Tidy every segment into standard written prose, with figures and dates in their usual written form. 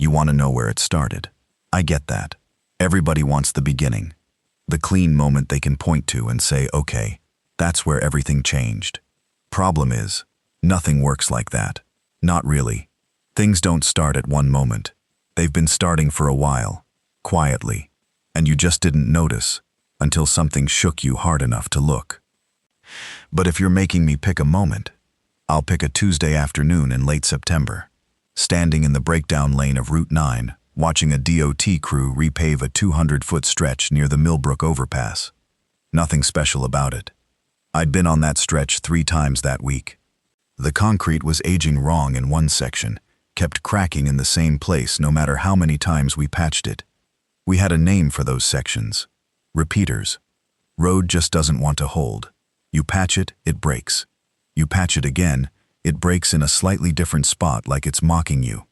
You want to know where it started. I get that. Everybody wants the beginning. The clean moment they can point to and say, okay, that's where everything changed. Problem is, nothing works like that. Not really. Things don't start at one moment. They've been starting for a while, quietly, and you just didn't notice until something shook you hard enough to look. But if you're making me pick a moment, I'll pick a Tuesday afternoon in late September, standing in the breakdown lane of Route 9, watching a DOT crew repave a 200-foot stretch near the Millbrook overpass. Nothing special about it. I'd been on that stretch 3 times that week. The concrete was aging wrong in one section, kept cracking in the same place no matter how many times we patched it. We had a name for those sections. Repeaters. Road just doesn't want to hold. You patch it, it breaks. You patch it again, it breaks in a slightly different spot like it's mocking you.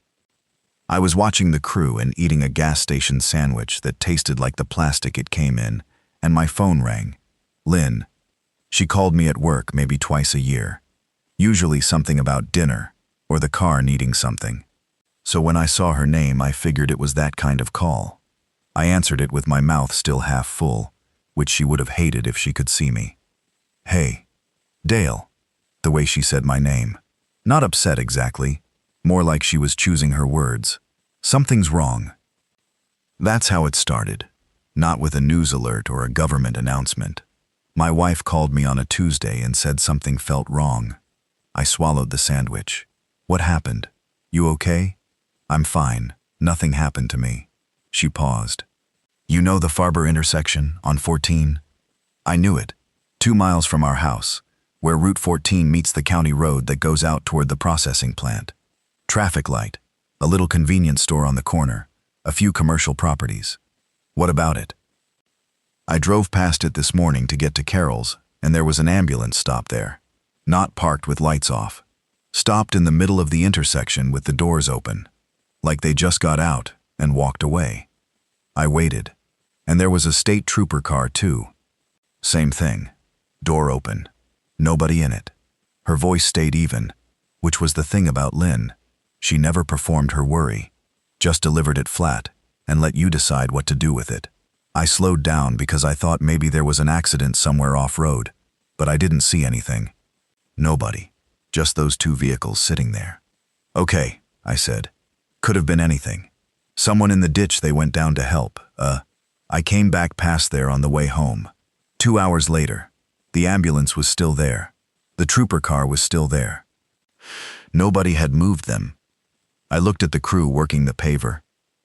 I was watching the crew and eating a gas station sandwich that tasted like the plastic it came in, and my phone rang. Lynn. She called me at work maybe twice a year. Usually something about dinner, or the car needing something. So when I saw her name, I figured it was that kind of call. I answered it with my mouth still half full, which she would have hated if she could see me. Hey, Dale, the way she said my name. Not upset exactly, more like she was choosing her words. Something's wrong. That's how it started, not with a news alert or a government announcement. My wife called me on a Tuesday and said something felt wrong. I swallowed the sandwich. What happened? You okay? I'm fine. Nothing happened to me. She paused. You know the Farber intersection on 14? I knew it. 2 miles from our house, where Route 14 meets the county road that goes out toward the processing plant. Traffic light, a little convenience store on the corner, a few commercial properties. What about it? I drove past it this morning to get to Carol's, and there was an ambulance stopped there. Not parked with lights off. Stopped in the middle of the intersection with the doors open, like they just got out and walked away. I waited, and there was a state trooper car too. Same thing. Door open. Nobody in it. Her voice stayed even, which was the thing about Lynn. She never performed her worry, just delivered it flat and let you decide what to do with it. I slowed down because I thought maybe there was an accident somewhere off-road, but I didn't see anything. Nobody. Just those 2 vehicles sitting there. Okay, I said. Could have been anything. Someone in the ditch they went down to help. I came back past there on the way home. 2 hours later, the ambulance was still there. The trooper car was still there. Nobody had moved them. I looked at the crew working the paver.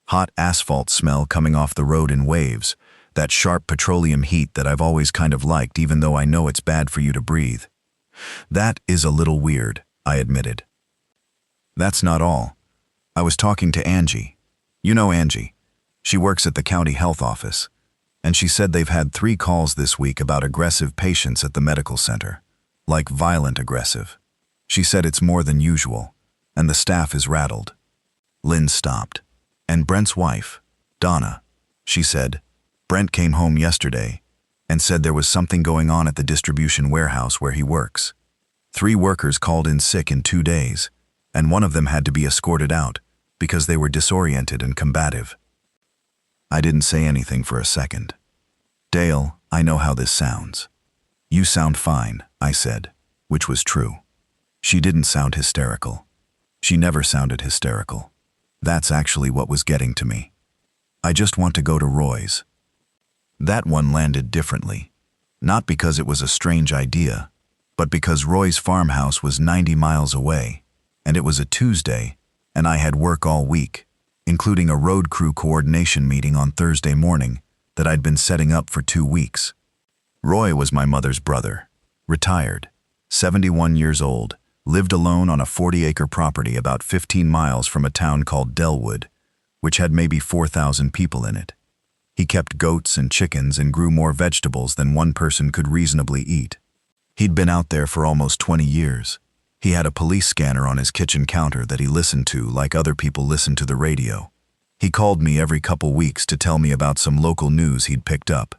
Hot asphalt smell coming off the road in waves, that sharp petroleum heat that I've always kind of liked even though I know it's bad for you to breathe. That is a little weird, I admitted. That's not all. I was talking to Angie. You know Angie. She works at the county health office, and she said they've had 3 calls this week about aggressive patients at the medical center, like violent aggressive. She said it's more than usual, and the staff is rattled. Lynn stopped. And Brent's wife, Donna, she said. Brent came home yesterday and said there was something going on at the distribution warehouse where he works. 3 workers called in sick in 2 days, and one of them had to be escorted out because they were disoriented and combative. I didn't say anything for a second. Dale, I know how this sounds. You sound fine, I said, which was true. She didn't sound hysterical. She never sounded hysterical. That's actually what was getting to me. I just want to go to Roy's. That one landed differently. Not because it was a strange idea, but because Roy's farmhouse was 90 miles away, and it was a Tuesday, and I had work all week, including a road crew coordination meeting on Thursday morning that I'd been setting up for 2 weeks. Roy was my mother's brother, retired, 71 years old, lived alone on a 40-acre property about 15 miles from a town called Delwood, which had maybe 4,000 people in it. He kept goats and chickens and grew more vegetables than one person could reasonably eat. He'd been out there for almost 20 years. He had a police scanner on his kitchen counter that he listened to like other people listen to the radio. He called me every couple weeks to tell me about some local news he'd picked up.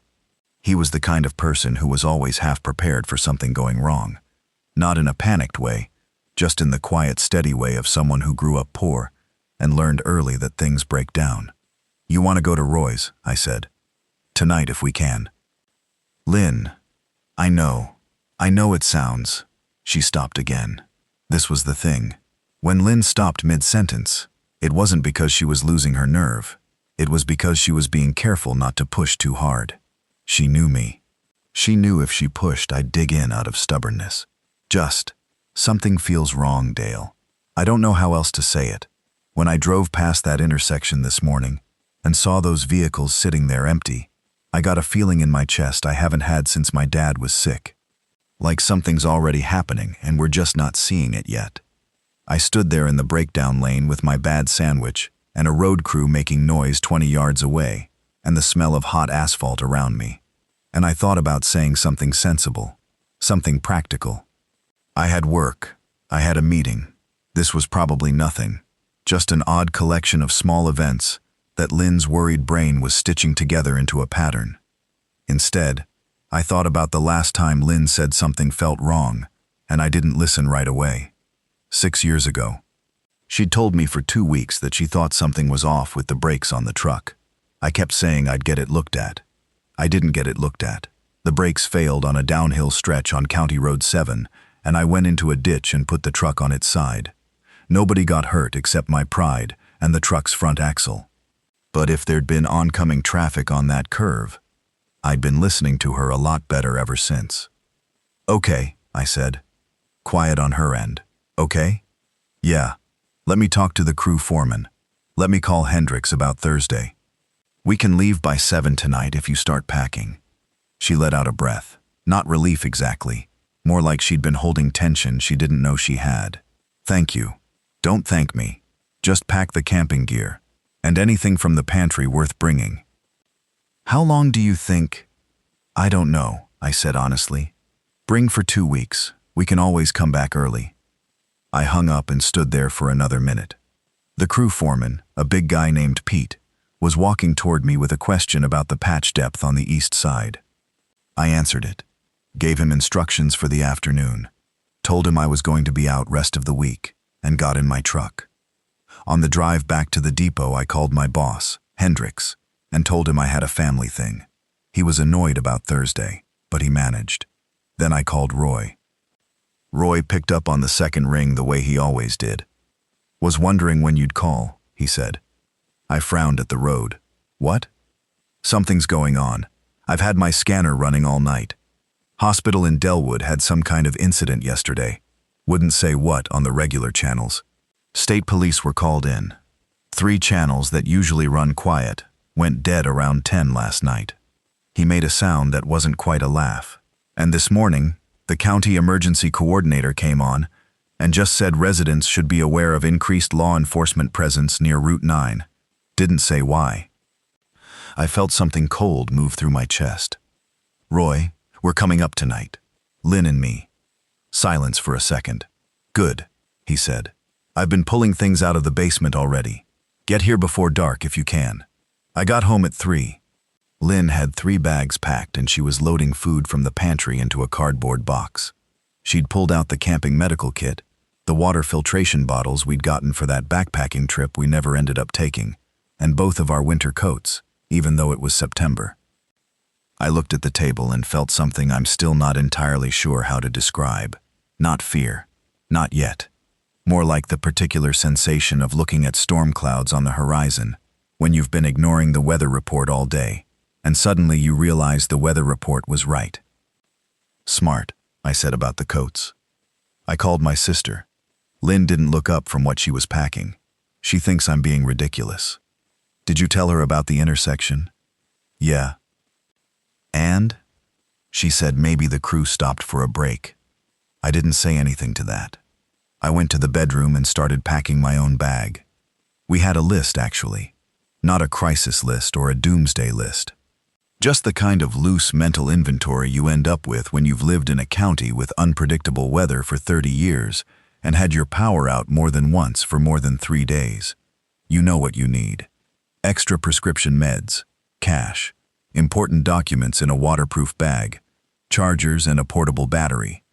He was the kind of person who was always half prepared for something going wrong. Not in a panicked way, just in the quiet, steady way of someone who grew up poor and learned early that things break down. You want to go to Roy's, I said. Tonight if we can. Lynn, I know it sounds. She stopped again. This was the thing. When Lynn stopped mid-sentence, it wasn't because she was losing her nerve. It was because she was being careful not to push too hard. She knew me. She knew if she pushed, I'd dig in out of stubbornness. Something feels wrong, Dale. I don't know how else to say it. When I drove past that intersection this morning and saw those vehicles sitting there empty, I got a feeling in my chest I haven't had since my dad was sick. Like something's already happening and we're just not seeing it yet. I stood there in the breakdown lane with my bad sandwich and a road crew making noise 20 yards away and the smell of hot asphalt around me. And I thought about saying something sensible, something practical. I had work. I had a meeting. This was probably nothing, just an odd collection of small events that Lynn's worried brain was stitching together into a pattern. Instead, I thought about the last time Lynn said something felt wrong, and I didn't listen right away. 6 years ago. She'd told me for 2 weeks that she thought something was off with the brakes on the truck. I kept saying I'd get it looked at. I didn't get it looked at. The brakes failed on a downhill stretch on County Road 7, and I went into a ditch and put the truck on its side. Nobody got hurt except my pride and the truck's front axle. But if there'd been oncoming traffic on that curve, I'd been listening to her a lot better ever since. Okay, I said. Quiet on her end. Okay? Yeah. Let me talk to the crew foreman. Let me call Hendricks about Thursday. We can leave by 7 tonight if you start packing. She let out a breath. Not relief exactly. More like she'd been holding tension she didn't know she had. Thank you. Don't thank me. Just pack the camping gear. And anything from the pantry worth bringing. How long do you think? I don't know, I said honestly. Bring for 2 weeks. We can always come back early. I hung up and stood there for another minute. The crew foreman, a big guy named Pete, was walking toward me with a question about the patch depth on the east side. I answered it, gave him instructions for the afternoon, told him I was going to be out rest of the week, and got in my truck. On the drive back to the depot, I called my boss, Hendricks, and told him I had a family thing. He was annoyed about Thursday, but he managed. Then I called Roy. Roy picked up on the second ring the way he always did. Was wondering when you'd call, he said. I frowned at the road. What? Something's going on. I've had my scanner running all night. Hospital in Delwood had some kind of incident yesterday. Wouldn't say what on the regular channels. State police were called in. 3 channels that usually run quiet went dead around 10 last night. He made a sound that wasn't quite a laugh. And this morning, the county emergency coordinator came on and just said residents should be aware of increased law enforcement presence near Route 9. Didn't say why. I felt something cold move through my chest. Roy, we're coming up tonight. Lynn and me. Silence for a second. Good, he said. I've been pulling things out of the basement already. Get here before dark if you can. I got home at 3. Lynn had 3 bags packed and she was loading food from the pantry into a cardboard box. She'd pulled out the camping medical kit, the water filtration bottles we'd gotten for that backpacking trip we never ended up taking, and both of our winter coats, even though it was September. I looked at the table and felt something I'm still not entirely sure how to describe. Not fear. Not yet. More like the particular sensation of looking at storm clouds on the horizon when you've been ignoring the weather report all day, and suddenly you realize the weather report was right. Smart, I said about the coats. I called my sister. Lynn didn't look up from what she was packing. She thinks I'm being ridiculous. Did you tell her about the intersection? Yeah. And? She said maybe the crew stopped for a break. I didn't say anything to that. I went to the bedroom and started packing my own bag. We had a list, actually. Not a crisis list or a doomsday list. Just the kind of loose mental inventory you end up with when you've lived in a county with unpredictable weather for 30 years and had your power out more than once for more than 3 days. You know what you need. Extra prescription meds, cash, important documents in a waterproof bag, chargers and a portable battery.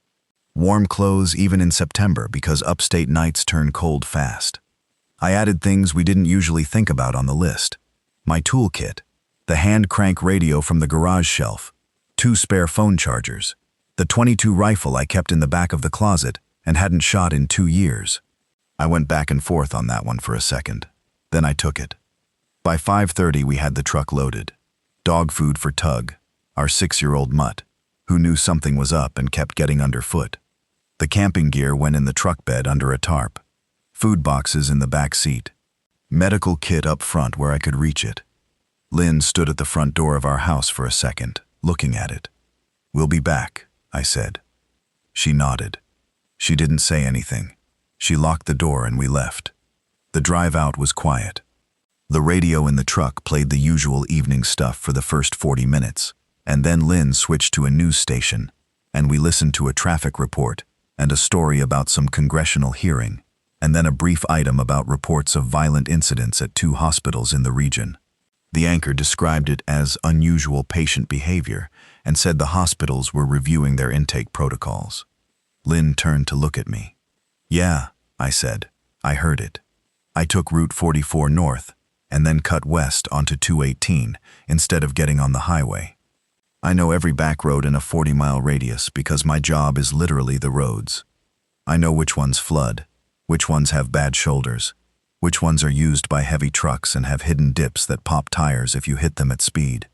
Warm clothes even in September because upstate nights turn cold fast. I added things we didn't usually think about on the list. My toolkit, the hand crank radio from the garage shelf, 2 spare phone chargers, the .22 rifle I kept in the back of the closet and hadn't shot in 2 years. I went back and forth on that one for a second. Then I took it. By 5:30 we had the truck loaded. Dog food for Tug, our 6-year-old mutt, who knew something was up and kept getting underfoot. The camping gear went in the truck bed under a tarp. Food boxes in the back seat. Medical kit up front where I could reach it. Lynn stood at the front door of our house for a second, looking at it. "We'll be back," I said. She nodded. She didn't say anything. She locked the door and we left. The drive out was quiet. The radio in the truck played the usual evening stuff for the first 40 minutes, and then Lynn switched to a news station, and we listened to a traffic report and a story about some congressional hearing, and then a brief item about reports of violent incidents at 2 hospitals in the region. The anchor described it as unusual patient behavior and said the hospitals were reviewing their intake protocols. Lynn turned to look at me. "Yeah," I said. "I heard it. I took Route 44 north and then cut west onto 218 instead of getting on the highway. I know every back road in a 40-mile radius because my job is literally the roads. I know which ones flood, which ones have bad shoulders, which ones are used by heavy trucks and have hidden dips that pop tires if you hit them at speed.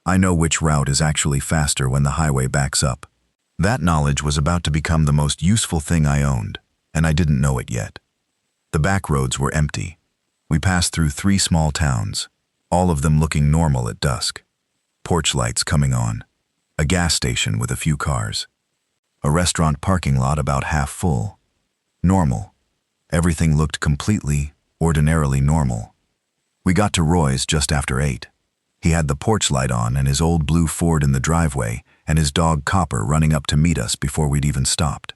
I know which route is actually faster when the highway backs up." That knowledge was about to become the most useful thing I owned, and I didn't know it yet. The back roads were empty. We passed through 3 small towns, all of them looking normal at dusk. Porch lights coming on, a gas station with a few cars, a restaurant parking lot about half full. Normal. Everything looked completely, ordinarily normal. We got to Roy's just after 8. He had the porch light on and his old blue Ford in the driveway and his dog Copper running up to meet us before we'd even stopped.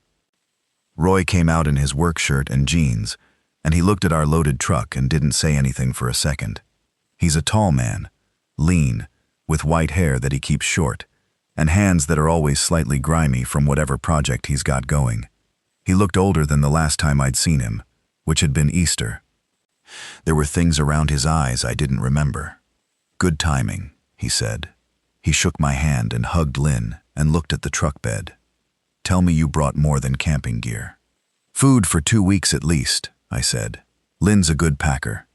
Roy came out in his work shirt and jeans, and he looked at our loaded truck and didn't say anything for a second. He's a tall man, lean, with white hair that he keeps short, and hands that are always slightly grimy from whatever project he's got going. He looked older than the last time I'd seen him, which had been Easter. There were things around his eyes I didn't remember. "Good timing," he said. He shook my hand and hugged Lynn and looked at the truck bed. "Tell me you brought more than camping gear." "Food for 2 weeks at least," I said. "Lynn's a good packer."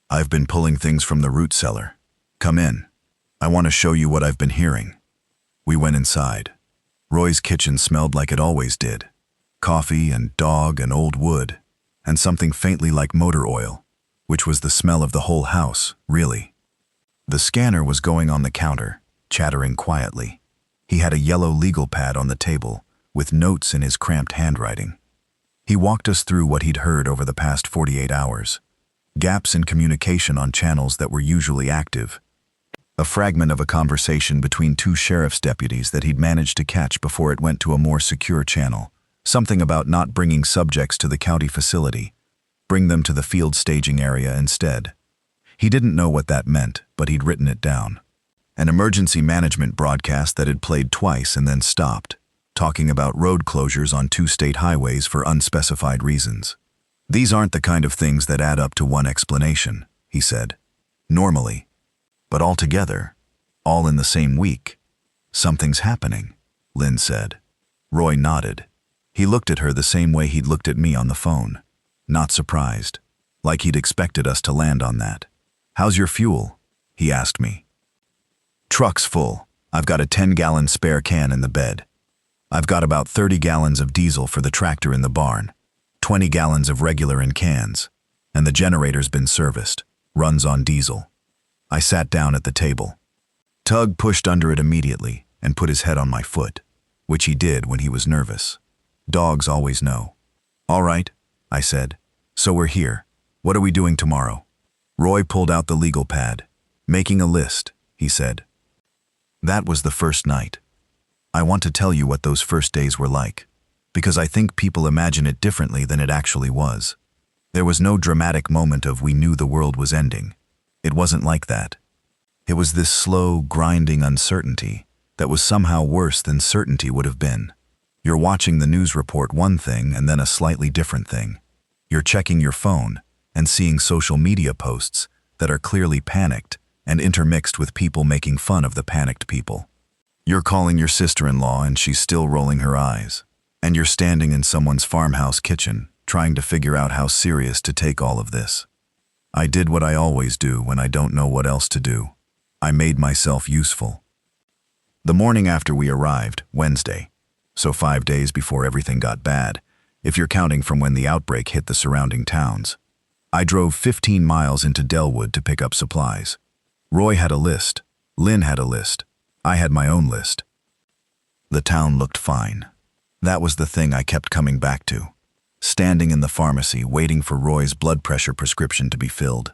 "I've been pulling things from the root cellar. Come in. I want to show you what I've been hearing." We went inside. Roy's kitchen smelled like it always did. Coffee and dog and old wood, and something faintly like motor oil, which was the smell of the whole house, really. The scanner was going on the counter, chattering quietly. He had a yellow legal pad on the table, with notes in his cramped handwriting. He walked us through what he'd heard over the past 48 hours. Gaps in communication on channels that were usually active. A fragment of a conversation between 2 sheriff's deputies that he'd managed to catch before it went to a more secure channel. Something about not bringing subjects to the county facility. Bring them to the field staging area instead. He didn't know what that meant, but he'd written it down. An emergency management broadcast that had played twice and then stopped, talking about road closures on 2 state highways for unspecified reasons. "These aren't the kind of things that add up to one explanation," he said. "Normally. But all together, all in the same week. Something's happening," Lynn said. Roy nodded. He looked at her the same way he'd looked at me on the phone. Not surprised. Like he'd expected us to land on that. "How's your fuel?" he asked me. "Truck's full. I've got a 10-gallon spare can in the bed. I've got about 30 gallons of diesel for the tractor in the barn, 20 gallons of regular in cans, and the generator's been serviced, runs on diesel." I sat down at the table. Tug pushed under it immediately and put his head on my foot, which he did when he was nervous. Dogs always know. "All right," I said. "So we're here. What are we doing tomorrow?" Roy pulled out the legal pad. "Making a list," he said. That was the first night. I want to tell you what those first days were like, because I think people imagine it differently than it actually was. There was no dramatic moment of we knew the world was ending. It wasn't like that. It was this slow, grinding uncertainty that was somehow worse than certainty would have been. You're watching the news report one thing and then a slightly different thing. You're checking your phone and seeing social media posts that are clearly panicked and intermixed with people making fun of the panicked people. You're calling your sister-in-law and she's still rolling her eyes. And you're standing in someone's farmhouse kitchen, trying to figure out how serious to take all of this. I did what I always do when I don't know what else to do. I made myself useful. The morning after we arrived, Wednesday, so 5 days before everything got bad, if you're counting from when the outbreak hit the surrounding towns, I drove 15 miles into Delwood to pick up supplies. Roy had a list, Lynn had a list, I had my own list. The town looked fine. That was the thing I kept coming back to. Standing in the pharmacy, waiting for Roy's blood pressure prescription to be filled.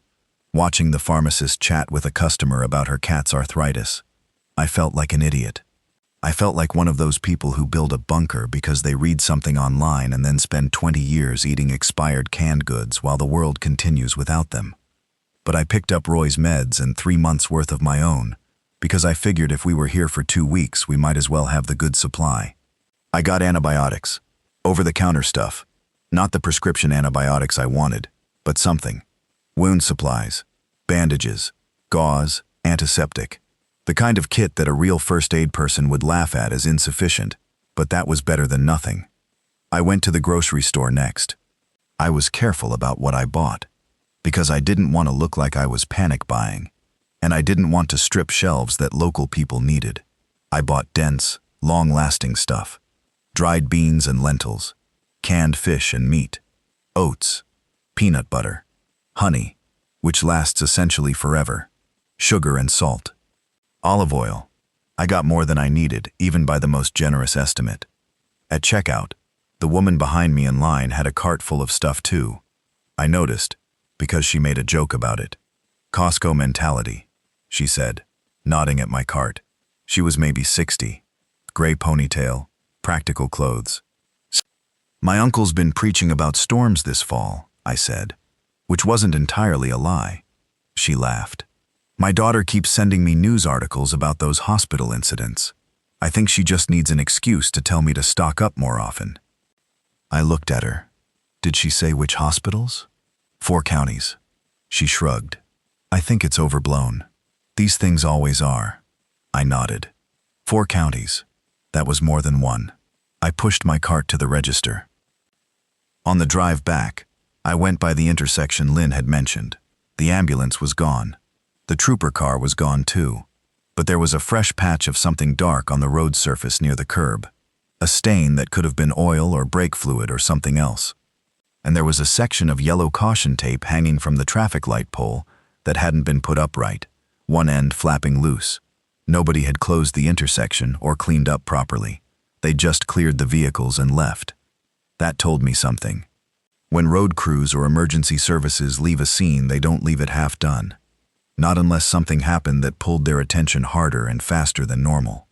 Watching the pharmacist chat with a customer about her cat's arthritis. I felt like an idiot. I felt like one of those people who build a bunker because they read something online and then spend 20 years eating expired canned goods while the world continues without them. But I picked up Roy's meds and 3 months' worth of my own, because I figured if we were here for 2 weeks, we might as well have the good supply. I got antibiotics, over-the-counter stuff, not the prescription antibiotics I wanted, but something. Wound supplies, bandages, gauze, antiseptic. The kind of kit that a real first aid person would laugh at as insufficient, but that was better than nothing. I went to the grocery store next. I was careful about what I bought, because I didn't want to look like I was panic buying, and I didn't want to strip shelves that local people needed. I bought dense, long-lasting stuff. Dried beans and lentils, canned fish and meat, oats, peanut butter, honey, which lasts essentially forever, sugar and salt, olive oil. I got more than I needed, even by the most generous estimate. At checkout, the woman behind me in line had a cart full of stuff too. I noticed, because she made a joke about it. Costco mentality, she said, nodding at my cart. She was maybe 60, gray ponytail, practical clothes. My uncle's been preaching about storms this fall, I said, which wasn't entirely a lie. She laughed. My daughter keeps sending me news articles about those hospital incidents. I think she just needs an excuse to tell me to stock up more often. I looked at her. Did she say which hospitals? 4 counties. She shrugged. I think it's overblown. These things always are. I nodded. 4 counties. That was more than one. I pushed my cart to the register. On the drive back, I went by the intersection Lynn had mentioned. The ambulance was gone. The trooper car was gone too. But there was a fresh patch of something dark on the road surface near the curb. A stain that could have been oil or brake fluid or something else. And there was a section of yellow caution tape hanging from the traffic light pole that hadn't been put up right, one end flapping loose. Nobody had closed the intersection or cleaned up properly. They just cleared the vehicles and left. That told me something. When road crews or emergency services leave a scene, they don't leave it half done. Not unless something happened that pulled their attention harder and faster than normal.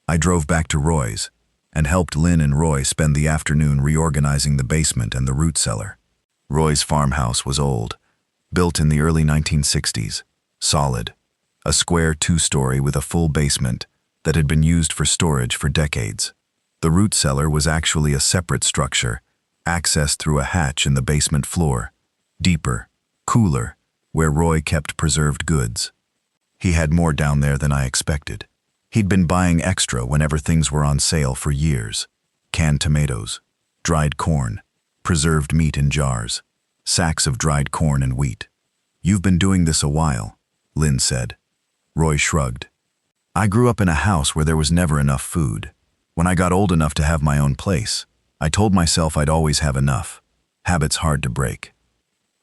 I drove back to Roy's and helped Lynn and Roy spend the afternoon reorganizing the basement and the root cellar. Roy's farmhouse was old, built in the early 1960s, solid, a square 2-story with a full basement that had been used for storage for decades. The root cellar was actually a separate structure, accessed through a hatch in the basement floor, deeper, cooler, where Roy kept preserved goods. He had more down there than I expected. He'd been buying extra whenever things were on sale for years. Canned tomatoes, dried corn, preserved meat in jars, sacks of dried corn and wheat. You've been doing this a while, Lynn said. Roy shrugged. I grew up in a house where there was never enough food. When I got old enough to have my own place, I told myself I'd always have enough. Habits hard to break.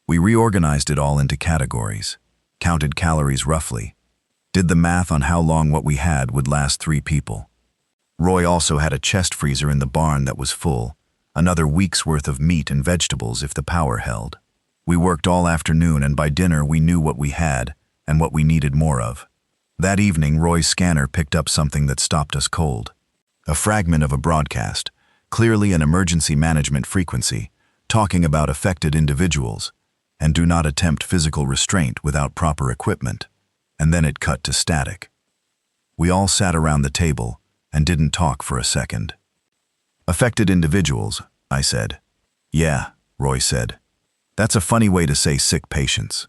We reorganized it all into categories, counted calories roughly, did the math on how long what we had would last 3 people. Roy also had a chest freezer in the barn that was full, another week's worth of meat and vegetables if the power held. We worked all afternoon, and by dinner we knew what we had and what we needed more of. That evening, Roy's scanner picked up something that stopped us cold. A fragment of a broadcast, clearly an emergency management frequency, talking about affected individuals, and do not attempt physical restraint without proper equipment, and then it cut to static. We all sat around the table and didn't talk for a second. Affected individuals, I said. Yeah, Roy said. That's a funny way to say sick patients.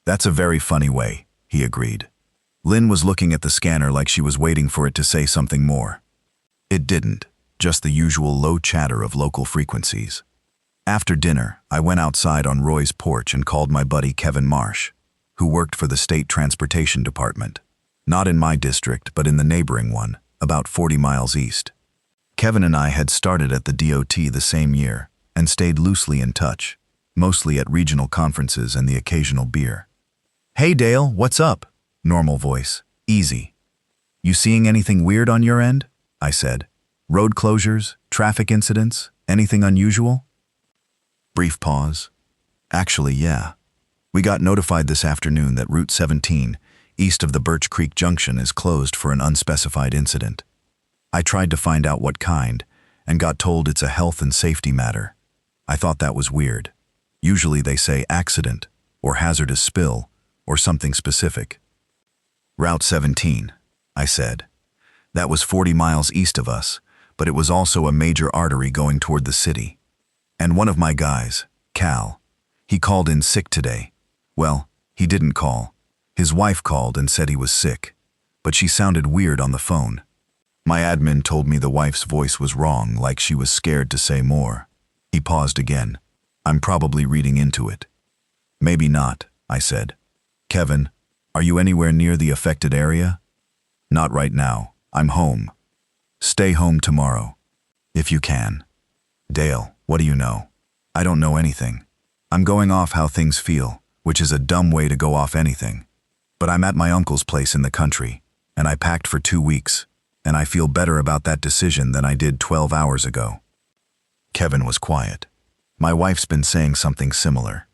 That's a very funny way, he agreed. Lynn was looking at the scanner like she was waiting for it to say something more. It didn't, just the usual low chatter of local frequencies. After dinner, I went outside on Roy's porch and called my buddy Kevin Marsh, who worked for the State Transportation Department. Not in my district, but in the neighboring one, about 40 miles east. Kevin and I had started at the DOT the same year and stayed loosely in touch, mostly at regional conferences and the occasional beer. "Hey Dale, what's up?" Normal voice, easy. "You seeing anything weird on your end?" I said. "Road closures, traffic incidents, anything unusual?" Brief pause. "Actually, yeah. We got notified this afternoon that Route 17, east of the Birch Creek Junction, is closed for an unspecified incident. I tried to find out what kind, and got told it's a health and safety matter. I thought that was weird. Usually they say accident, or hazardous spill, or something specific." "Route 17, I said. "That was 40 miles east of us, but it was also a major artery going toward the city. And one of my guys, Cal, he called in sick today. Well, he didn't call. His wife called and said he was sick, but she sounded weird on the phone. My admin told me the wife's voice was wrong, like she was scared to say more." He paused again. "I'm probably reading into it." "Maybe not," I said. "Kevin, are you anywhere near the affected area?" "Not right now. I'm home." "Stay home tomorrow, if you can." "Dale, what do you know?" "I don't know anything. I'm going off how things feel, which is a dumb way to go off anything. But I'm at my uncle's place in the country, and I packed for 2 weeks, and I feel better about that decision than I did 12 hours ago." Kevin was quiet. "My wife's been saying something similar."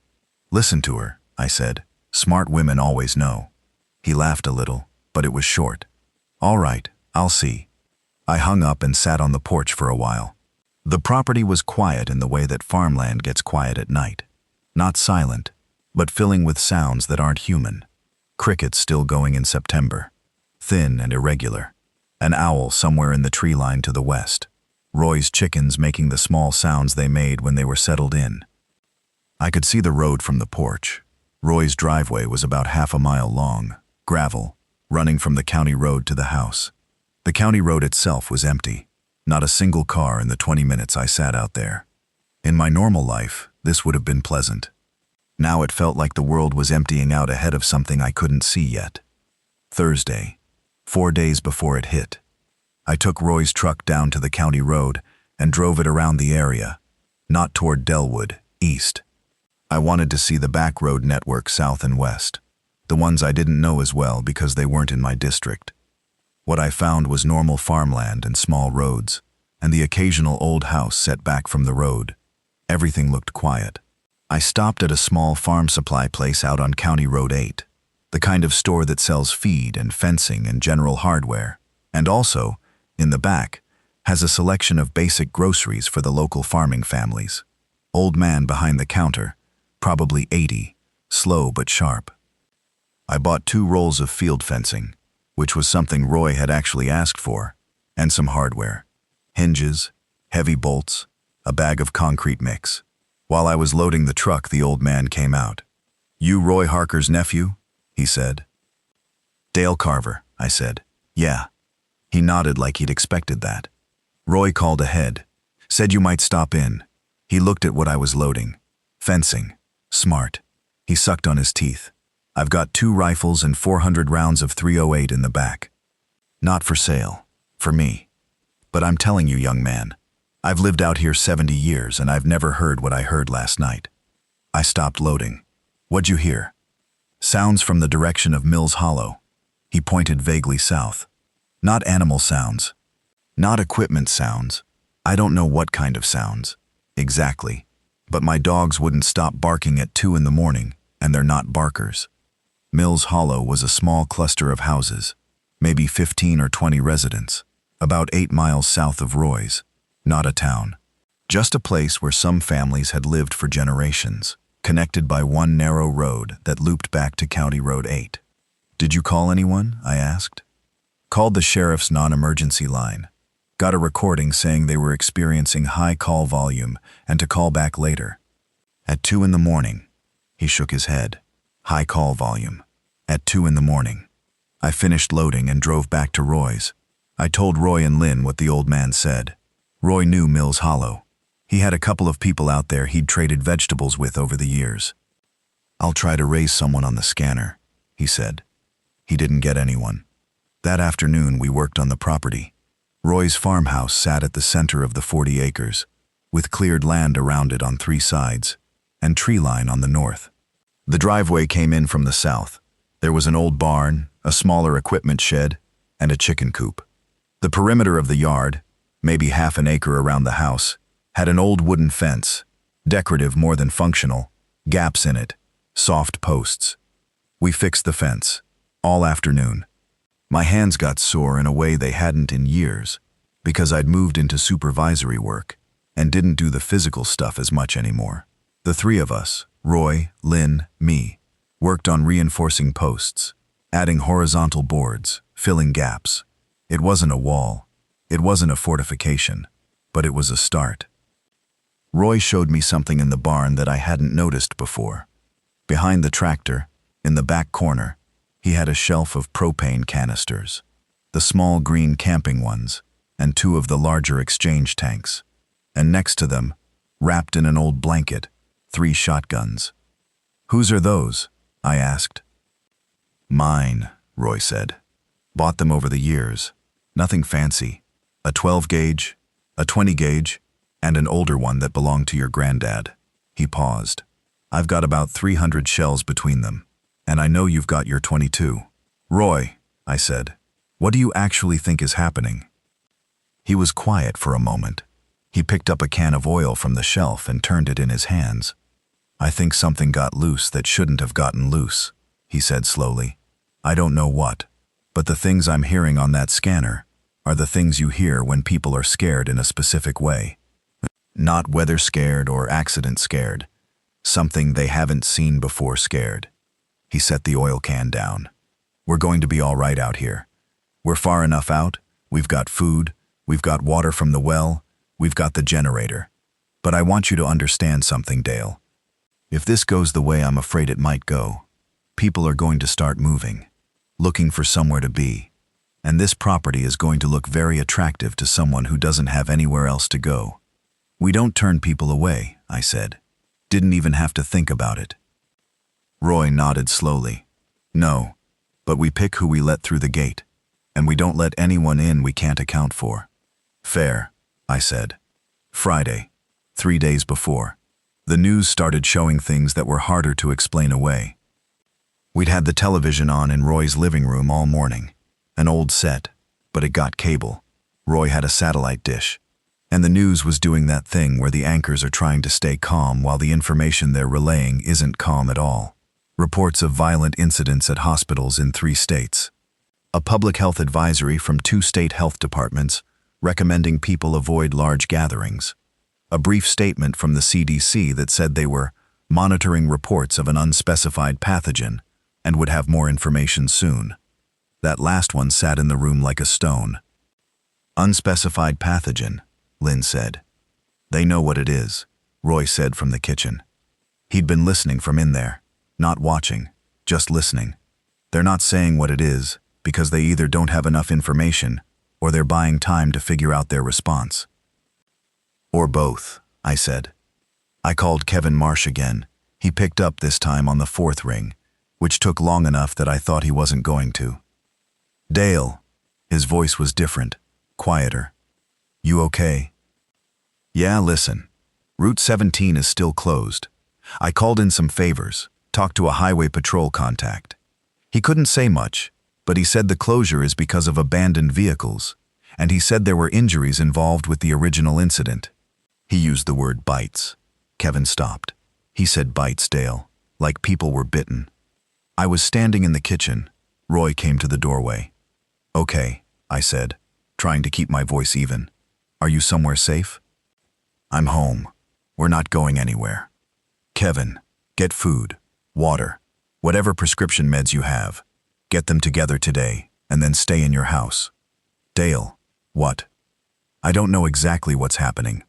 "Listen to her," I said. "Smart women always know." He laughed a little, but it was short. "All right, I'll see." I hung up and sat on the porch for a while. The property was quiet in the way that farmland gets quiet at night. Not silent, but filling with sounds that aren't human. Crickets still going in September, thin and irregular. An owl somewhere in the tree line to the west. Roy's chickens making the small sounds they made when they were settled in. I could see the road from the porch. Roy's driveway was about half a mile long, gravel, running from the county road to the house. The county road itself was empty. Not a single car in the 20 minutes I sat out there. In my normal life, this would have been pleasant. Now it felt like the world was emptying out ahead of something I couldn't see yet. Thursday, 4 days before it hit. I took Roy's truck down to the county road and drove it around the area, not toward Delwood, east. I wanted to see the back road network south and west, the ones I didn't know as well because they weren't in my district. What I found was normal farmland and small roads, and the occasional old house set back from the road. Everything looked quiet. I stopped at a small farm supply place out on County Road 8, the kind of store that sells feed and fencing and general hardware, and also, in the back, has a selection of basic groceries for the local farming families. Old man behind the counter, probably 80, slow but sharp. I bought 2 rolls of field fencing, which was something Roy had actually asked for, and some hardware. Hinges, heavy bolts, a bag of concrete mix. While I was loading the truck, the old man came out. "You Roy Harker's nephew?" he said. "Dale Carver," I said. "Yeah." He nodded like he'd expected that. Roy called ahead, said you might stop in. He looked at what I was loading. Fencing. Smart. He sucked on his teeth. "I've got 2 rifles and 400 rounds of .308 in the back. Not for sale. For me. But I'm telling you, young man, I've lived out here 70 years and I've never heard what I heard last night." I stopped loading. "What'd you hear?" "Sounds from the direction of Mills Hollow." He pointed vaguely south. "Not animal sounds. Not equipment sounds. I don't know what kind of sounds. Exactly. But my dogs wouldn't stop barking at 2 in the morning, and they're not barkers." Mills Hollow was a small cluster of houses, maybe 15 or 20 residents, about 8 miles south of Roy's. Not a town. Just a place where some families had lived for generations, connected by one narrow road that looped back to County Road 8. "Did you call anyone?" I asked. "Called the sheriff's non-emergency line. Got a recording saying they were experiencing high call volume and to call back later." At 2 in the morning. He shook his head. High call volume. At 2 in the morning. I finished loading and drove back to Roy's. I told Roy and Lynn what the old man said. Roy knew Mills Hollow. He had a couple of people out there he'd traded vegetables with over the years. "I'll try to raise someone on the scanner," he said. He didn't get anyone. That afternoon we worked on the property. Roy's farmhouse sat at the center of the 40 acres, with cleared land around it on 3 sides, and tree line on the north. The driveway came in from the south. There was an old barn, a smaller equipment shed, and a chicken coop. The perimeter of the yard, maybe half an acre around the house, had an old wooden fence, decorative more than functional, gaps in it, soft posts. We fixed the fence, all afternoon. My hands got sore in a way they hadn't in years, because I'd moved into supervisory work and didn't do the physical stuff as much anymore. The 3 of us, Roy, Lynn, me, worked on reinforcing posts, adding horizontal boards, filling gaps. It wasn't a wall, it wasn't a fortification, but it was a start. Roy showed me something in the barn that I hadn't noticed before. Behind the tractor, in the back corner, he had a shelf of propane canisters, the small green camping ones, and 2 of the larger exchange tanks. And next to them, wrapped in an old blanket, 3 shotguns. "Whose are those?" I asked. "Mine," Roy said. "Bought them over the years. Nothing fancy. A 12 gauge, a 20 gauge, and an older one that belonged to your granddad." He paused. "I've got about 300 shells between them, and I know you've got your 22. "Roy," I said, "what do you actually think is happening?" He was quiet for a moment. He picked up a can of oil from the shelf and turned it in his hands. "I think something got loose that shouldn't have gotten loose," he said slowly. "I don't know what, but the things I'm hearing on that scanner are the things you hear when people are scared in a specific way. Not weather scared or accident scared. Something they haven't seen before scared." He set the oil can down. "We're going to be all right out here. We're far enough out, we've got food, we've got water from the well, we've got the generator. But I want you to understand something, Dale. If this goes the way I'm afraid it might go, people are going to start moving, looking for somewhere to be. And this property is going to look very attractive to someone who doesn't have anywhere else to go. We don't turn people away," I said. "Didn't even have to think about it." Roy nodded slowly. "No, but we pick who we let through the gate, and we don't let anyone in we can't account for." "Fair," I said. Friday, 3 days before, the news started showing things that were harder to explain away. We'd had the television on in Roy's living room all morning. An old set, but it got cable. Roy had a satellite dish. And the news was doing that thing where the anchors are trying to stay calm while the information they're relaying isn't calm at all. Reports of violent incidents at hospitals in 3 states. A public health advisory from 2 state health departments recommending people avoid large gatherings. A brief statement from the CDC that said they were monitoring reports of an unspecified pathogen and would have more information soon. That last one sat in the room like a stone. "Unspecified pathogen," Lynn said. "They know what it is," Roy said from the kitchen. He'd been listening from in there, not watching, just listening. "They're not saying what it is because they either don't have enough information or they're buying time to figure out their response." "Or both," I said. I called Kevin Marsh again. He picked up this time on the 4th ring, which took long enough that I thought he wasn't going to. "Dale." His voice was different, quieter. "You okay?" "Yeah, listen. Route 17 is still closed. I called in some favors, talked to a highway patrol contact. He couldn't say much, but he said the closure is because of abandoned vehicles, and he said there were injuries involved with the original incident." He used the word bites. Kevin stopped. He said bites, Dale, like people were bitten. I was standing in the kitchen. Roy came to the doorway. "Okay," I said, trying to keep my voice even. "Are you somewhere safe?" "I'm home. We're not going anywhere." "Kevin, get food, water, whatever prescription meds you have. Get them together today, and then stay in your house." "Dale, what?" "I don't know exactly what's happening.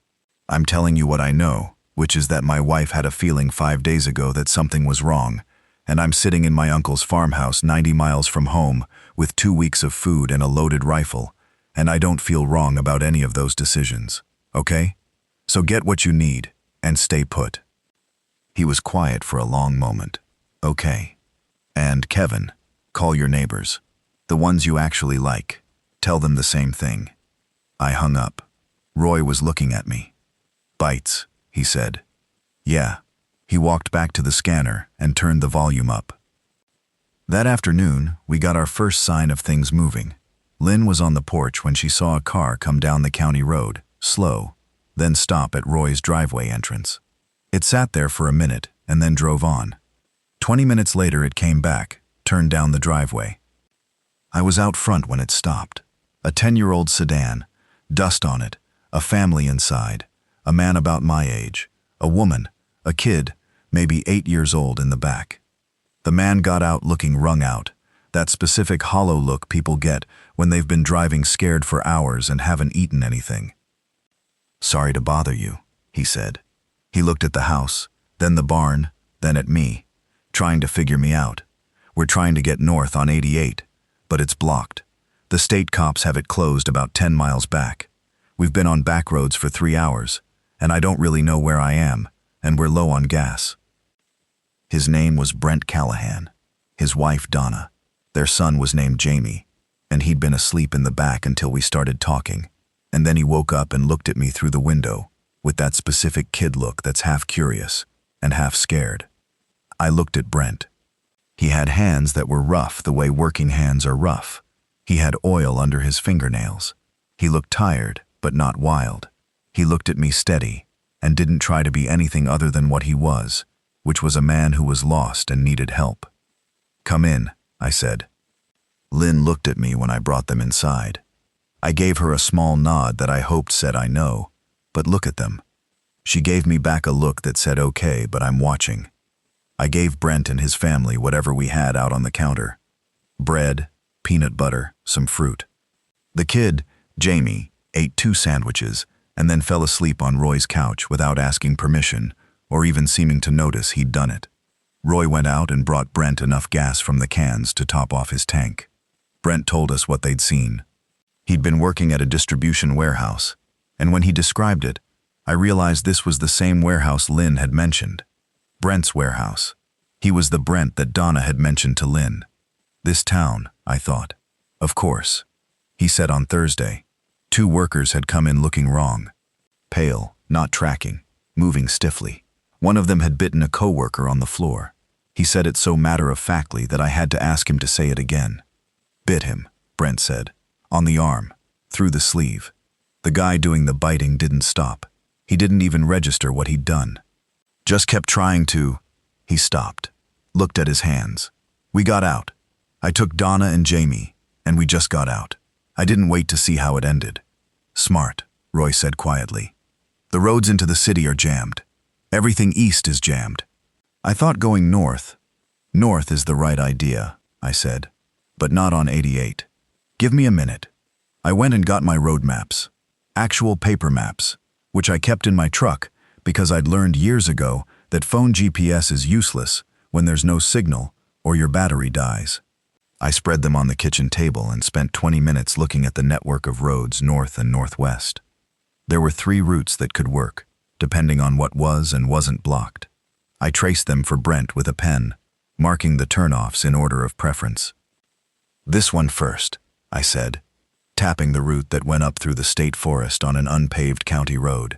I'm telling you what I know, which is that my wife had a feeling 5 days ago that something was wrong, and I'm sitting in my uncle's farmhouse 90 miles from home with 2 weeks of food and a loaded rifle, and I don't feel wrong about any of those decisions, okay? So get what you need and stay put. He was quiet for a long moment. Okay. And Kevin, call your neighbors. The ones you actually like. Tell them the same thing. I hung up. Roy was looking at me. Bites, he said. Yeah. He walked back to the scanner and turned the volume up. That afternoon, we got our first sign of things moving. Lynn was on the porch when she saw a car come down the county road, slow, then stop at Roy's driveway entrance. It sat there for a minute and then drove on. 20 minutes later it came back, turned down the driveway. I was out front when it stopped. A 10-year-old sedan, dust on it, a family inside, a man about my age, a woman, a kid, maybe 8 years old in the back. The man got out looking wrung out, that specific hollow look people get when they've been driving scared for hours and haven't eaten anything. Sorry to bother you, he said. He looked at the house, then the barn, then at me, trying to figure me out. We're trying to get north on 88, but it's blocked. The state cops have it closed about 10 miles back. We've been on back roads for 3 hours, and I don't really know where I am, and we're low on gas. His name was Brent Callahan. His wife, Donna. Their son was named Jamie, and he'd been asleep in the back until we started talking. And then he woke up and looked at me through the window, with that specific kid look that's half curious and half scared. I looked at Brent. He had hands that were rough the way working hands are rough. He had oil under his fingernails. He looked tired, but not wild. He looked at me steady and didn't try to be anything other than what he was, which was a man who was lost and needed help. Come in, I said. Lynn looked at me when I brought them inside. I gave her a small nod that I hoped said I know, but look at them. She gave me back a look that said okay, but I'm watching. I gave Brent and his family whatever we had out on the counter. Bread, peanut butter, some fruit. The kid, Jamie, ate 2 sandwiches and then fell asleep on Roy's couch without asking permission or even seeming to notice he'd done it. Roy went out and brought Brent enough gas from the cans to top off his tank. Brent told us what they'd seen. He'd been working at a distribution warehouse, and when he described it, I realized this was the same warehouse Lynn had mentioned. Brent's warehouse. He was the Brent that Donna had mentioned to Lynn. This town, I thought. Of course. He said on Thursday, 2 workers had come in looking wrong. Pale, not tracking, moving stiffly. One of them had bitten a coworker on the floor. He said it so matter-of-factly that I had to ask him to say it again. Bit him, Brent said. On the arm, through the sleeve. The guy doing the biting didn't stop. He didn't even register what he'd done. Just kept trying to. He stopped, looked at his hands. We got out. I took Donna and Jamie, and we just got out. I didn't wait to see how it ended. Smart, Roy said quietly. The roads into the city are jammed. Everything east is jammed. I thought going north. North is the right idea, I said, but not on 88. Give me a minute. I went and got my road maps. Actual paper maps, which I kept in my truck because I'd learned years ago that phone GPS is useless when there's no signal or your battery dies. I spread them on the kitchen table and spent 20 minutes looking at the network of roads north and northwest. There were 3 routes that could work, depending on what was and wasn't blocked. I traced them for Brent with a pen, marking the turnoffs in order of preference. This one first, I said, tapping the route that went up through the state forest on an unpaved county road.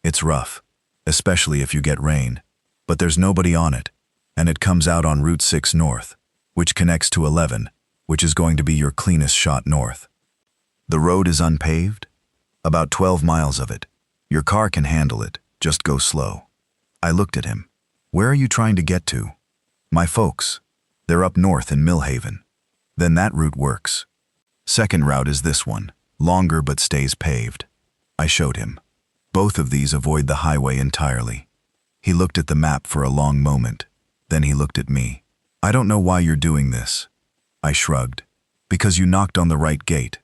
It's rough, especially if you get rain, but there's nobody on it, and it comes out on Route 6 North, which connects to 11, which is going to be your cleanest shot north. The road is unpaved? About 12 miles of it. Your car can handle it, just go slow. I looked at him. Where are you trying to get to? My folks. They're up north in Millhaven. Then that route works. Second route is this one, longer but stays paved. I showed him. Both of these avoid the highway entirely. He looked at the map for a long moment. Then he looked at me. I don't know why you're doing this. I shrugged. Because you knocked on the right gate.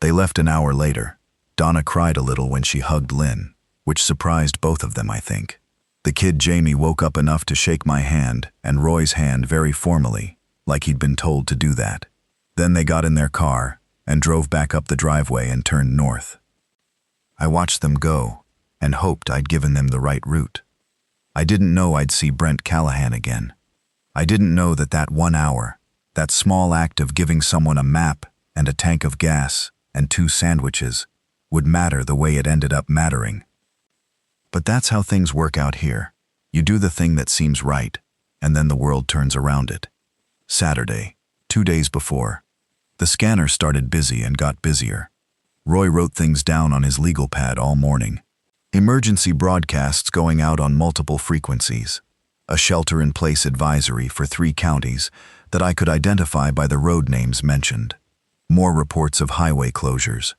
They left an hour later. Donna cried a little when she hugged Lynn. which surprised both of them, I think. The kid Jamie woke up enough to shake my hand and Roy's hand very formally, like he'd been told to do that. Then they got in their car and drove back up the driveway and turned north. I watched them go and hoped I'd given them the right route. I didn't know I'd see Brent Callahan again. I didn't know that that 1 hour, that small act of giving someone a map and a tank of gas and 2 sandwiches, would matter the way it ended up mattering. But that's how things work out here. You do the thing that seems right, and then the world turns around it. Saturday, 2 days before. The scanner started busy and got busier. Roy wrote things down on his legal pad all morning. Emergency broadcasts going out on multiple frequencies. A shelter-in-place advisory for 3 counties that I could identify by the road names mentioned. More reports of highway closures.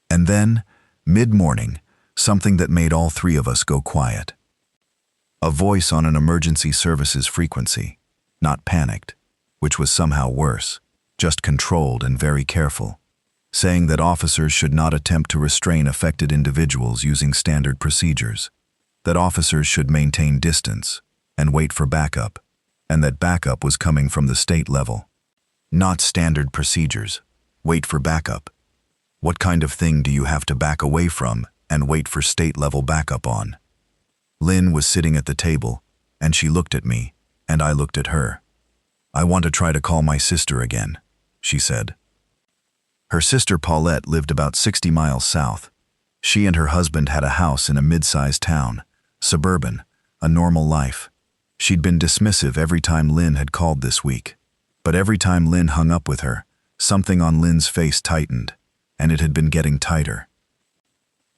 And then, mid-morning, something that made all 3 of us go quiet. A voice on an emergency services frequency, not panicked, which was somehow worse, just controlled and very careful, saying that officers should not attempt to restrain affected individuals using standard procedures, that officers should maintain distance and wait for backup, and that backup was coming from the state level. Not standard procedures. Wait for backup. What kind of thing do you have to back away from and wait for state-level backup on? Lynn was sitting at the table, and she looked at me, and I looked at her. "I want to try to call my sister again," she said. Her sister Paulette lived about 60 miles south. She and her husband had a house in a mid-sized town, suburban, a normal life. She'd been dismissive every time Lynn had called this week, but every time Lynn hung up with her, something on Lynn's face tightened, and it had been getting tighter.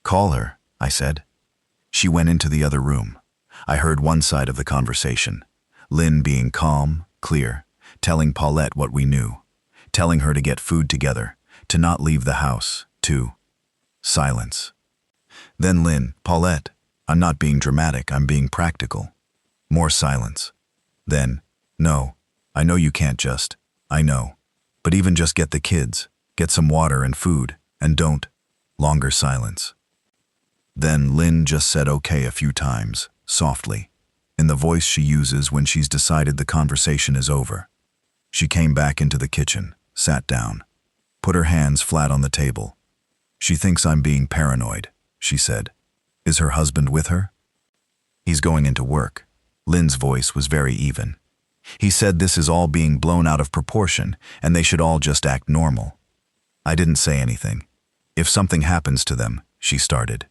"Call her," I said. She went into the other room. I heard one side of the conversation, Lynn being calm, clear, telling Paulette what we knew, telling her to get food together, to not leave the house, to silence. Then Lynn, "Paulette, I'm not being dramatic, I'm being practical." More silence. Then, "No, I know you can't just, I know. But even just get the kids, get some water and food, and don't." Longer silence. Then Lynn just said okay a few times, softly, in the voice she uses when she's decided the conversation is over. She came back into the kitchen, sat down, put her hands flat on the table. "She thinks I'm being paranoid," she said. "Is her husband with her?" "He's going into work." Lynn's voice was very even. "He said this is all being blown out of proportion and they should all just act normal." I didn't say anything. "If something happens to them," she started.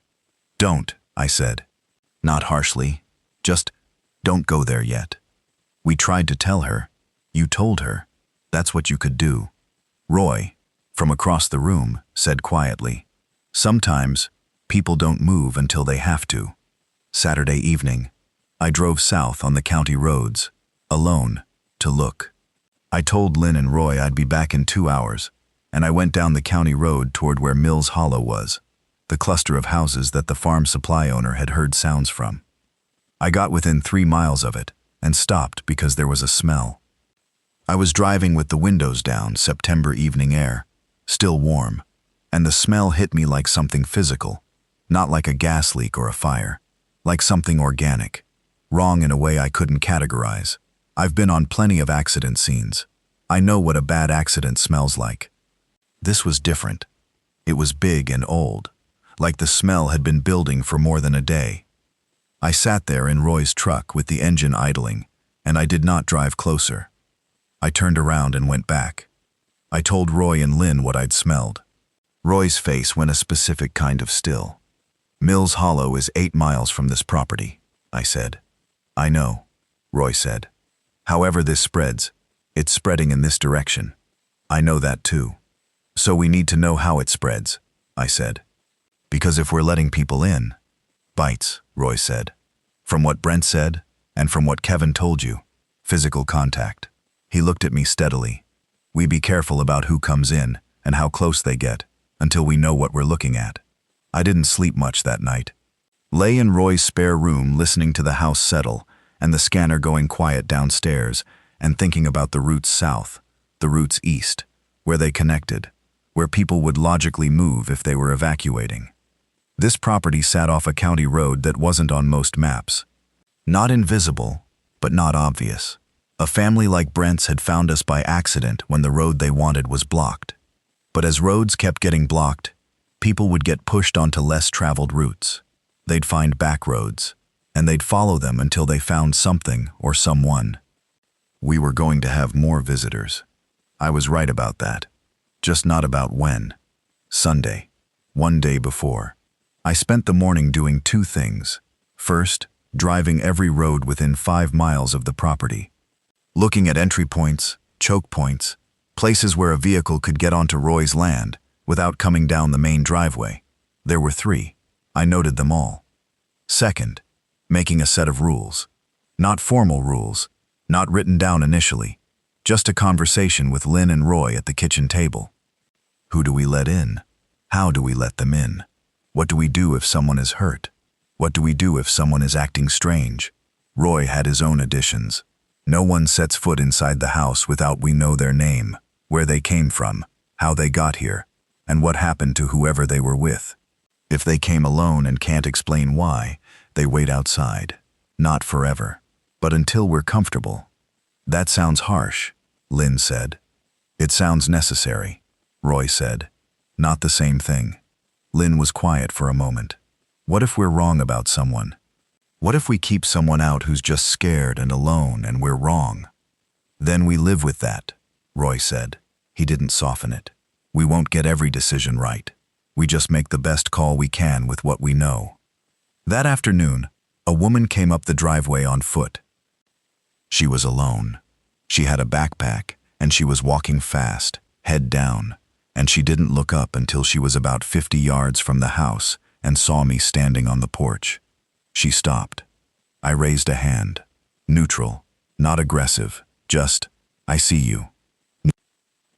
"Don't," I said. Not harshly, just don't go there yet. We tried to tell her. You told her. That's what you could do. Roy, from across the room, said quietly, "Sometimes people don't move until they have to." Saturday evening, I drove south on the county roads, alone, to look. I told Lynn and Roy I'd be back in 2 hours, and I went down the county road toward where Mills Hollow was, the cluster of houses that the farm supply owner had heard sounds from. I got within 3 miles of it and stopped because there was a smell. I was driving with the windows down, September evening air, still warm, and the smell hit me like something physical, not like a gas leak or a fire, like something organic, wrong in a way I couldn't categorize. I've been on plenty of accident scenes. I know what a bad accident smells like. This was different. It was big and old, like the smell had been building for more than a day. I sat there in Roy's truck with the engine idling, and I did not drive closer. I turned around and went back. I told Roy and Lynn what I'd smelled. Roy's face went a specific kind of still. "Mills Hollow is 8 miles from this property," I said. "I know," Roy said. "However this spreads, it's spreading in this direction." "I know that too. So we need to know how it spreads," I said. "Because if we're letting people in..." "Bites," Roy said. "From what Brent said, and from what Kevin told you, physical contact." He looked at me steadily. "We be careful about who comes in and how close they get, until we know what we're looking at." I didn't sleep much that night. Lay in Roy's spare room listening to the house settle and the scanner going quiet downstairs and thinking about the routes south, the routes east, where they connected, where people would logically move if they were evacuating. This property sat off a county road that wasn't on most maps. Not invisible, but not obvious. A family like Brent's had found us by accident when the road they wanted was blocked. But as roads kept getting blocked, people would get pushed onto less traveled routes. They'd find back roads, and they'd follow them until they found something or someone. We were going to have more visitors. I was right about that. Just not about when. Sunday, one day before. I spent the morning doing two things. First, driving every road within 5 miles of the property. Looking at entry points, choke points, places where a vehicle could get onto Roy's land without coming down the main driveway. There were 3. I noted them all. Second, making a set of rules. Not formal rules, not written down initially, just a conversation with Lynn and Roy at the kitchen table. Who do we let in? How do we let them in? What do we do if someone is hurt? What do we do if someone is acting strange? Roy had his own additions. No one sets foot inside the house without we know their name, where they came from, how they got here, and what happened to whoever they were with. If they came alone and can't explain why, they wait outside. Not forever, but until we're comfortable. That sounds harsh, Lynn said. It sounds necessary, Roy said. Not the same thing. Lynn was quiet for a moment. What if we're wrong about someone? What if we keep someone out who's just scared and alone and we're wrong? Then we live with that, Roy said. He didn't soften it. We won't get every decision right. We just make the best call we can with what we know. That afternoon, a woman came up the driveway on foot. She was alone. She had a backpack, and she was walking fast, head down, and she didn't look up until she was about 50 yards from the house and saw me standing on the porch. She stopped. I raised a hand. Neutral, not aggressive, just, I see you.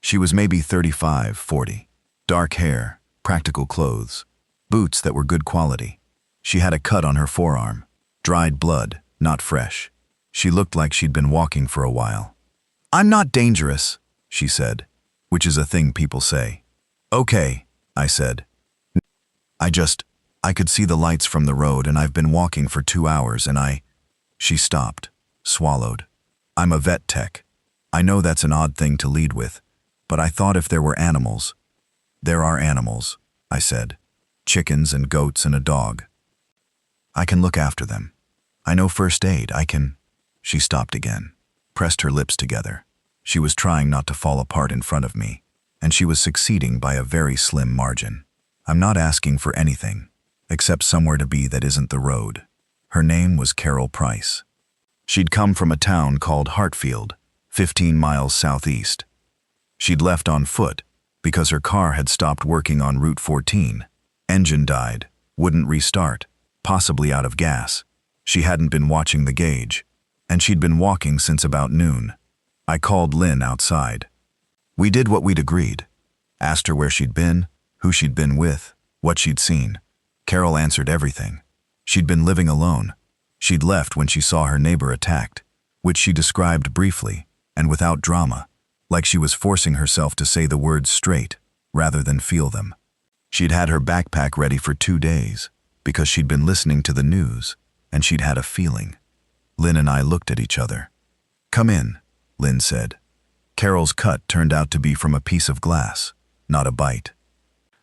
She was maybe 35, 40. Dark hair, practical clothes, boots that were good quality. She had a cut on her forearm. Dried blood, not fresh. She looked like she'd been walking for a while. "I'm not dangerous," she said, which is a thing people say. "Okay," I said. I could see the lights from the road and I've been walking for 2 hours and She stopped, swallowed. "I'm a vet tech. I know that's an odd thing to lead with, but I thought if there were animals." "There are animals," I said. "Chickens and goats and a dog. I can look after them. I know first aid, I can." She stopped again, pressed her lips together. She was trying not to fall apart in front of me, and she was succeeding by a very slim margin. "I'm not asking for anything, except somewhere to be that isn't the road." Her name was Carol Price. She'd come from a town called Hartfield, 15 miles southeast. She'd left on foot because her car had stopped working on Route 14. Engine died, wouldn't restart, possibly out of gas. She hadn't been watching the gauge, and she'd been walking since about noon. I called Lynn outside. We did what we'd agreed. Asked her where she'd been, who she'd been with, what she'd seen. Carol answered everything. She'd been living alone. She'd left when she saw her neighbor attacked, which she described briefly and without drama, like she was forcing herself to say the words straight rather than feel them. She'd had her backpack ready for 2 days because she'd been listening to the news and she'd had a feeling. Lynn and I looked at each other. "Come in," Lynn said. Carol's cut turned out to be from a piece of glass, not a bite.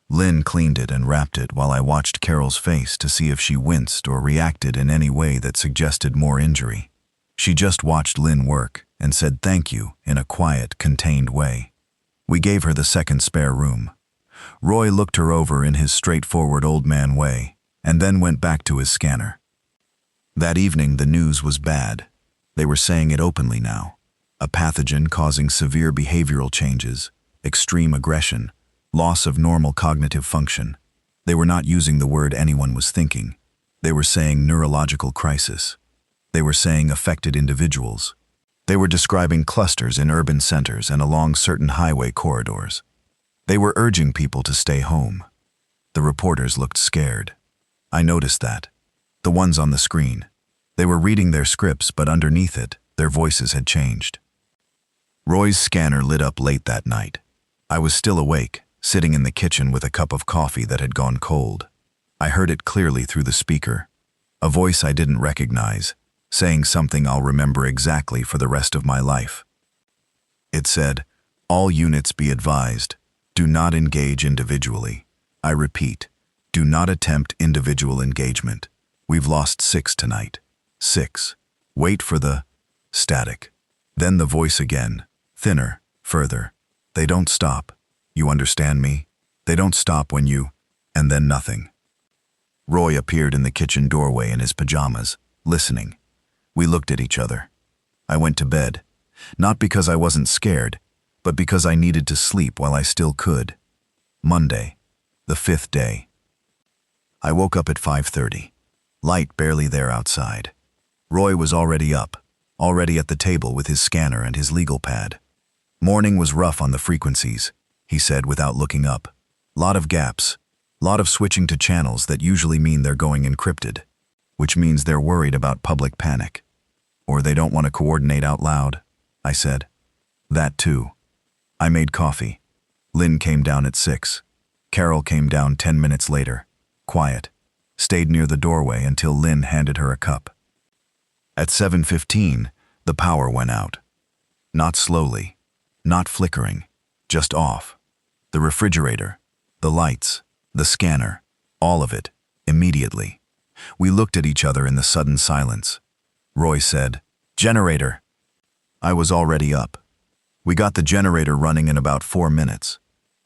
Lynn cleaned it and wrapped it while I watched Carol's face to see if she winced or reacted in any way that suggested more injury. She just watched Lynn work and said thank you in a quiet, contained way. We gave her the second spare room. Roy looked her over in his straightforward old man way and then went back to his scanner. That evening the news was bad. They were saying it openly now. A pathogen causing severe behavioral changes, extreme aggression, loss of normal cognitive function. They were not using the word anyone was thinking. They were saying neurological crisis. They were saying affected individuals. They were describing clusters in urban centers and along certain highway corridors. They were urging people to stay home. The reporters looked scared. I noticed that. The ones on the screen. They were reading their scripts, but underneath it, their voices had changed. Roy's scanner lit up late that night. I was still awake, sitting in the kitchen with a cup of coffee that had gone cold. I heard it clearly through the speaker. A voice I didn't recognize, saying something I'll remember exactly for the rest of my life. It said, "All units be advised. Do not engage individually. I repeat, do not attempt individual engagement. We've lost 6 tonight. 6. Wait for the static." Then the voice again, thinner, further. "They don't stop. You understand me? They don't stop when you..." And then nothing. Roy appeared in the kitchen doorway in his pajamas, listening. We looked at each other. I went to bed, not because I wasn't scared, but because I needed to sleep while I still could. Monday, the 5th day. I woke up at 5:30. Light barely there outside. Roy was already up, already at the table with his scanner and his legal pad. "Morning was rough on the frequencies," he said without looking up. "Lot of gaps. Lot of switching to channels that usually mean they're going encrypted, which means they're worried about public panic. Or they don't want to coordinate out loud," I said. "That too." I made coffee. Lynn came down at 6. Carol came down 10 minutes later, quiet, stayed near the doorway until Lynn handed her a cup. At 7:15, the power went out. Not slowly, not flickering, just off. The refrigerator, the lights, the scanner, all of it, immediately. We looked at each other in the sudden silence. Roy said, "Generator." I was already up. We got the generator running in about 4 minutes.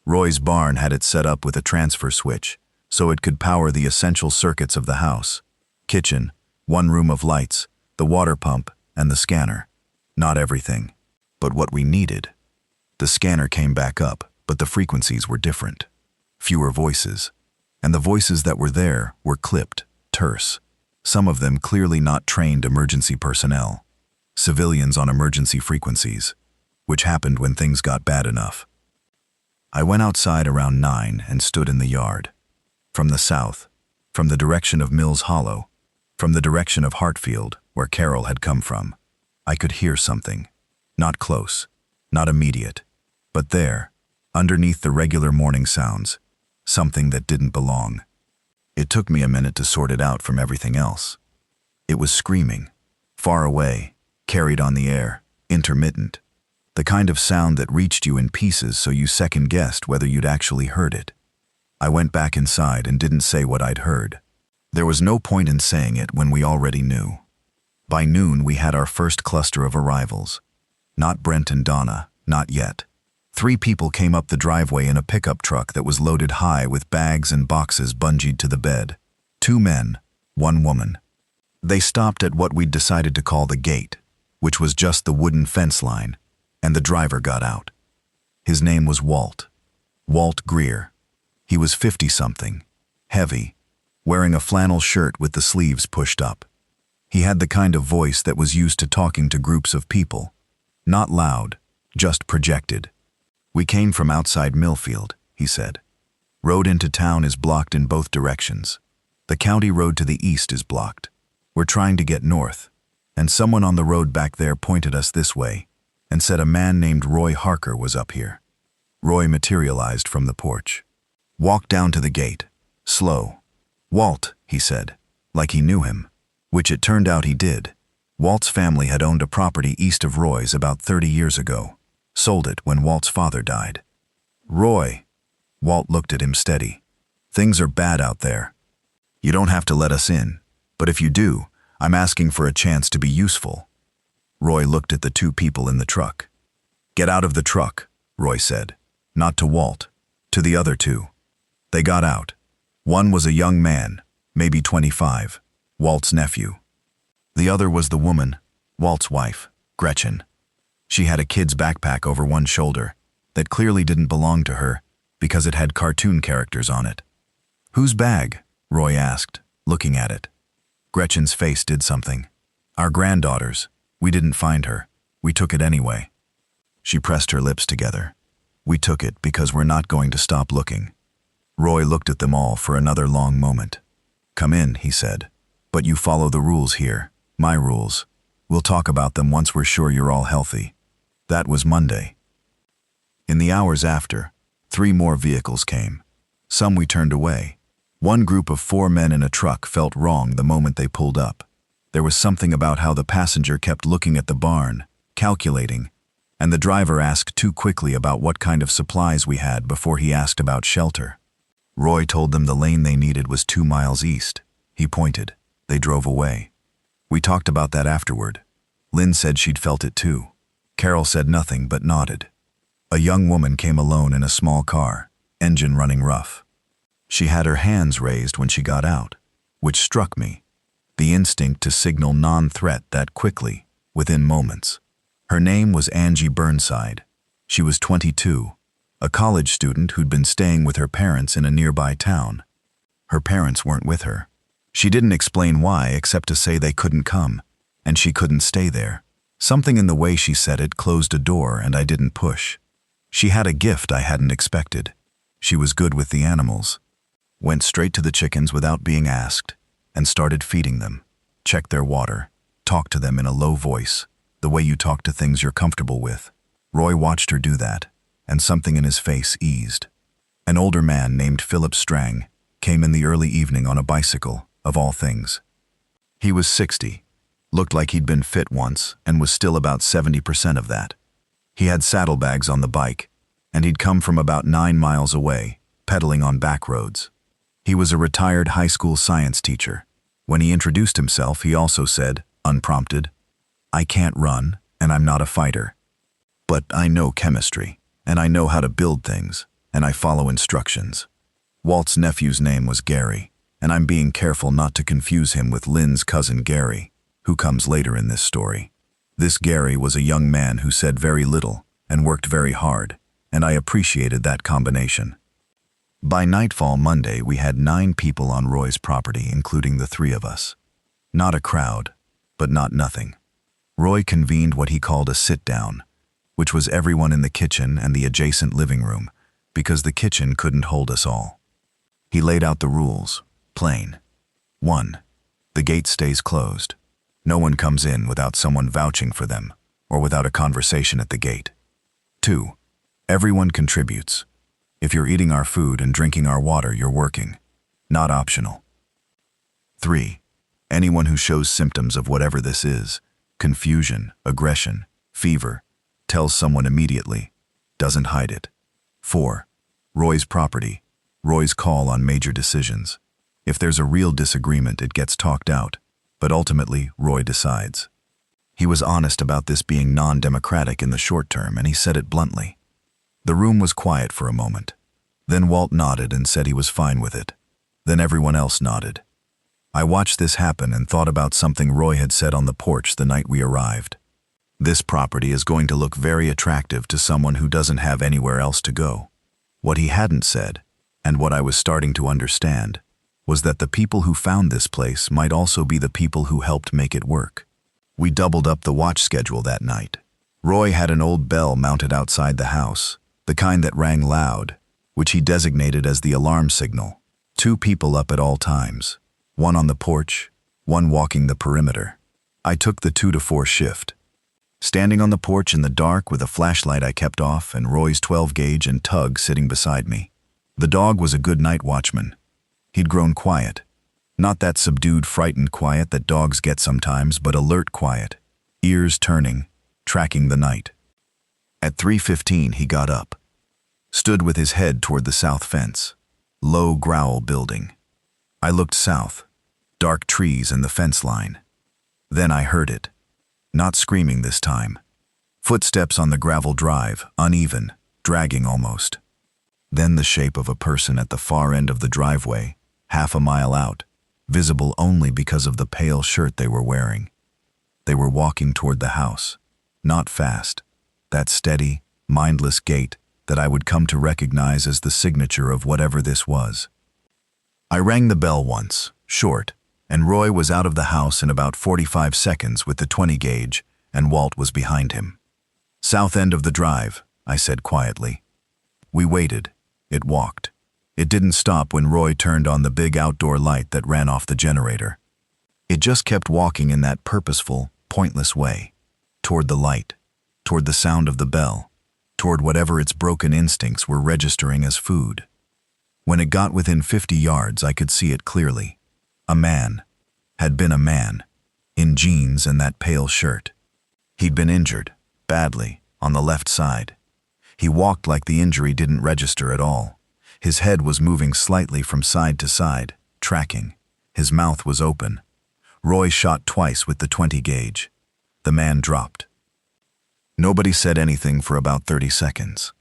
Roy's barn had it set up with a transfer switch, so it could power the essential circuits of the house. Kitchen, 1 room of lights, the water pump, and the scanner. Not everything, but what we needed. The scanner came back up, but the frequencies were different. Fewer voices. And the voices that were there were clipped, terse. Some of them clearly not trained emergency personnel. Civilians on emergency frequencies, which happened when things got bad enough. I went outside around 9 and stood in the yard. From the south, from the direction of Mills Hollow, from the direction of Hartfield, where Carol had come from, I could hear something. Not close, not immediate, but there, underneath the regular morning sounds, something that didn't belong. It took me a minute to sort it out from everything else. It was screaming, far away, carried on the air, intermittent. The kind of sound that reached you in pieces so you second-guessed whether you'd actually heard it. I went back inside and didn't say what I'd heard. There was no point in saying it when we already knew. By noon, we had our first cluster of arrivals. Not Brent and Donna, not yet. 3 people came up the driveway in a pickup truck that was loaded high with bags and boxes bungeed to the bed. 2 men, 1 woman. They stopped at what we'd decided to call the gate, which was just the wooden fence line, and the driver got out. His name was Walt. Walt Greer. He was 50-something, heavy, wearing a flannel shirt with the sleeves pushed up. He had the kind of voice that was used to talking to groups of people. Not loud, just projected. "We came from outside Millfield," he said. "Road into town is blocked in both directions. The county road to the east is blocked. We're trying to get north, and someone on the road back there pointed us this way and said a man named Roy Harker was up here." Roy materialized from the porch. Walked down to the gate, slow. "Walt," he said, like he knew him, which it turned out he did. Walt's family had owned a property east of Roy's about 30 years ago. Sold it when Walt's father died. "Roy," Walt looked at him steady. "Things are bad out there. You don't have to let us in, but if you do, I'm asking for a chance to be useful." Roy looked at the 2 people in the truck. "Get out of the truck," Roy said. Not to Walt, to the other 2. They got out. One was a young man, maybe 25, Walt's nephew. The other was the woman, Walt's wife, Gretchen. She had a kid's backpack over one shoulder that clearly didn't belong to her because it had cartoon characters on it. "Whose bag?" Roy asked, looking at it. Gretchen's face did something. "Our granddaughter's. We didn't find her. We took it anyway." She pressed her lips together. "We took it because we're not going to stop looking." Roy looked at them all for another long moment. "Come in," he said. "But you follow the rules here, my rules. We'll talk about them once we're sure you're all healthy." That was Monday. In the hours after, 3 more vehicles came. Some we turned away. One group of 4 men in a truck felt wrong the moment they pulled up. There was something about how the passenger kept looking at the barn, calculating, and the driver asked too quickly about what kind of supplies we had before he asked about shelter. Roy told them the lane they needed was 2 miles east. He pointed. They drove away. We talked about that afterward. Lynn said she'd felt it too. Carol said nothing but nodded. A young woman came alone in a small car, engine running rough. She had her hands raised when she got out, which struck me. The instinct to signal non-threat that quickly, within moments. Her name was Angie Burnside. She was 22, a college student who'd been staying with her parents in a nearby town. Her parents weren't with her. She didn't explain why except to say they couldn't come, and she couldn't stay there. Something in the way she said it closed a door and I didn't push. She had a gift I hadn't expected. She was good with the animals. Went straight to the chickens without being asked, and started feeding them. Checked their water. Talked to them in a low voice, the way you talk to things you're comfortable with. Roy watched her do that, and something in his face eased. An older man named Philip Strang came in the early evening on a bicycle, of all things. He was 60, looked like he'd been fit once, and was still about 70% of that. He had saddlebags on the bike, and he'd come from about 9 miles away, pedaling on back roads. He was a retired high school science teacher. When he introduced himself, he also said, unprompted, "I can't run, and I'm not a fighter. But I know chemistry, and I know how to build things, and I follow instructions." Walt's nephew's name was Gary, and I'm being careful not to confuse him with Lynn's cousin Gary, who comes later in this story. This Gary was a young man who said very little and worked very hard, and I appreciated that combination. By nightfall Monday, we had 9 people on Roy's property, including the 3 of us. Not a crowd, but not nothing. Roy convened what he called a sit-down, which was everyone in the kitchen and the adjacent living room, because the kitchen couldn't hold us all. He laid out the rules, plain. 1. The gate stays closed. No one comes in without someone vouching for them, or without a conversation at the gate. 2. Everyone contributes. If you're eating our food and drinking our water, you're working. Not optional. 3. Anyone who shows symptoms of whatever this is, confusion, aggression, fever, tells someone immediately, doesn't hide it. 4. Roy's property, Roy's call on major decisions. If there's a real disagreement, it gets talked out, but ultimately, Roy decides. He was honest about this being non-democratic in the short term, and he said it bluntly. The room was quiet for a moment. Then Walt nodded and said he was fine with it. Then everyone else nodded. I watched this happen and thought about something Roy had said on the porch the night we arrived. This property is going to look very attractive to someone who doesn't have anywhere else to go. What he hadn't said, and what I was starting to understand, was that the people who found this place might also be the people who helped make it work. We doubled up the watch schedule that night. Roy had an old bell mounted outside the house, the kind that rang loud, which he designated as the alarm signal. 2 people up at all times, 1 on the porch, 1 walking the perimeter. I took the 2 to 4 shift. Standing on the porch in the dark with a flashlight I kept off and Roy's 12-gauge and Tug sitting beside me. The dog was a good night watchman. He'd grown quiet. Not that subdued, frightened quiet that dogs get sometimes, but alert quiet, ears turning, tracking the night. At 3:15 he got up, stood with his head toward the south fence, low growl building. I looked south, dark trees and the fence line. Then I heard it. Not screaming this time. Footsteps on the gravel drive, uneven, dragging almost. Then the shape of a person at the far end of the driveway, half a mile out, visible only because of the pale shirt they were wearing. They were walking toward the house, not fast, that steady, mindless gait that I would come to recognize as the signature of whatever this was. I rang the bell once, short, and Roy was out of the house in about 45 seconds with the 20-gauge, and Walt was behind him. "South end of the drive," I said quietly. We waited. It walked. It didn't stop when Roy turned on the big outdoor light that ran off the generator. It just kept walking in that purposeful, pointless way, toward the light, toward the sound of the bell, toward whatever its broken instincts were registering as food. When it got within 50 yards, I could see it clearly. A man. Had been a man. In jeans and that pale shirt. He'd been injured, badly, on the left side. He walked like the injury didn't register at all. His head was moving slightly from side to side, tracking. His mouth was open. Roy shot twice with the 20 gauge. The man dropped. Nobody said anything for about 30 seconds.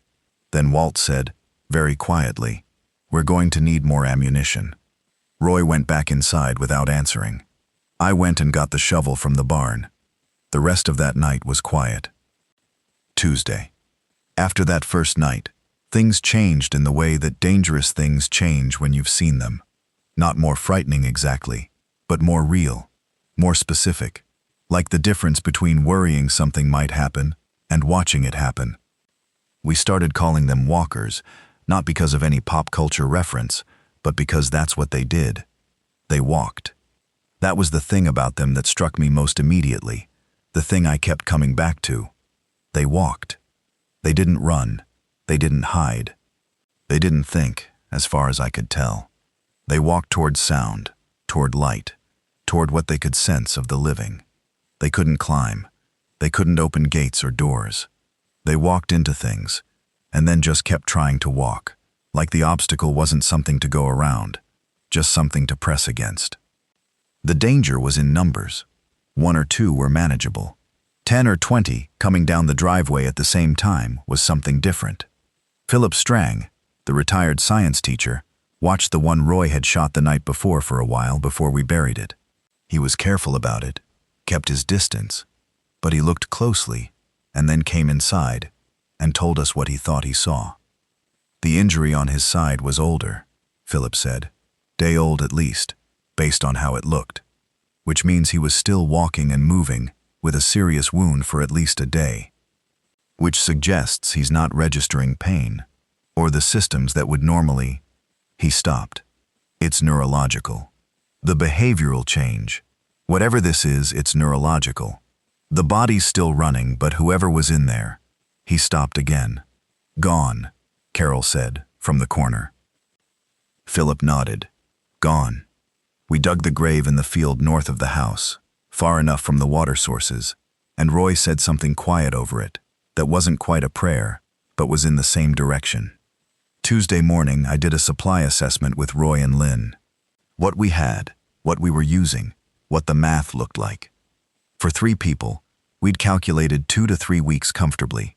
Then Walt said, very quietly, "We're going to need more ammunition." Roy went back inside without answering. I went and got the shovel from the barn. The rest of that night was quiet. Tuesday. After that first night, things changed in the way that dangerous things change when you've seen them. Not more frightening exactly, but more real, more specific, like the difference between worrying something might happen and watching it happen. We started calling them walkers, not because of any pop culture reference, but because that's what they did. They walked. That was the thing about them that struck me most immediately, the thing I kept coming back to. They walked. They didn't run. They didn't hide. They didn't think, as far as I could tell. They walked toward sound, toward light, toward what they could sense of the living. They couldn't climb. They couldn't open gates or doors. They walked into things, and then just kept trying to walk, like the obstacle wasn't something to go around, just something to press against. The danger was in numbers. 1 or 2 were manageable. 10 or 20 coming down the driveway at the same time was something different. Philip Strang, the retired science teacher, watched the one Roy had shot the night before for a while before we buried it. He was careful about it, kept his distance, but he looked closely and then came inside and told us what he thought he saw. The injury on his side was older, Philip said, day old at least, based on how it looked, which means he was still walking and moving with a serious wound for at least a day, which suggests he's not registering pain or the systems that would normally. He stopped. It's neurological. The behavioral change. Whatever this is, it's neurological. The body's still running, but whoever was in there. He stopped again. Gone, Carol said, from the corner. Philip nodded. Gone. We dug the grave in the field north of the house, far enough from the water sources, and Roy said something quiet over it that wasn't quite a prayer, but was in the same direction. Tuesday morning, I did a supply assessment with Roy and Lynn. What we had, what we were using, what the math looked like. For 3 people, we'd calculated 2 to 3 weeks comfortably.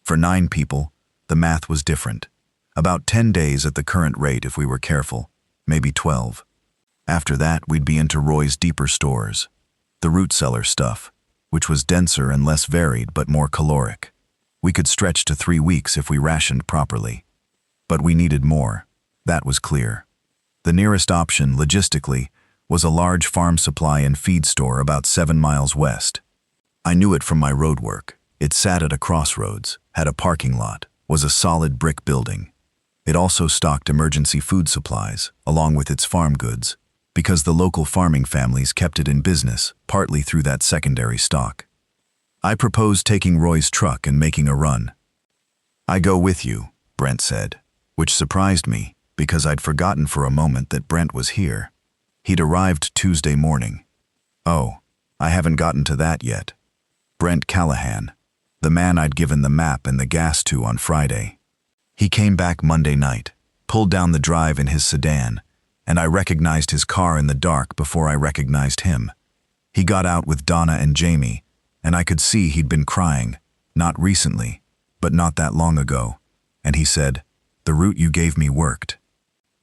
For 9 people, the math was different. About 10 days at the current rate if we were careful, maybe 12. After that, we'd be into Roy's deeper stores, the root cellar stuff, which was denser and less varied but more caloric. We could stretch to 3 weeks if we rationed properly. But we needed more. That was clear. The nearest option, logistically, was a large farm supply and feed store about 7 miles west. I knew it from my road work. It sat at a crossroads, had a parking lot, was a solid brick building. It also stocked emergency food supplies, along with its farm goods, because the local farming families kept it in business, partly through that secondary stock. I proposed taking Roy's truck and making a run. "I go with you," Brent said, which surprised me because I'd forgotten for a moment that Brent was here. He'd arrived Tuesday morning. Oh, I haven't gotten to that yet. Brent Callahan, the man I'd given the map and the gas to on Friday. He came back Monday night, pulled down the drive in his sedan, and I recognized his car in the dark before I recognized him. He got out with Donna and Jamie, and I could see he'd been crying, not recently, but not that long ago, and he said, "The route you gave me worked."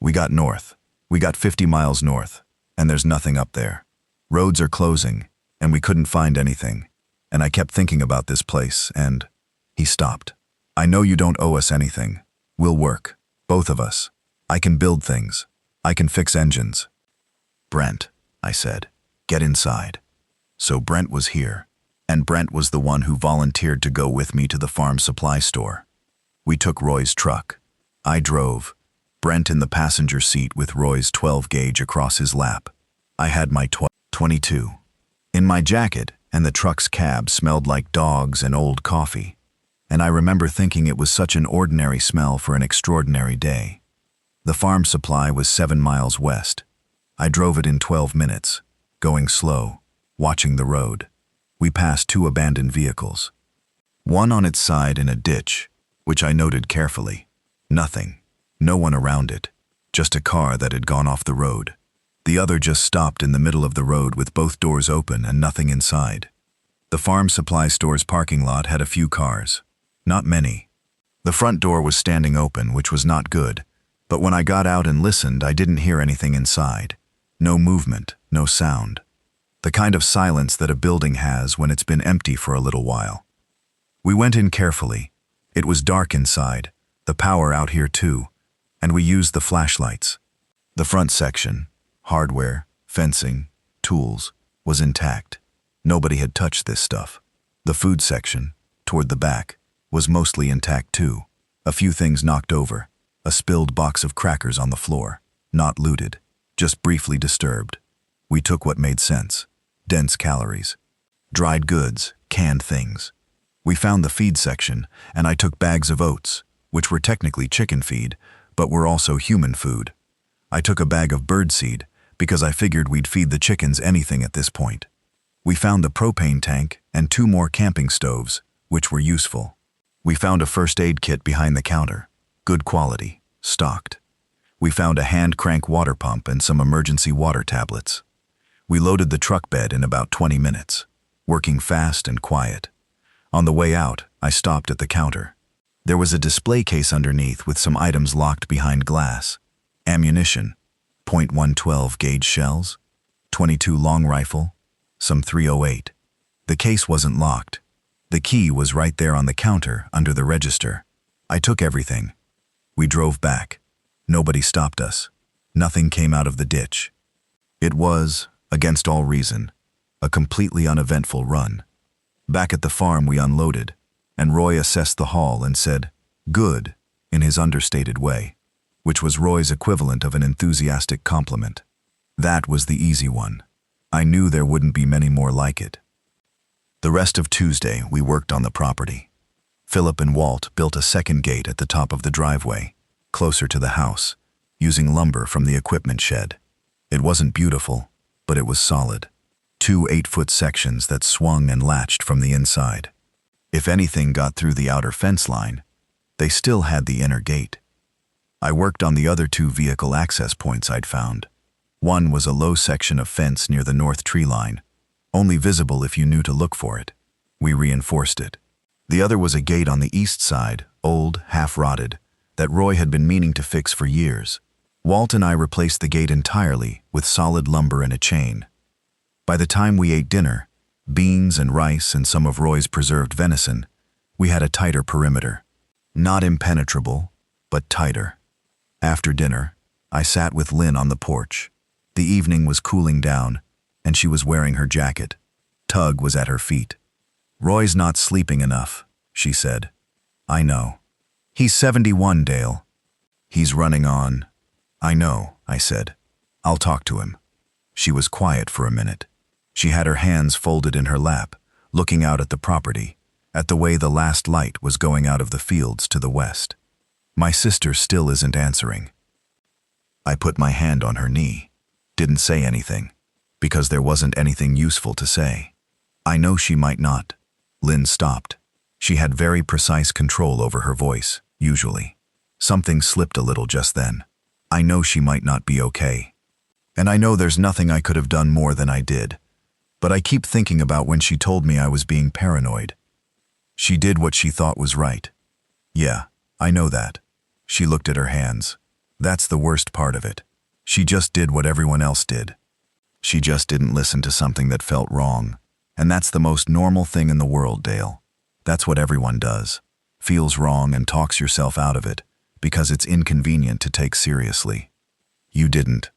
We got north. We got 50 miles north, and there's nothing up there. Roads are closing, and we couldn't find anything, and I kept thinking about this place, and he stopped. "I know you don't owe us anything. We'll work, both of us. I can build things. I can fix engines." "Brent," I said, "get inside." So Brent was here, and Brent was the one who volunteered to go with me to the farm supply store. We took Roy's truck. I drove, Brent in the passenger seat with Roy's 12 gauge across his lap. I had my 22 in my jacket, and the truck's cab smelled like dogs and old coffee. And I remember thinking it was such an ordinary smell for an extraordinary day. The farm supply was 7 miles west. I drove it in 12 minutes, going slow, watching the road. We passed 2 abandoned vehicles. One on its side in a ditch, which I noted carefully. Nothing. No one around it. Just a car that had gone off the road. The other just stopped in the middle of the road with both doors open and nothing inside. The farm supply store's parking lot had a few cars. Not many. The front door was standing open, which was not good, but when I got out and listened, I didn't hear anything inside. No movement, no sound. The kind of silence that a building has when it's been empty for a little while. We went in carefully. It was dark inside, the power out here too, and we used the flashlights. The front section, hardware, fencing, tools, was intact. Nobody had touched this stuff. The food section, toward the back, was mostly intact too. A few things knocked over. A spilled box of crackers on the floor. Not looted, just briefly disturbed. We took what made sense. Dense calories. Dried goods, canned things. We found the feed section, and I took bags of oats, which were technically chicken feed, but were also human food. I took a bag of birdseed, because I figured we'd feed the chickens anything at this point. We found the propane tank and 2 more camping stoves, which were useful. We found a first aid kit behind the counter. Good quality, stocked. We found a hand crank water pump and some emergency water tablets. We loaded the truck bed in about 20 minutes, working fast and quiet. On the way out, I stopped at the counter. There was a display case underneath with some items locked behind glass. Ammunition, .112 gauge shells, .22 long rifle, some .308. The case wasn't locked. The key was right there on the counter under the register. I took everything. We drove back. Nobody stopped us. Nothing came out of the ditch. It was, against all reason, a completely uneventful run. Back at the farm we unloaded, and Roy assessed the haul and said, "Good," in his understated way, which was Roy's equivalent of an enthusiastic compliment. That was the easy one. I knew there wouldn't be many more like it. The rest of Tuesday we worked on the property. Philip and Walt built a second gate at the top of the driveway, closer to the house, using lumber from the equipment shed. It wasn't beautiful, but it was solid. 2 8-foot sections that swung and latched from the inside. If anything got through the outer fence line, they still had the inner gate. I worked on the other 2 vehicle access points I'd found. One was a low section of fence near the north tree line, only visible if you knew to look for it. We reinforced it. The other was a gate on the east side, old, half-rotted, that Roy had been meaning to fix for years. Walt and I replaced the gate entirely with solid lumber and a chain. By the time we ate dinner, beans and rice and some of Roy's preserved venison, we had a tighter perimeter. Not impenetrable, but tighter. After dinner, I sat with Lynn on the porch. The evening was cooling down, and she was wearing her jacket. Tug was at her feet. "Roy's not sleeping enough," she said. "I know. He's 71, Dale. He's running on." "I know," I said. "I'll talk to him." She was quiet for a minute. She had her hands folded in her lap, looking out at the property, at the way the last light was going out of the fields to the west. "My sister still isn't answering." I put my hand on her knee. Didn't say anything, because there wasn't anything useful to say. "I know she might not." Lynn stopped. She had very precise control over her voice, usually. Something slipped a little just then. "I know she might not be okay. And I know there's nothing I could have done more than I did. But I keep thinking about when she told me I was being paranoid. She did what she thought was right." "Yeah, I know that." She looked at her hands. "That's the worst part of it. She just did what everyone else did. She just didn't listen to something that felt wrong. And that's the most normal thing in the world, Dale. That's what everyone does. Feels wrong and talks yourself out of it, because it's inconvenient to take seriously. You didn't.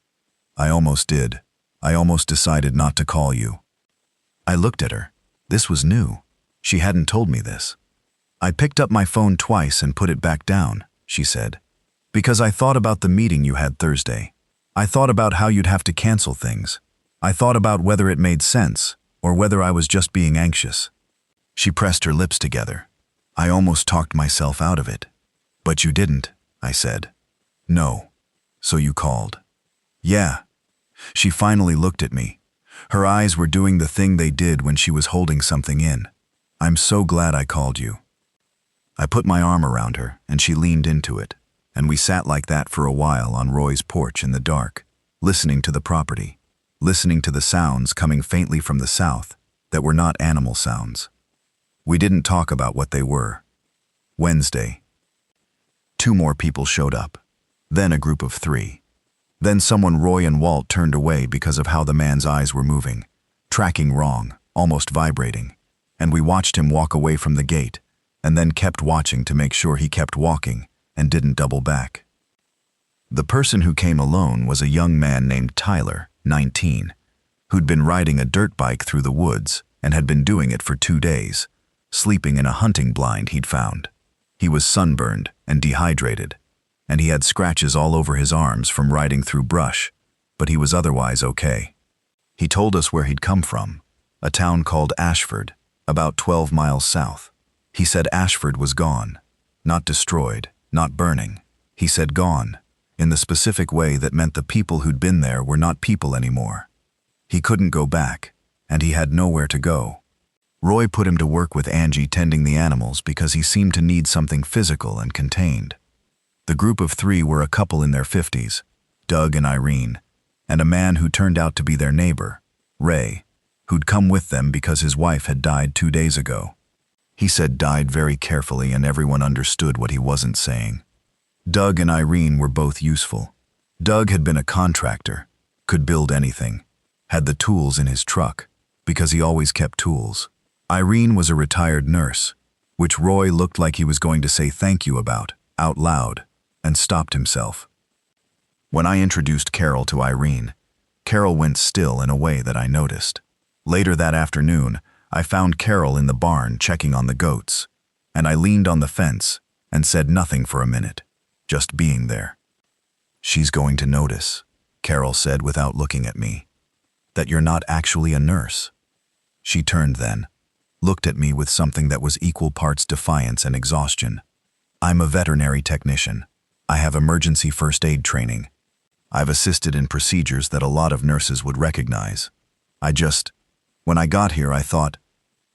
I almost did. I almost decided not to call you." I looked at her. This was new. She hadn't told me this. "I picked up my phone twice and put it back down," she said, "because I thought about the meeting you had Thursday. I thought about how you'd have to cancel things. I thought about whether it made sense, or whether I was just being anxious." She pressed her lips together. "I almost talked myself out of it." "But you didn't," I said. "No. So you called. Yeah. She finally looked at me. Her eyes were doing the thing they did when she was holding something in. I'm so glad I called you. I put my arm around her, and she leaned into it, and we sat like that for a while on Roy's porch in the dark, listening to the property, listening to the sounds coming faintly from the south that were not animal sounds. We didn't talk about what they were. Wednesday. 2 more people showed up. Then a group of 3. Then someone Roy and Walt turned away because of how the man's eyes were moving, tracking wrong, almost vibrating, and we watched him walk away from the gate, and then kept watching to make sure he kept walking and didn't double back. The person who came alone was a young man named Tyler, 19, who'd been riding a dirt bike through the woods and had been doing it for 2 days, sleeping in a hunting blind he'd found. He was sunburned and dehydrated, and he had scratches all over his arms from riding through brush, but he was otherwise okay. He told us where he'd come from, a town called Ashford, about 12 miles south. He said Ashford was gone, not destroyed, not burning. He said gone, in the specific way that meant the people who'd been there were not people anymore. He couldn't go back, and he had nowhere to go. Roy put him to work with Angie tending the animals because he seemed to need something physical and contained. The group of 3 were a couple in their 50s, Doug and Irene, and a man who turned out to be their neighbor, Ray, who'd come with them because his wife had died 2 days ago. He said died very carefully, and everyone understood what he wasn't saying. Doug and Irene were both useful. Doug had been a contractor, could build anything, had the tools in his truck, because he always kept tools. Irene was a retired nurse, which Roy looked like he was going to say thank you about, out loud, and stopped himself. When I introduced Carol to Irene, Carol went still in a way that I noticed. Later that afternoon, I found Carol in the barn checking on the goats, and I leaned on the fence and said nothing for a minute, just being there. She's going to notice, Carol said without looking at me, that you're not actually a nurse. She turned then, looked at me with something that was equal parts defiance and exhaustion. I'm a veterinary technician. I have emergency first aid training. I've assisted in procedures that a lot of nurses would recognize. When I got here, I thought,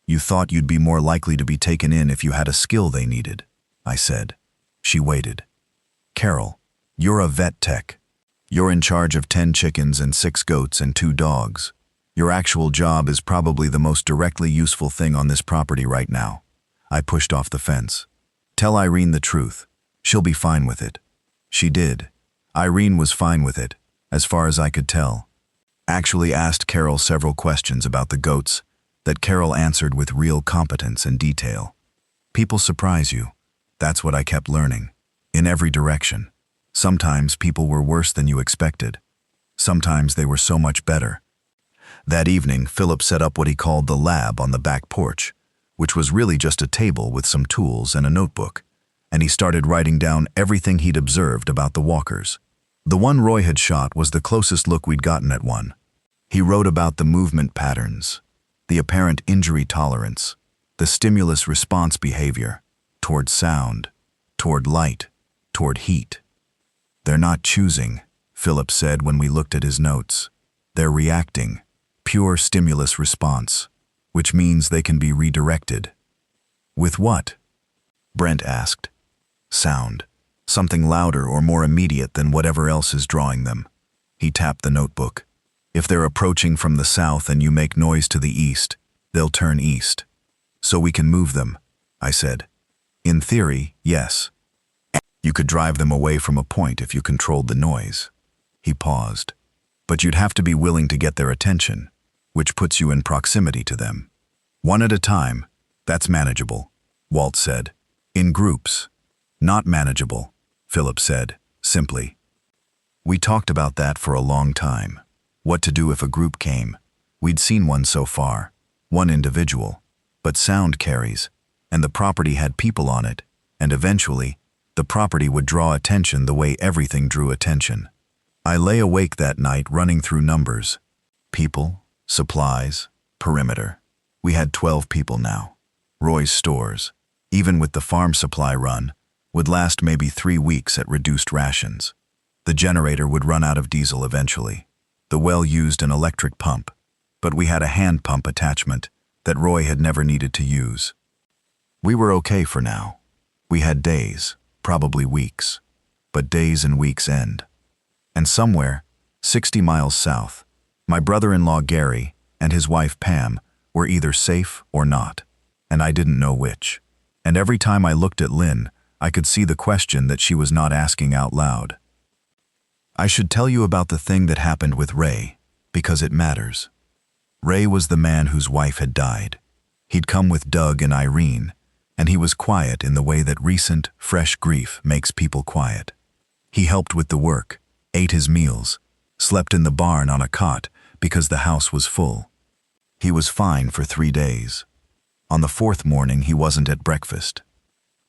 you thought you'd be more likely to be taken in if you had a skill they needed, I said. She waited. Carol, you're a vet tech. You're in charge of 10 chickens and 6 goats and 2 dogs. Your actual job is probably the most directly useful thing on this property right now. I pushed off the fence. Tell Irene the truth. She'll be fine with it. She did. Irene was fine with it, as far as I could tell. Actually asked Carol several questions about the goats that Carol answered with real competence and detail. People surprise you. That's what I kept learning. In every direction. Sometimes people were worse than you expected. Sometimes they were so much better. That evening, Philip set up what he called the lab on the back porch, which was really just a table with some tools and a notebook, and he started writing down everything he'd observed about the walkers. The one Roy had shot was the closest look we'd gotten at one. He wrote about the movement patterns, the apparent injury tolerance, the stimulus response behavior, toward sound, toward light, toward heat. They're not choosing, Philip said when we looked at his notes. They're reacting, pure stimulus response, which means they can be redirected. With what? Brent asked. Sound. Something louder or more immediate than whatever else is drawing them. He tapped the notebook. If they're approaching from the south and you make noise to the east, they'll turn east. So we can move them, I said. In theory, yes. You could drive them away from a point if you controlled the noise. He paused. But you'd have to be willing to get their attention, which puts you in proximity to them. One at a time, that's manageable, Walt said. In groups. Not manageable, Philip said, simply. We talked about that for a long time. What to do if a group came. We'd seen one so far, one individual, but sound carries, and the property had people on it, and eventually, the property would draw attention the way everything drew attention. I lay awake that night running through numbers. People, supplies, perimeter. We had 12 people now. Roy's stores, even with the farm supply run, would last maybe 3 weeks at reduced rations. The generator would run out of diesel eventually. The well used an electric pump, but we had a hand pump attachment that Roy had never needed to use. We were okay for now. We had days, probably weeks, but days and weeks end. And somewhere, 60 miles south, my brother-in-law Gary and his wife Pam were either safe or not, and I didn't know which. And every time I looked at Lynn, I could see the question that she was not asking out loud. I should tell you about the thing that happened with Ray, because it matters. Ray was the man whose wife had died. He'd come with Doug and Irene, and he was quiet in the way that recent, fresh grief makes people quiet. He helped with the work, ate his meals, slept in the barn on a cot because the house was full. He was fine for 3 days. On the 4th morning, he wasn't at breakfast.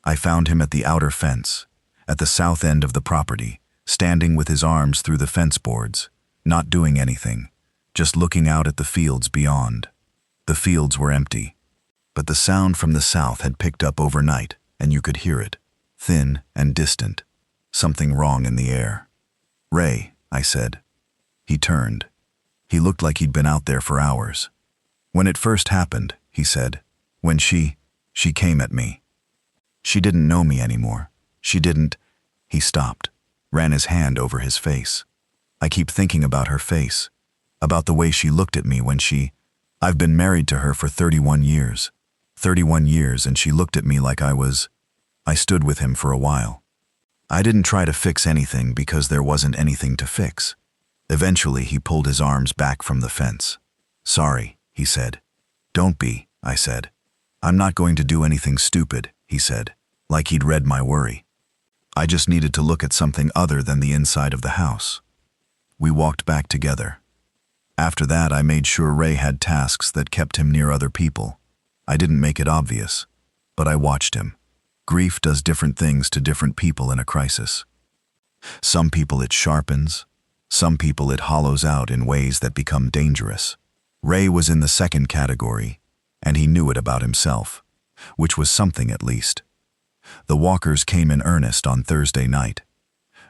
I found him at the outer fence, at the south end of the property, standing with his arms through the fence boards, not doing anything, just looking out at the fields beyond. The fields were empty, but the sound from the south had picked up overnight, and you could hear it, thin and distant, something wrong in the air. "Ray," I said. He turned. He looked like he'd been out there for hours. "When it first happened," he said, "when she came at me. She didn't know me anymore. She didn't—" He stopped, ran his hand over his face. I keep thinking about her face, about the way she looked at me when I've been married to her for 31 years. 31 years, and she looked at me like I stood with him for a while. I didn't try to fix anything because there wasn't anything to fix. Eventually, he pulled his arms back from the fence. "Sorry," he said. "Don't be," I said. "I'm not going to do anything stupid," he said, like he'd read my worry. I just needed to look at something other than the inside of the house. We walked back together. After that, I made sure Ray had tasks that kept him near other people. I didn't make it obvious, but I watched him. Grief does different things to different people in a crisis. Some people it sharpens, some people it hollows out in ways that become dangerous. Ray was in the second category, and he knew it about himself, which was something at least. The walkers came in earnest on Thursday night.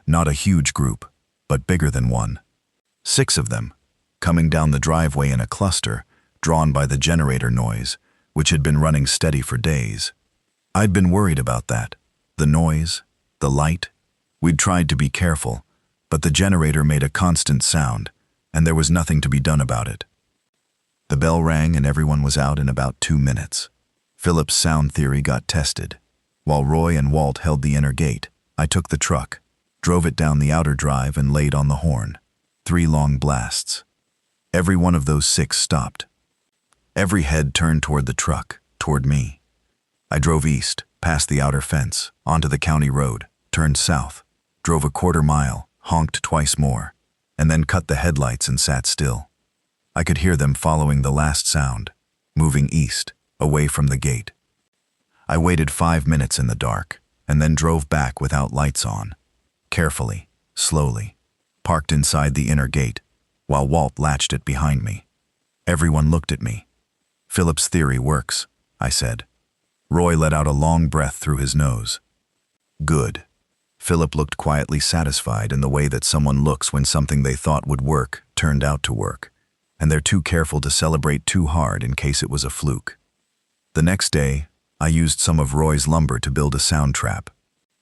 Not a huge group, but bigger than one. 6 of them, coming down the driveway in a cluster, drawn by the generator noise, which had been running steady for days. I'd been worried about that. The noise, the light. We'd tried to be careful, but the generator made a constant sound, and there was nothing to be done about it. The bell rang and everyone was out in about 2 minutes. Philip's sound theory got tested. While Roy and Walt held the inner gate, I took the truck, drove it down the outer drive and laid on the horn. 3 long blasts. Every one of those 6 stopped. Every head turned toward the truck, toward me. I drove east, past the outer fence, onto the county road, turned south, drove a 1/4 mile, honked twice more, and then cut the headlights and sat still. I could hear them following the last sound, moving east, away from the gate. I waited 5 minutes in the dark, and then drove back without lights on, carefully, slowly, parked inside the inner gate, while Walt latched it behind me. Everyone looked at me. "Philip's theory works," I said. Roy let out a long breath through his nose. "Good." Philip looked quietly satisfied in the way that someone looks when something they thought would work turned out to work, and they're too careful to celebrate too hard in case it was a fluke. The next day, I used some of Roy's lumber to build a sound trap.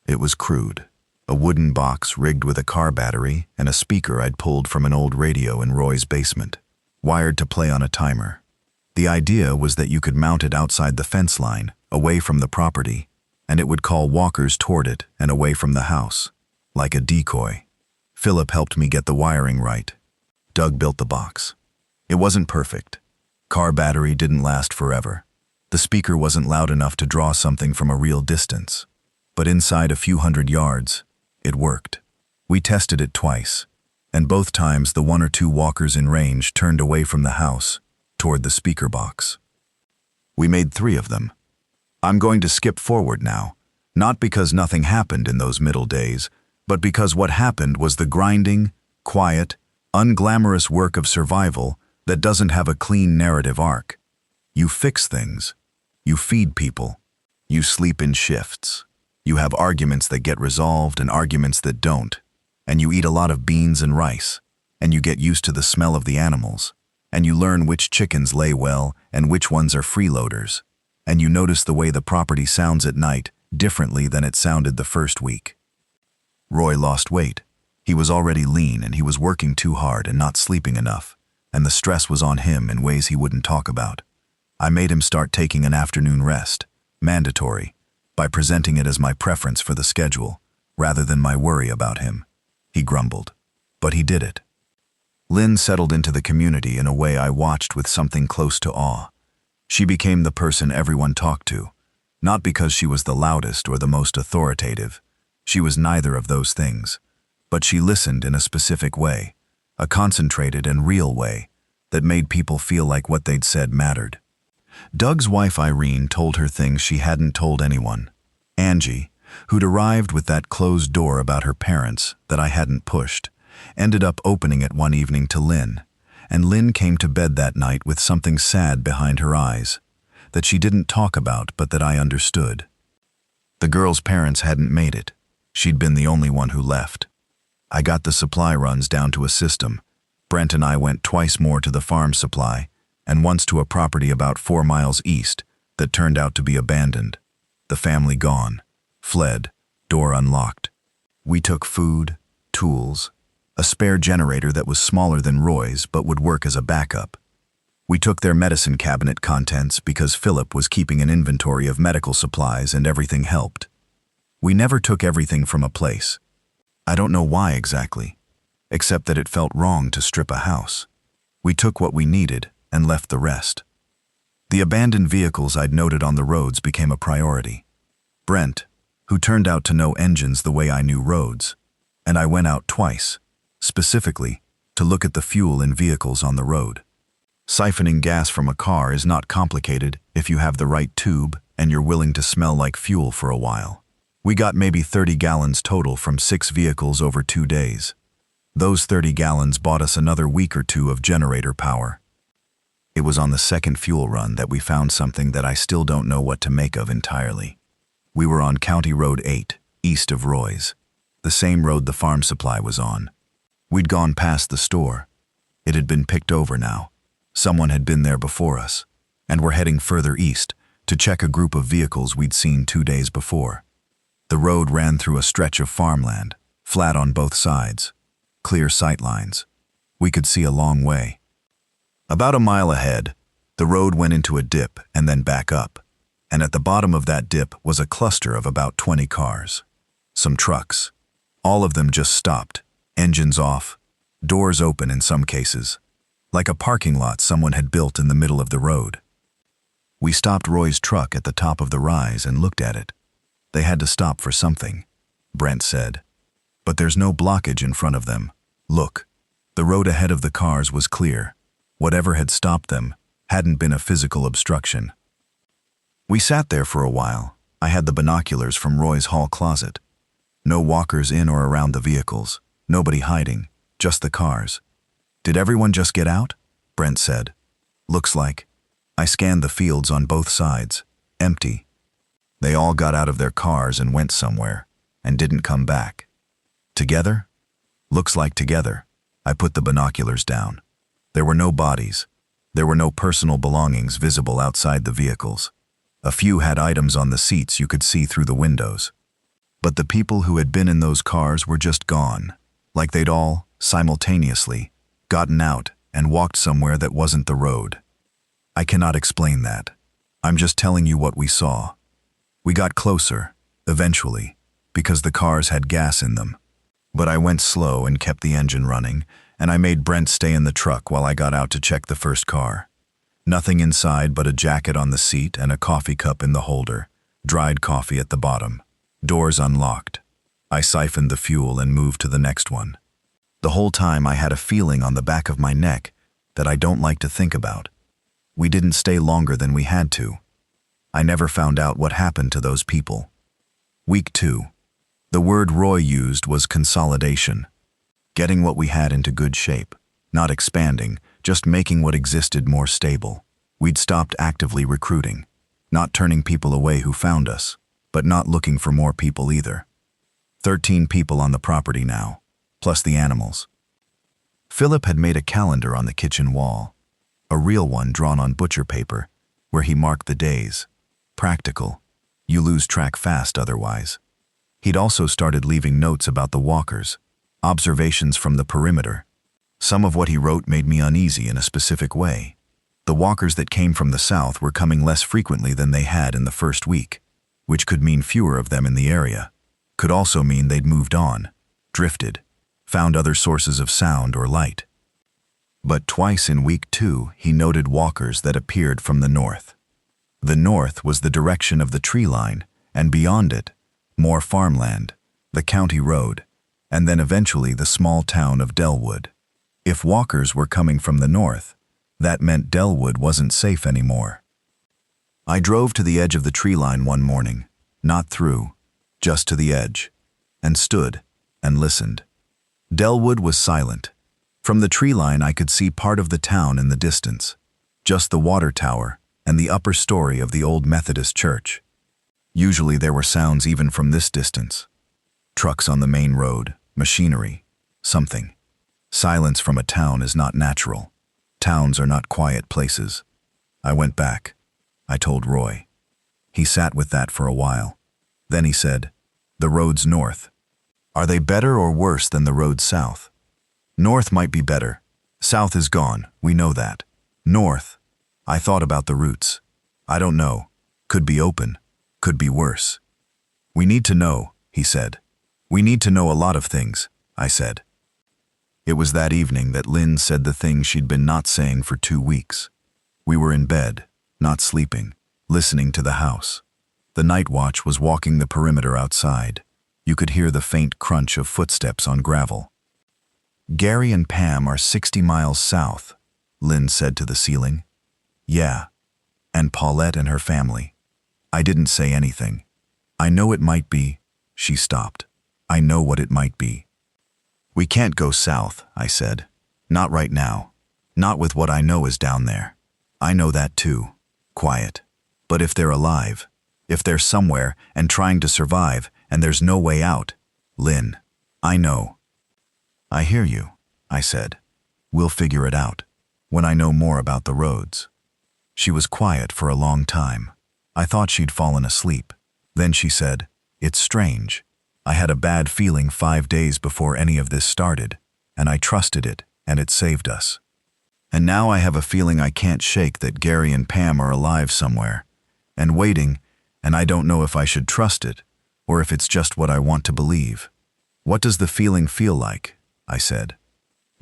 It was crude. A wooden box rigged with a car battery and a speaker I'd pulled from an old radio in Roy's basement, wired to play on a timer. The idea was that you could mount it outside the fence line, away from the property, and it would call walkers toward it and away from the house, like a decoy. Philip helped me get the wiring right. Doug built the box. It wasn't perfect. Car battery didn't last forever. The speaker wasn't loud enough to draw something from a real distance. But inside a few hundred yards, it worked. We tested it twice, and both times the 1 or 2 walkers in range turned away from the house, toward the speaker box. We made 3 of them. I'm going to skip forward now, not because nothing happened in those middle days, but because what happened was the grinding, quiet, unglamorous work of survival that doesn't have a clean narrative arc. You fix things. You feed people. You sleep in shifts. You have arguments that get resolved and arguments that don't. and you eat a lot of beans and rice, and you get used to the smell of the animals, and you learn which chickens lay well and which ones are freeloaders, and you notice the way the property sounds at night differently than it sounded the first week. Roy lost weight. He was already lean and he was working too hard and not sleeping enough, and the stress was on him in ways he wouldn't talk about. I made him start taking an afternoon rest, mandatory, by presenting it as my preference for the schedule, rather than my worry about him. He grumbled, but he did it. Lynn settled into the community in a way I watched with something close to awe. She became the person everyone talked to, not because she was the loudest or the most authoritative. She was neither of those things, but she listened in a specific way, a concentrated and real way that made people feel like what they'd said mattered. Doug's wife Irene told her things she hadn't told anyone. Angie, who'd arrived with that closed door about her parents that I hadn't pushed, ended up opening it one evening to Lynn, and Lynn came to bed that night with something sad behind her eyes, that she didn't talk about but that I understood. The girl's parents hadn't made it. She'd been the only one who left. I got the supply runs down to a system. Brent and I went twice more to the farm supply, and once to a property about 4 miles east that turned out to be abandoned. The family gone, fled, door unlocked. We took food, tools, a spare generator that was smaller than Roy's but would work as a backup. We took their medicine cabinet contents because Philip was keeping an inventory of medical supplies and everything helped. We never took everything from a place. I don't know why exactly, except that it felt wrong to strip a house. We took what we needed and left the rest. The abandoned vehicles I'd noted on the roads became a priority. Brent, who turned out to know engines the way I knew roads, and I went out twice, specifically to look at the fuel in vehicles on the road. Siphoning gas from a car is not complicated if you have the right tube and you're willing to smell like fuel for a while. We got maybe 30 gallons total from 6 vehicles over 2 days. Those 30 gallons bought us another week or two of generator power. It was on the second fuel run that we found something that I still don't know what to make of entirely. We were on County Road 8, east of Roy's, the same road the farm supply was on. We'd gone past the store. It had been picked over now. Someone had been there before us, and were heading further east to check a group of vehicles we'd seen 2 days before. The road ran through a stretch of farmland, flat on both sides, clear sight lines. We could see a long way. About a mile ahead, the road went into a dip and then back up, and at the bottom of that dip was a cluster of about 20 cars. Some trucks. All of them just stopped, engines off, doors open in some cases, like a parking lot someone had built in the middle of the road. We stopped Roy's truck at the top of the rise and looked at it. They had to stop for something, Brent said. But there's no blockage in front of them. Look, the road ahead of the cars was clear. Whatever had stopped them hadn't been a physical obstruction. We sat there for a while. I had the binoculars from Roy's hall closet. No walkers in or around the vehicles. Nobody hiding, just the cars. Did everyone just get out? Brent said. Looks like. I scanned the fields on both sides. Empty. They all got out of their cars and went somewhere, and didn't come back. Together? Looks like together. I put the binoculars down. There were no bodies. There were no personal belongings visible outside the vehicles. A few had items on the seats you could see through the windows. But the people who had been in those cars were just gone, like they'd all, simultaneously, gotten out and walked somewhere that wasn't the road. I cannot explain that. I'm just telling you what we saw. We got closer, eventually, because the cars had gas in them. But I went slow and kept the engine running, and I made Brent stay in the truck while I got out to check the first car. Nothing inside but a jacket on the seat and a coffee cup in the holder, dried coffee at the bottom. Doors unlocked. I siphoned the fuel and moved to the next one. The whole time I had a feeling on the back of my neck that I don't like to think about. We didn't stay longer than we had to. I never found out what happened to those people. Week 2. The word Roy used was consolidation. Getting what we had into good shape. Not expanding, just making what existed more stable. We'd stopped actively recruiting. Not turning people away who found us, but not looking for more people either. 13 people on the property now. plus the animals. Philip had made a calendar on the kitchen wall, a real one drawn on butcher paper, where he marked the days. Practical. You lose track fast otherwise. He'd also started leaving notes about the walkers, observations from the perimeter. Some of what he wrote made me uneasy in a specific way. The walkers that came from the south were coming less frequently than they had in the first week, which could mean fewer of them in the area. Could also mean they'd moved on, drifted, found other sources of sound or light. But twice in week 2, he noted walkers that appeared from the north. The north was the direction of the tree line, and beyond it, more farmland, the county road, and then eventually the small town of Delwood. If walkers were coming from the north, that meant Delwood wasn't safe anymore. I drove to the edge of the tree line one morning, not through, just to the edge, and stood and listened. Delwood was silent. From the tree line I could see part of the town in the distance, just the water tower and the upper story of the old Methodist church. Usually there were sounds even from this distance. Trucks on the main road, machinery, something. Silence from a town is not natural. Towns are not quiet places. I went back. I told Roy. He sat with that for a while. Then he said, "The roads north. Are they better or worse than the roads south?" "North might be better. South is gone, we know that. North." I thought about the routes. "I don't know. Could be open. Could be worse." "We need to know," he said. "We need to know a lot of things," I said. It was that evening that Lynn said the thing she'd been not saying for 2 weeks. We were in bed, not sleeping, listening to the house. The night watch was walking the perimeter outside. You could hear the faint crunch of footsteps on gravel. "Gary and Pam are 60 miles south," Lynn said to the ceiling. "Yeah, and Paulette and her family." I didn't say anything. "I know it might be," she stopped. "I know what it might be." "We can't go south," I said. "Not right now. Not with what I know is down there." "I know that too." Quiet. "But if they're alive, if they're somewhere and trying to survive and there's no way out." "Lynn, I know." "I hear you," I said. "We'll figure it out when I know more about the roads." She was quiet for a long time. I thought she'd fallen asleep. Then she said, "It's strange. I had a bad feeling 5 days before any of this started, and I trusted it, and it saved us. And now I have a feeling I can't shake that Gary and Pam are alive somewhere, and waiting, and I don't know if I should trust it, or if it's just what I want to believe." "What does the feeling feel like?" I said.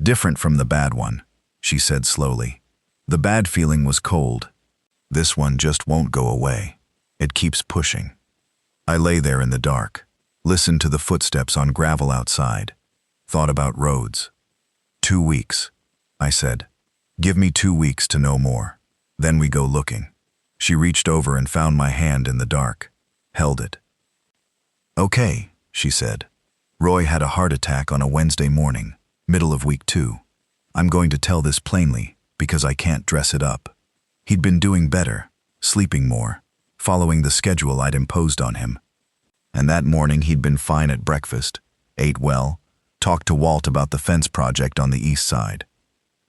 "Different from the bad one," she said slowly. "The bad feeling was cold. This one just won't go away. It keeps pushing." I lay there in the dark, listened to the footsteps on gravel outside, thought about roads. 2 weeks, I said. "Give me 2 weeks to know more. Then we go looking." She reached over and found my hand in the dark, held it. "Okay," she said. "Roy had a heart attack on a Wednesday morning, middle of week 2. I'm going to tell this plainly because I can't dress it up. He'd been doing better, sleeping more, following the schedule I'd imposed on him. And that morning he'd been fine at breakfast, ate well, talked to Walt about the fence project on the east side.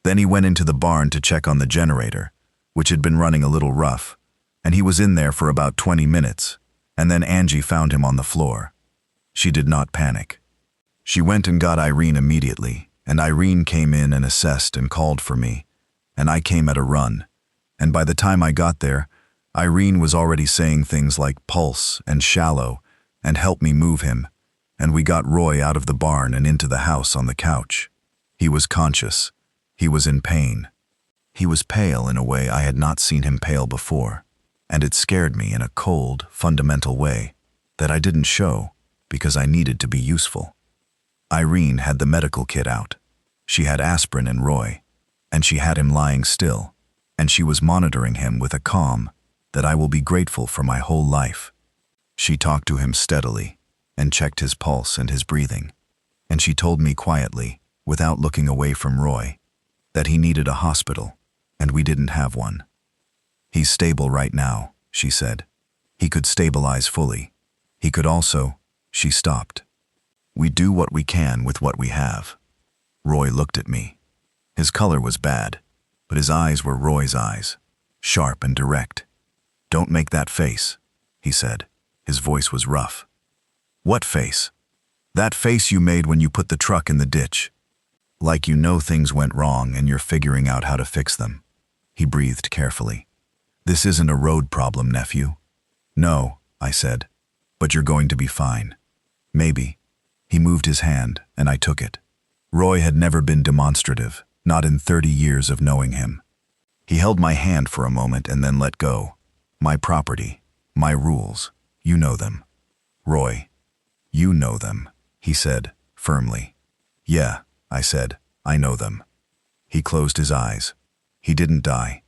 Then he went into the barn to check on the generator, which had been running a little rough, and he was in there for about 20 minutes, and then Angie found him on the floor. She did not panic. She went and got Irene immediately, and Irene came in and assessed and called for me, and I came at a run, and by the time I got there, Irene was already saying things like pulse and shallow and help me move him, and we got Roy out of the barn and into the house on the couch. He was conscious. He was in pain. He was pale in a way I had not seen him pale before, and it scared me in a cold, fundamental way that I didn't show because I needed to be useful. Irene had the medical kit out. She had aspirin and Roy, and she had him lying still, and she was monitoring him with a calm that I will be grateful for my whole life. She talked to him steadily and checked his pulse and his breathing, and she told me quietly, without looking away from Roy, that he needed a hospital, and we didn't have one. "He's stable right now," she said. "He could stabilize fully. He could also—" She stopped. We do what we can with what we have. Roy looked at me. His color was bad, but his eyes were Roy's eyes, sharp and direct. "Don't make that face," he said. His voice was rough. "What face?" "That face you made when you put the truck in the ditch. Like you know things went wrong and you're figuring out how to fix them." He breathed carefully. "This isn't a road problem, nephew." "No," I said, "but you're going to be fine." "Maybe." He moved his hand, and I took it. Roy had never been demonstrative, not in 30 years of knowing him. He held my hand for a moment and then let go. "My property, my rules, you know them." "Roy, you know them," he said, firmly. "Yeah," I said, "I know them." He closed his eyes. He didn't die.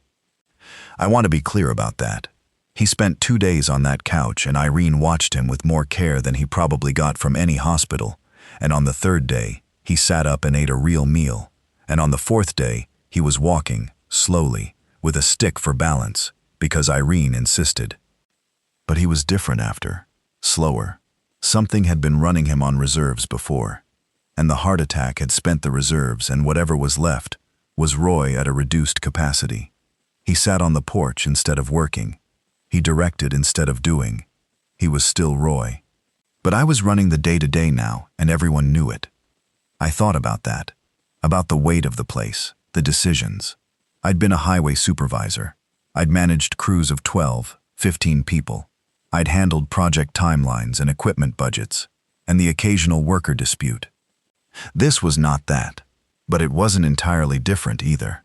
I want to be clear about that. He spent 2 days on that couch, and Irene watched him with more care than he probably got from any hospital, and on the 3rd day, he sat up and ate a real meal, and on the 4th day, he was walking, slowly, with a stick for balance, because Irene insisted. But he was different after, slower. Something had been running him on reserves before, and the heart attack had spent the reserves, and whatever was left was Roy at a reduced capacity. He sat on the porch instead of working. He directed instead of doing. He was still Roy. But I was running the day-to-day now, and everyone knew it. I thought about that, about the weight of the place, the decisions. I'd been a highway supervisor. I'd managed crews of 12, 15 people. I'd handled project timelines and equipment budgets, and the occasional worker dispute. This was not that, but it wasn't entirely different either.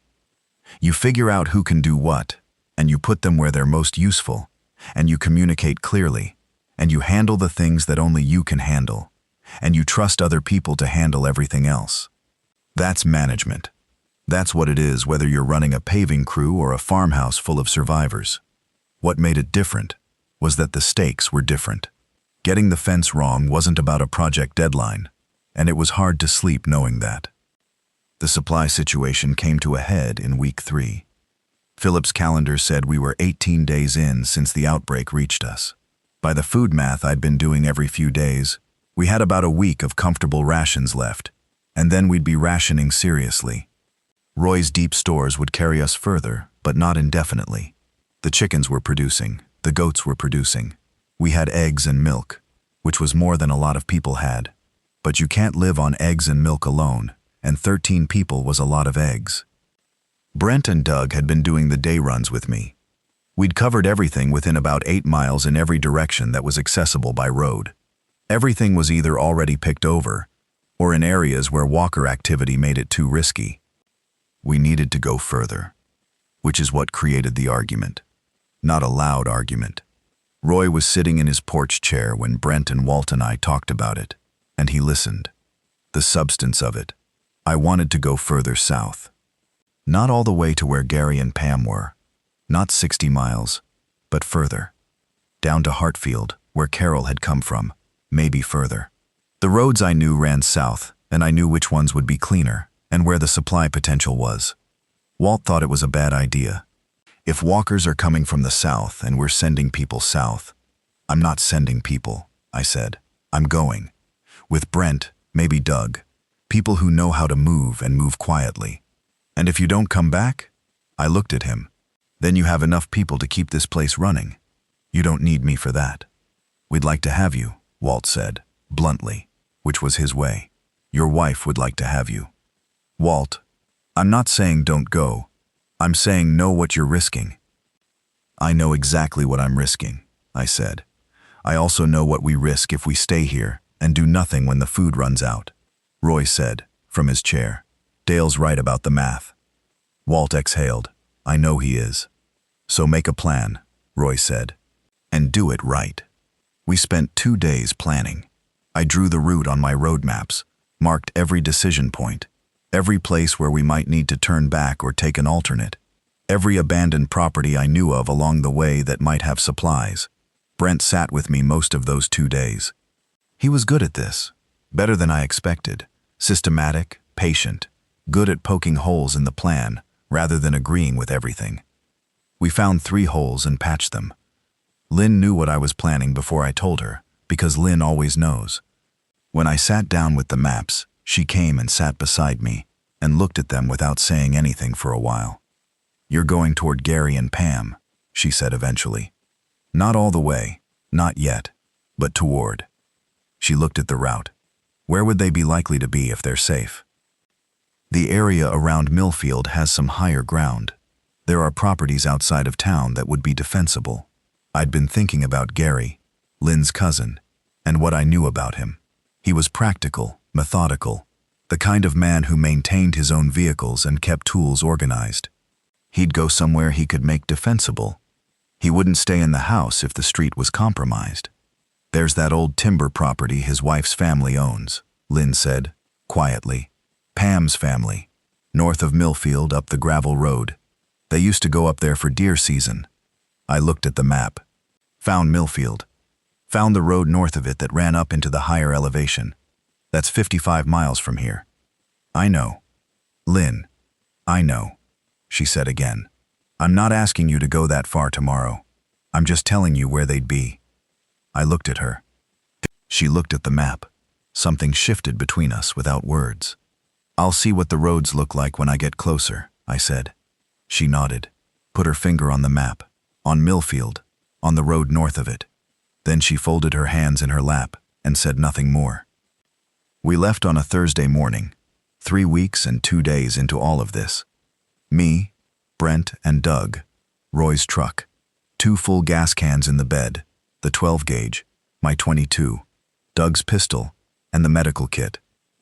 You figure out who can do what, and you put them where they're most useful, and you communicate clearly, and you handle the things that only you can handle, and you trust other people to handle everything else. That's management. That's what it is whether you're running a paving crew or a farmhouse full of survivors. What made it different was that the stakes were different. Getting the fence wrong wasn't about a project deadline, and it was hard to sleep knowing that. The supply situation came to a head in week 3. Philip's calendar said we were 18 days in since the outbreak reached us. By the food math I'd been doing every few days, we had about a week of comfortable rations left, and then we'd be rationing seriously. Roy's deep stores would carry us further, but not indefinitely. The chickens were producing, the goats were producing. We had eggs and milk, which was more than a lot of people had. But you can't live on eggs and milk alone, and 13 people was a lot of eggs. Brent and Doug had been doing the day runs with me. We'd covered everything within about 8 miles in every direction that was accessible by road. Everything was either already picked over, or in areas where walker activity made it too risky. We needed to go further, which is what created the argument. Not a loud argument. Roy was sitting in his porch chair when Brent and Walt and I talked about it, and he listened. The substance of it. I wanted to go further south. Not all the way to where Gary and Pam were. Not 60 miles, but further. Down to Hartfield, where Carol had come from, maybe further. The roads I knew ran south, and I knew which ones would be cleaner, and where the supply potential was. Walt thought it was a bad idea. If walkers are coming from the south and we're sending people south, I'm not sending people, I said. I'm going. With Brent, maybe Doug. People who know how to move and move quietly. And if you don't come back, I looked at him, then you have enough people to keep this place running. You don't need me for that. We'd like to have you, Walt said, bluntly, which was his way. Your wife would like to have you. Walt, I'm not saying don't go. I'm saying know what you're risking. I know exactly what I'm risking, I said. I also know what we risk if we stay here and do nothing when the food runs out. Roy said, from his chair. Dale's right about the math. Walt exhaled. I know he is. So make a plan, Roy said, and do it right. We spent 2 days planning. I drew the route on my road maps, marked every decision point, every place where we might need to turn back or take an alternate, every abandoned property I knew of along the way that might have supplies. Brent sat with me most of those 2 days. He was good at this, better than I expected, systematic, patient, good at poking holes in the plan rather than agreeing with everything. We found 3 holes and patched them. Lynn knew what I was planning before I told her, because Lynn always knows. When I sat down with the maps, she came and sat beside me and looked at them without saying anything for a while. "You're going toward Gary and Pam," she said eventually. "Not all the way, not yet, but toward." She looked at the route. Where would they be likely to be if they're safe? "The area around Millfield has some higher ground. There are properties outside of town that would be defensible." I'd been thinking about Gary, Lynn's cousin, and what I knew about him. He was practical, methodical, the kind of man who maintained his own vehicles and kept tools organized. He'd go somewhere he could make defensible. He wouldn't stay in the house if the street was compromised. "There's that old timber property his wife's family owns," Lynn said, quietly. "Pam's family, north of Millfield up the gravel road. They used to go up there for deer season." I looked at the map. Found Millfield. Found the road north of it that ran up into the higher elevation. "That's 55 miles from here." "I know." "Lynn, I know," she said again. "I'm not asking you to go that far tomorrow. I'm just telling you where they'd be." I looked at her. She looked at the map. Something shifted between us without words. "I'll see what the roads look like when I get closer," I said. She nodded, put her finger on the map, on Millfield, on the road north of it. Then she folded her hands in her lap and said nothing more. We left on a Thursday morning, 3 weeks and 2 days into all of this. Me, Brent, and Doug, Roy's truck, 2 full gas cans in the bed, the 12-gauge, my .22, Doug's pistol, and the medical kit,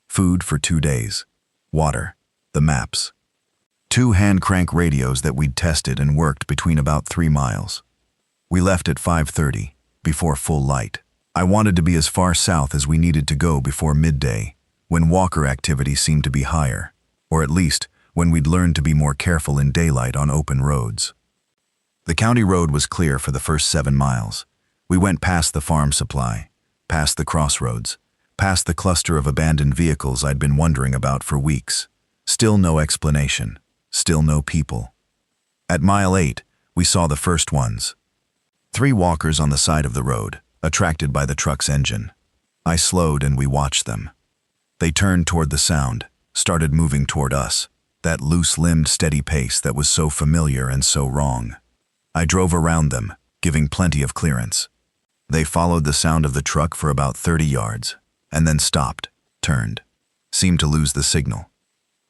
food for 2 days, water, the maps, 2 hand-crank radios that we'd tested and worked between about 3 miles. We left at 5:30, before full light. I wanted to be as far south as we needed to go before midday, when walker activity seemed to be higher, or at least when we'd learned to be more careful in daylight on open roads. The county road was clear for the first 7 miles. We went past the farm supply, past the crossroads, past the cluster of abandoned vehicles I'd been wondering about for weeks. Still no explanation, still no people. At mile 8, we saw the first ones. 3 walkers on the side of the road, attracted by the truck's engine. I slowed and we watched them. They turned toward the sound, started moving toward us, that loose-limbed steady pace that was so familiar and so wrong. I drove around them, giving plenty of clearance. They followed the sound of the truck for about 30 yards, and then stopped, turned, seemed to lose the signal.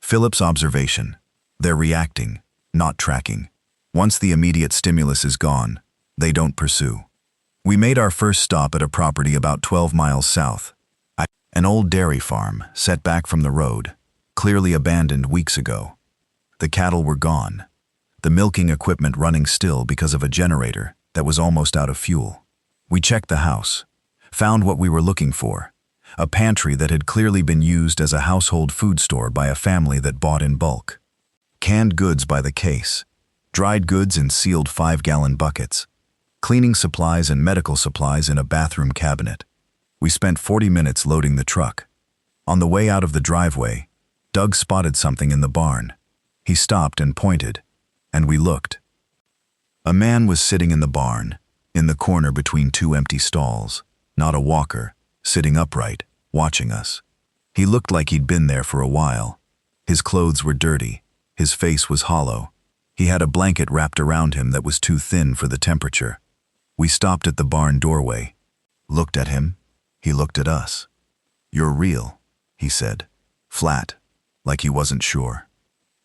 Philip's observation: they're reacting, not tracking. Once the immediate stimulus is gone, they don't pursue. We made our first stop at a property about 12 miles south. An old dairy farm, set back from the road, clearly abandoned weeks ago. The cattle were gone, the milking equipment running still because of a generator that was almost out of fuel. We checked the house, found what we were looking for, a pantry that had clearly been used as a household food store by a family that bought in bulk. Canned goods by the case, dried goods in sealed 5-gallon buckets, cleaning supplies and medical supplies in a bathroom cabinet. We spent 40 minutes loading the truck. On the way out of the driveway, Doug spotted something in the barn. He stopped and pointed, and we looked. A man was sitting in the barn, in the corner between 2 empty stalls, not a walker, sitting upright, watching us. He looked like he'd been there for a while. His clothes were dirty, his face was hollow. He had a blanket wrapped around him that was too thin for the temperature. We stopped at the barn doorway, looked at him. He looked at us. "You're real," he said, flat, like he wasn't sure.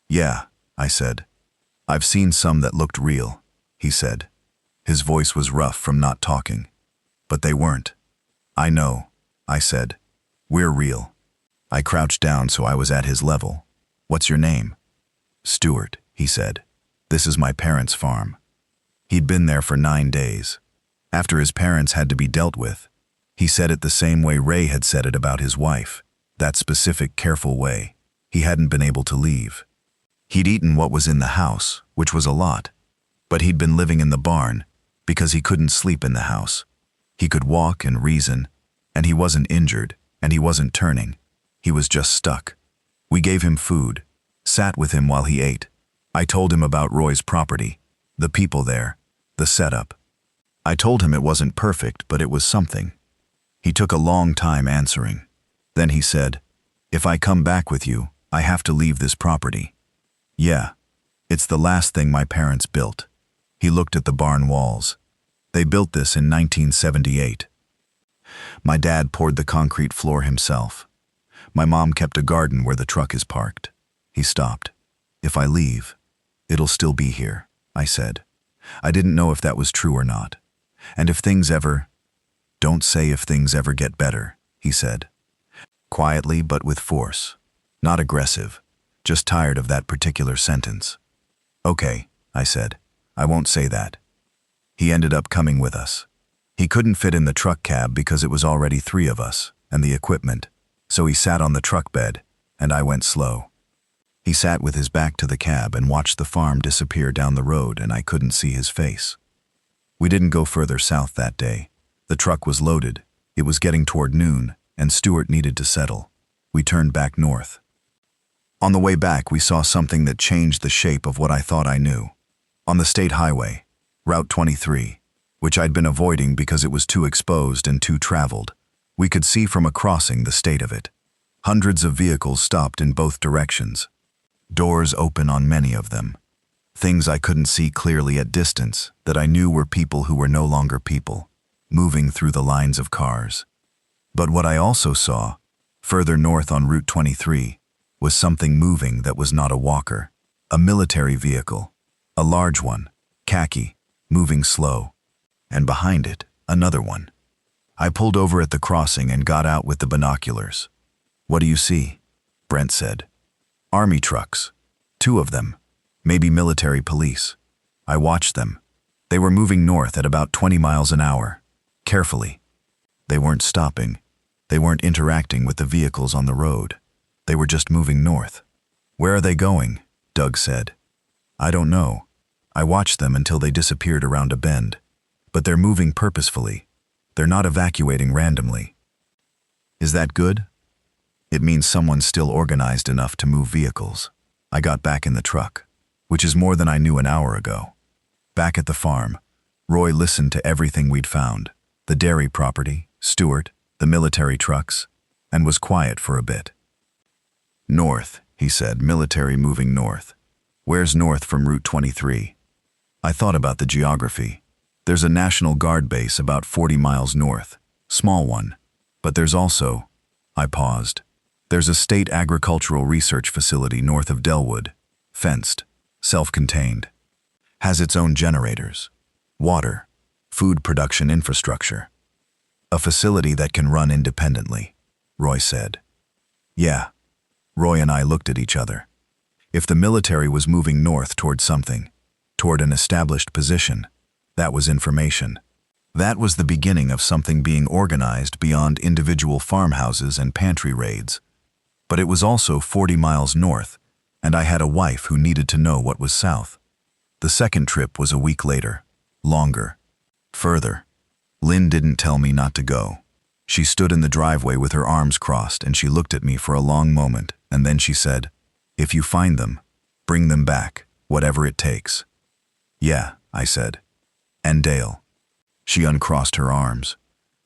"Yeah," I said. "I've seen some that looked real," he said. His voice was rough from not talking. "But they weren't." "I know," I said. "We're real." I crouched down so I was at his level. "What's your name?" "Stuart," he said. "This is my parents' farm." He'd been there for 9 days. After his parents had to be dealt with, he said it the same way Ray had said it about his wife, that specific, careful way. He hadn't been able to leave. He'd eaten what was in the house, which was a lot, but he'd been living in the barn because he couldn't sleep in the house. He could walk and reason, and he wasn't injured, and he wasn't turning. He was just stuck. We gave him food, sat with him while he ate. I told him about Roy's property, the people there, the setup. I told him it wasn't perfect, but it was something. He took a long time answering. Then he said, "If I come back with you, I have to leave this property." "Yeah, it's the last thing my parents built." He looked at the barn walls. "They built this in 1978. My dad poured the concrete floor himself. My mom kept a garden where the truck is parked." He stopped. "If I leave, it'll still be here," I said. I didn't know if that was true or not. "And if things ever—" "Don't say if things ever get better," he said. Quietly but with force. Not aggressive, just tired of that particular sentence. "Okay," I said. "I won't say that." He ended up coming with us. He couldn't fit in the truck cab because it was already 3 of us, and the equipment, so he sat on the truck bed, and I went slow. He sat with his back to the cab and watched the farm disappear down the road, and I couldn't see his face. We didn't go further south that day. The truck was loaded, it was getting toward noon, and Stuart needed to settle. We turned back north. On the way back, we saw something that changed the shape of what I thought I knew. On the state highway, Route 23, which I'd been avoiding because it was too exposed and too traveled, we could see from a crossing the state of it. Hundreds of vehicles stopped in both directions. Doors open on many of them. Things I couldn't see clearly at distance that I knew were people who were no longer people, moving through the lines of cars. But what I also saw, further north on Route 23, was something moving that was not a walker. A military vehicle. A large one, khaki, moving slow. And behind it, another one. I pulled over at the crossing and got out with the binoculars. "What do you see?" Brent said. "Army trucks. 2 of them. Maybe military police." I watched them. They were moving north at about 20 miles an hour. Carefully. They weren't stopping. They weren't interacting with the vehicles on the road. They were just moving north. "Where are they going?" Doug said. "I don't know. I watched them until they disappeared around a bend. But they're moving purposefully. They're not evacuating randomly." "Is that good?" "It means someone's still organized enough to move vehicles." I got back in the truck, which is more than I knew an hour ago. Back at the farm, Roy listened to everything we'd found, the dairy property, Stuart, the military trucks, and was quiet for a bit. "North," he said, "military moving north. Where's north from Route 23? I thought about the geography. There's a National Guard base about 40 miles north, small one. But there's also—" I paused. "There's a state agricultural research facility north of Delwood, fenced, self-contained. Has its own generators, water, food production infrastructure. A facility that can run independently," Roy said. "Yeah." Roy and I looked at each other. If the military was moving north toward something, toward an established position, that was information. That was the beginning of something being organized beyond individual farmhouses and pantry raids. But it was also 40 miles north, and I had a wife who needed to know what was south. The second trip was a week later, longer, further. Lynn didn't tell me not to go. She stood in the driveway with her arms crossed, and she looked at me for a long moment, and then she said, "If you find them, bring them back, whatever it takes." "Yeah," I said. "And Dale." She uncrossed her arms,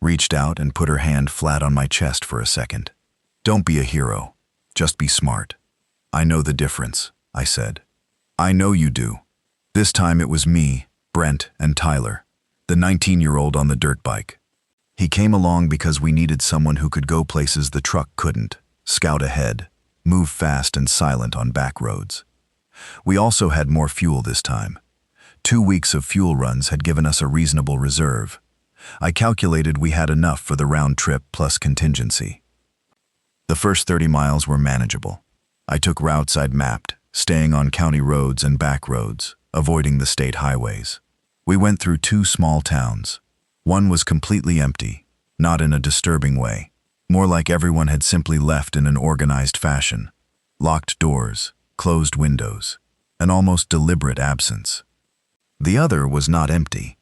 reached out and put her hand flat on my chest for a second. "Don't be a hero, just be smart." "I know the difference," I said. "I know you do." This time it was me, Brent, and Tyler, the 19-year-old on the dirt bike. He came along because we needed someone who could go places the truck couldn't, scout ahead, move fast and silent on back roads. We also had more fuel this time. 2 weeks of fuel runs had given us a reasonable reserve. I calculated we had enough for the round trip plus contingency. The first 30 miles were manageable. I took routes I'd mapped, staying on county roads and back roads, avoiding the state highways. We went through 2 small towns. One was completely empty, not in a disturbing way, more like everyone had simply left in an organized fashion. Locked doors, closed windows, an almost deliberate absence. The other was not empty.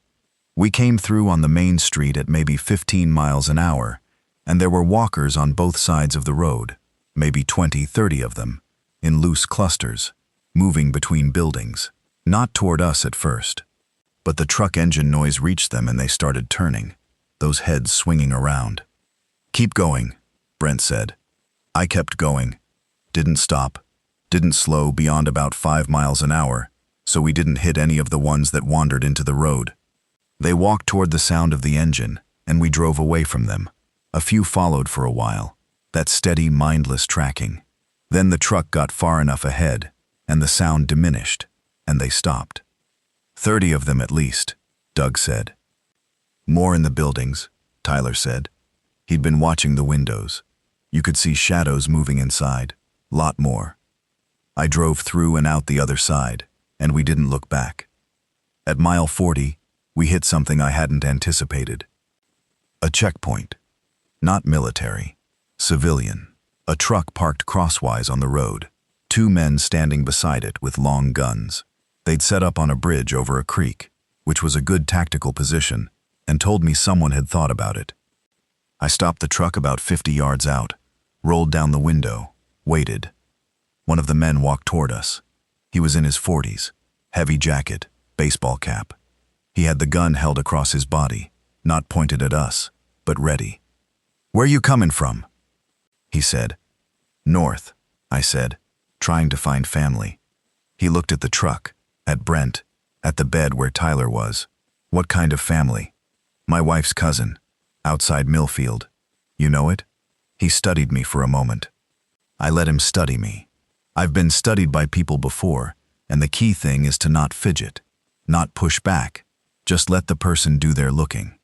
We came through on the main street at maybe 15 miles an hour, and there were walkers on both sides of the road, maybe 20, 30 of them, in loose clusters, moving between buildings, not toward us at first. But the truck engine noise reached them and they started turning, those heads swinging around. "Keep going," Brent said. I kept going. Didn't stop. Didn't slow beyond about 5 miles an hour, so we didn't hit any of the ones that wandered into the road. They walked toward the sound of the engine, and we drove away from them. A few followed for a while, that steady, mindless tracking. Then the truck got far enough ahead, and the sound diminished, and they stopped. 30 of them at least, Doug said. More in the buildings, Tyler said. He'd been watching the windows. You could see shadows moving inside. Lot more. I drove through and out the other side, and we didn't look back. At mile 40, we hit something I hadn't anticipated. A checkpoint. Not military. Civilian. A truck parked crosswise on the road. 2 men standing beside it with long guns. They'd set up on a bridge over a creek, which was a good tactical position, and told me someone had thought about it. I stopped the truck about 50 yards out, rolled down the window, waited. One of the men walked toward us. He was in his 40s, heavy jacket, baseball cap. He had the gun held across his body, not pointed at us, but ready. "Where you coming from?" he said. "North," I said, trying to find family. He looked at the truck, at Brent, at the bed where Tyler was. "What kind of family?" "My wife's cousin, outside Millfield. You know it?" He studied me for a moment. I let him study me. I've been studied by people before, and the key thing is to not fidget, not push back, just let the person do their looking.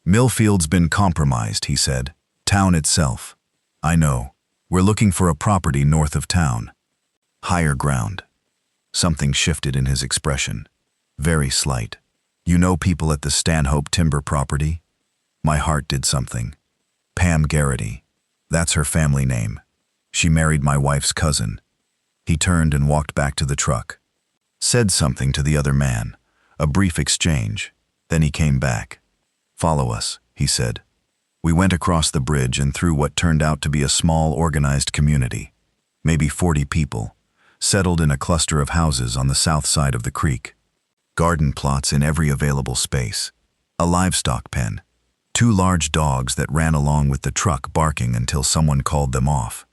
"Millfield's been compromised," he said. "Town itself." "I know. We're looking for a property north of town." "Higher ground." Something shifted in his expression. Very slight. "You know people at the Stanhope timber property?" My heart did something. "Pam Garrity. That's her family name. She married my wife's cousin." He turned and walked back to the truck. Said something to the other man. A brief exchange. Then he came back. "Follow us," he said. We went across the bridge and through what turned out to be a small, organized community. Maybe 40 people, settled in a cluster of houses on the south side of the creek. Garden plots in every available space. A livestock pen. 2 large dogs that ran along with the truck barking until someone called them off.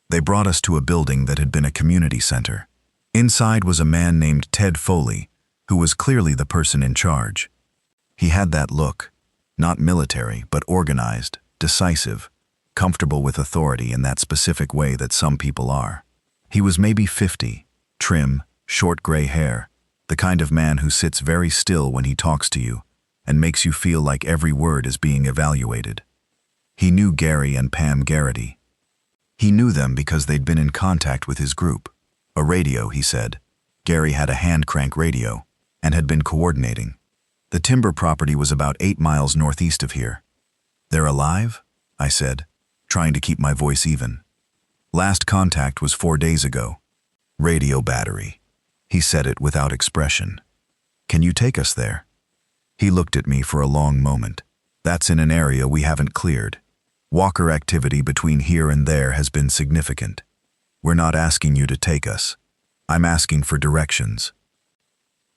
They brought us to a building that had been a community center. Inside was a man named Ted Foley, who was clearly the person in charge. He had that look, not military, but organized, decisive, comfortable with authority in that specific way that some people are. He was maybe 50, trim, short gray hair, the kind of man who sits very still when he talks to you and makes you feel like every word is being evaluated. He knew Gary and Pam Garrity. He knew them because they'd been in contact with his group. A radio, he said. Gary had a hand crank radio and had been coordinating. The timber property was about 8 miles northeast of here. "They're alive?" I said, trying to keep my voice even. "Last contact was 4 days ago. Radio battery." He said it without expression. "Can you take us there?" He looked at me for a long moment. "That's in an area we haven't cleared. Walker activity between here and there has been significant. We're not asking you to take us. I'm asking for directions."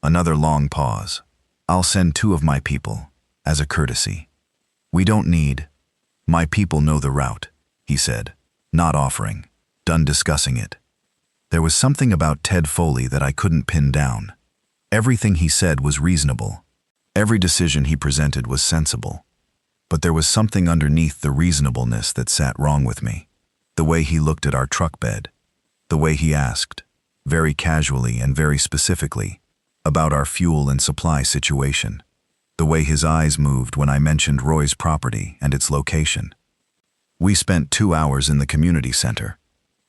Another long pause. "I'll send 2 of my people, as a courtesy." "We don't need." "My people know the route," he said, not offering, done discussing it. There was something about Ted Foley that I couldn't pin down. Everything he said was reasonable. Every decision he presented was sensible. But there was something underneath the reasonableness that sat wrong with me. The way he looked at our truck bed. The way he asked, very casually and very specifically, about our fuel and supply situation. The way his eyes moved when I mentioned Roy's property and its location. We spent 2 hours in the community center.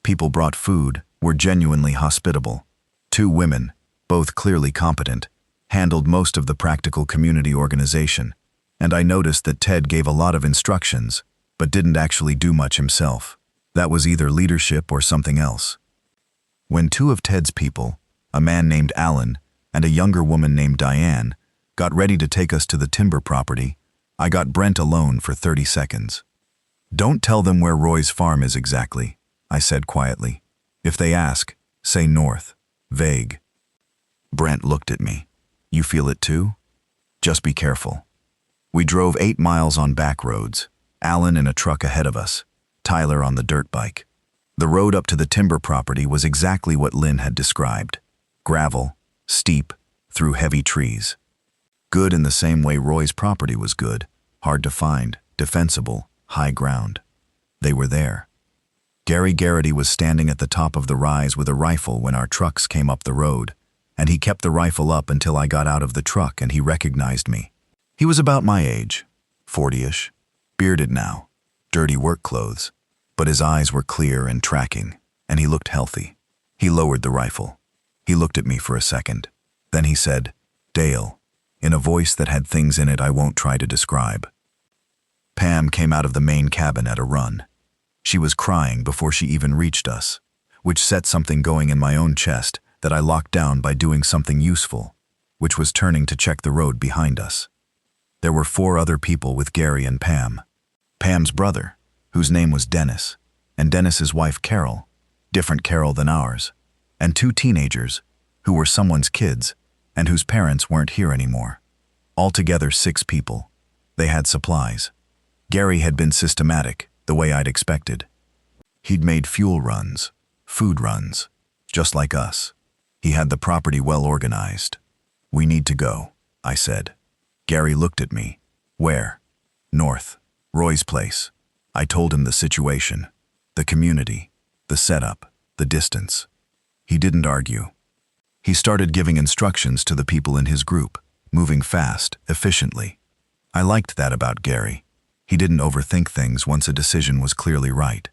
People brought food, were genuinely hospitable. 2 women, both clearly competent, handled most of the practical community organization, and I noticed that Ted gave a lot of instructions, but didn't actually do much himself. That was either leadership or something else. When 2 of Ted's people, a man named Alan and a younger woman named Diane, got ready to take us to the timber property, I got Brent alone for 30 seconds. "Don't tell them where Roy's farm is exactly," I said quietly. "If they ask, say north. Vague." Brent looked at me. "You feel it too? Just be careful." We drove 8 miles on back roads, Alan in a truck ahead of us, Tyler on the dirt bike. The road up to the timber property was exactly what Lynn had described. Gravel, steep, through heavy trees. Good in the same way Roy's property was good, hard to find, defensible, high ground. They were there. Gary Garrity was standing at the top of the rise with a rifle when our trucks came up the road, and he kept the rifle up until I got out of the truck and he recognized me. He was about my age, 40-ish, bearded now, dirty work clothes, but his eyes were clear and tracking, and he looked healthy. He lowered the rifle. He looked at me for a second. Then he said, "Dale," in a voice that had things in it I won't try to describe. Pam came out of the main cabin at a run. She was crying before she even reached us, which set something going in my own chest that I locked down by doing something useful, which was turning to check the road behind us. There were 4 other people with Gary and Pam. Pam's brother, whose name was Dennis, and Dennis's wife Carol, different Carol than ours, and 2 teenagers, who were someone's kids, and whose parents weren't here anymore. Altogether 6 people. They had supplies. Gary had been systematic, the way I'd expected. He'd made fuel runs, food runs, just like us. He had the property well organized. "We need to go," I said. Gary looked at me. "Where?" "North. Roy's place." I told him the situation, the community, the setup, the distance. He didn't argue. He started giving instructions to the people in his group, moving fast, efficiently. I liked that about Gary. He didn't overthink things once a decision was clearly right.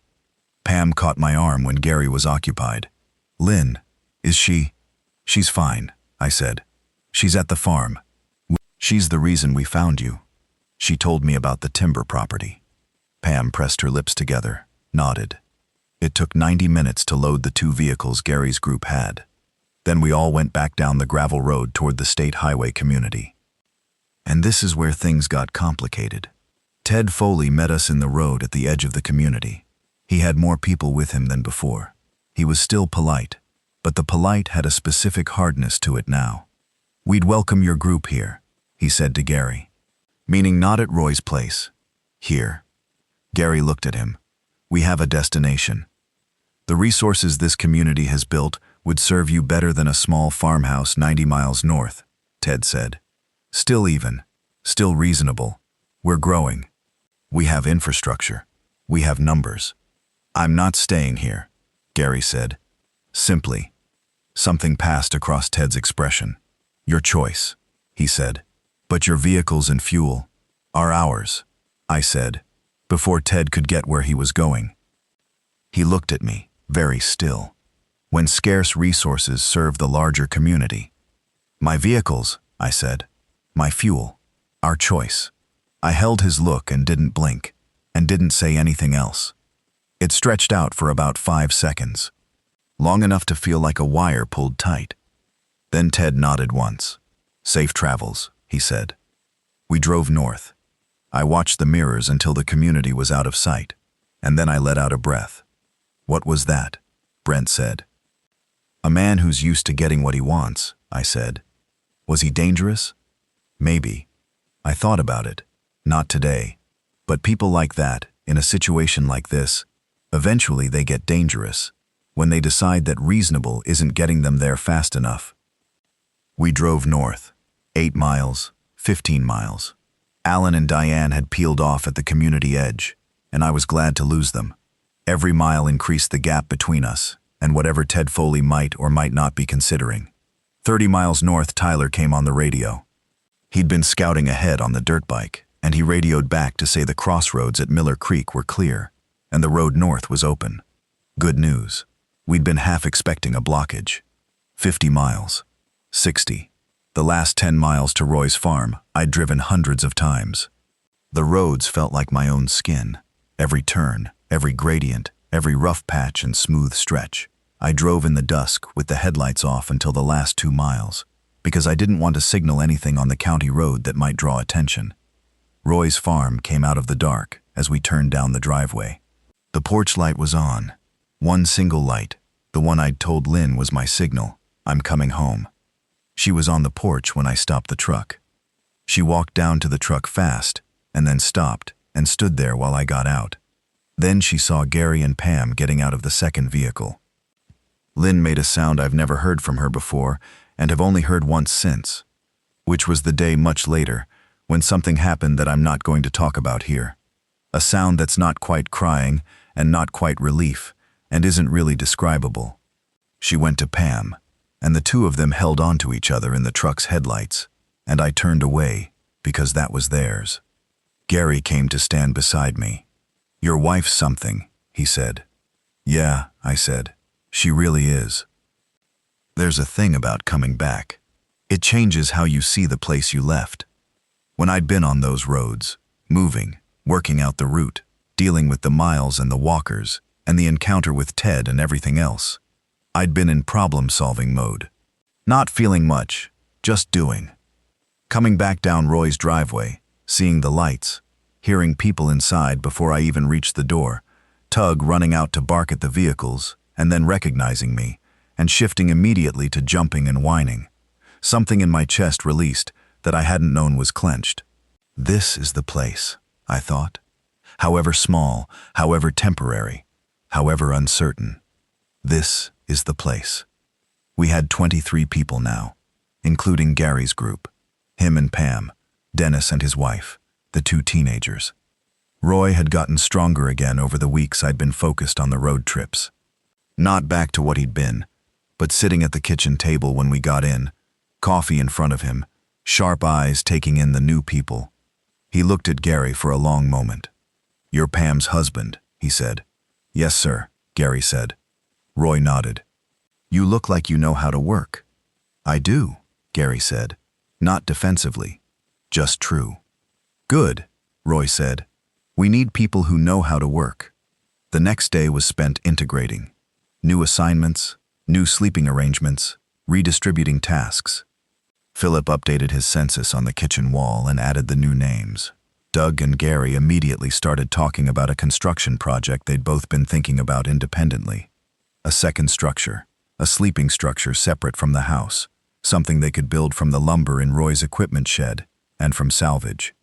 Pam caught my arm when Gary was occupied. "Lynn, is she?" "She's fine," I said. "She's at the farm. She's the reason we found you." She told me about the timber property. Pam pressed her lips together, nodded. It took 90 minutes to load the 2 vehicles Gary's group had. Then we all went back down the gravel road toward the state highway community. And this is where things got complicated. Ted Foley met us in the road at the edge of the community. He had more people with him than before. He was still polite, but the polite had a specific hardness to it now. "We'd welcome your group here," he said to Gary. Meaning not at Roy's place. Here. Gary looked at him. "We have a destination. The resources this community has built would serve you better than a small farmhouse 90 miles north," Ted said. "Still even. Still reasonable. We're growing. We have infrastructure. We have numbers. I'm not staying here," Gary said. Simply. Something passed across Ted's expression. "Your choice," he said. "But your vehicles and fuel are ours," I said, before Ted could get where he was going. He looked at me, very still. "When scarce resources serve the larger community." "My vehicles," I said. "My fuel. Our choice." I held his look and didn't blink, and didn't say anything else. It stretched out for about 5 seconds, long enough to feel like a wire pulled tight. Then Ted nodded once. "Safe travels," he said. We drove north. I watched the mirrors until the community was out of sight, and then I let out a breath. "What was that?" Brent said. "A man who's used to getting what he wants," I said. "Was he dangerous?" "Maybe." I thought about it. Not today. But people like that, in a situation like this, eventually they get dangerous, when they decide that reasonable isn't getting them there fast enough. We drove north. 8 miles, 15 miles. Alan and Diane had peeled off at the community edge, and I was glad to lose them. Every mile increased the gap between us, and whatever Ted Foley might or might not be considering. 30 miles north, Tyler came on the radio. He'd been scouting ahead on the dirt bike, and he radioed back to say the crossroads at Miller Creek were clear, and the road north was open. Good news. We'd been half expecting a blockage. 50 miles. 60. The last 10 miles to Roy's farm, I'd driven hundreds of times. The roads felt like my own skin. Every turn, every gradient, every rough patch and smooth stretch. I drove in the dusk with the headlights off until the last 2 miles, because I didn't want to signal anything on the county road that might draw attention. Roy's farm came out of the dark as we turned down the driveway. The porch light was on. One single light, the one I'd told Lynn was my signal. I'm coming home. She was on the porch when I stopped the truck. She walked down to the truck fast, and then stopped and stood there while I got out. Then she saw Gary and Pam getting out of the second vehicle. Lynn made a sound I've never heard from her before and have only heard once since, which was the day much later when something happened that I'm not going to talk about here. A sound that's not quite crying and not quite relief and isn't really describable. She went to Pam, and the two of them held on to each other in the truck's headlights, and I turned away because that was theirs. Gary came to stand beside me. "Your wife's something," he said. "Yeah," I said. "She really is." There's a thing about coming back. It changes how you see the place you left. When I'd been on those roads, moving, working out the route, dealing with the miles and the walkers, and the encounter with Ted and everything else, I'd been in problem-solving mode. Not feeling much, just doing. Coming back down Roy's driveway, seeing the lights, hearing people inside before I even reached the door, Tug running out to bark at the vehicles, and then recognizing me, and shifting immediately to jumping and whining. Something in my chest released that I hadn't known was clenched. This is the place, I thought. However small, however temporary, however uncertain. This is the place. We had 23 people now, including Gary's group, him and Pam, Dennis and his wife, the two teenagers. Roy had gotten stronger again over the weeks I'd been focused on the road trips. Not back to what he'd been, but sitting at the kitchen table when we got in, coffee in front of him, sharp eyes taking in the new people. He looked at Gary for a long moment. "You're Pam's husband," he said. "Yes, sir," Gary said. Roy nodded. "You look like you know how to work." "I do," Gary said. Not defensively, just true. "Good," Roy said. "We need people who know how to work." The next day was spent integrating. New assignments, new sleeping arrangements, redistributing tasks. Philip updated his census on the kitchen wall and added the new names. Doug and Gary immediately started talking about a construction project they'd both been thinking about independently. A second structure, a sleeping structure separate from the house, something they could build from the lumber in Roy's equipment shed and from salvage.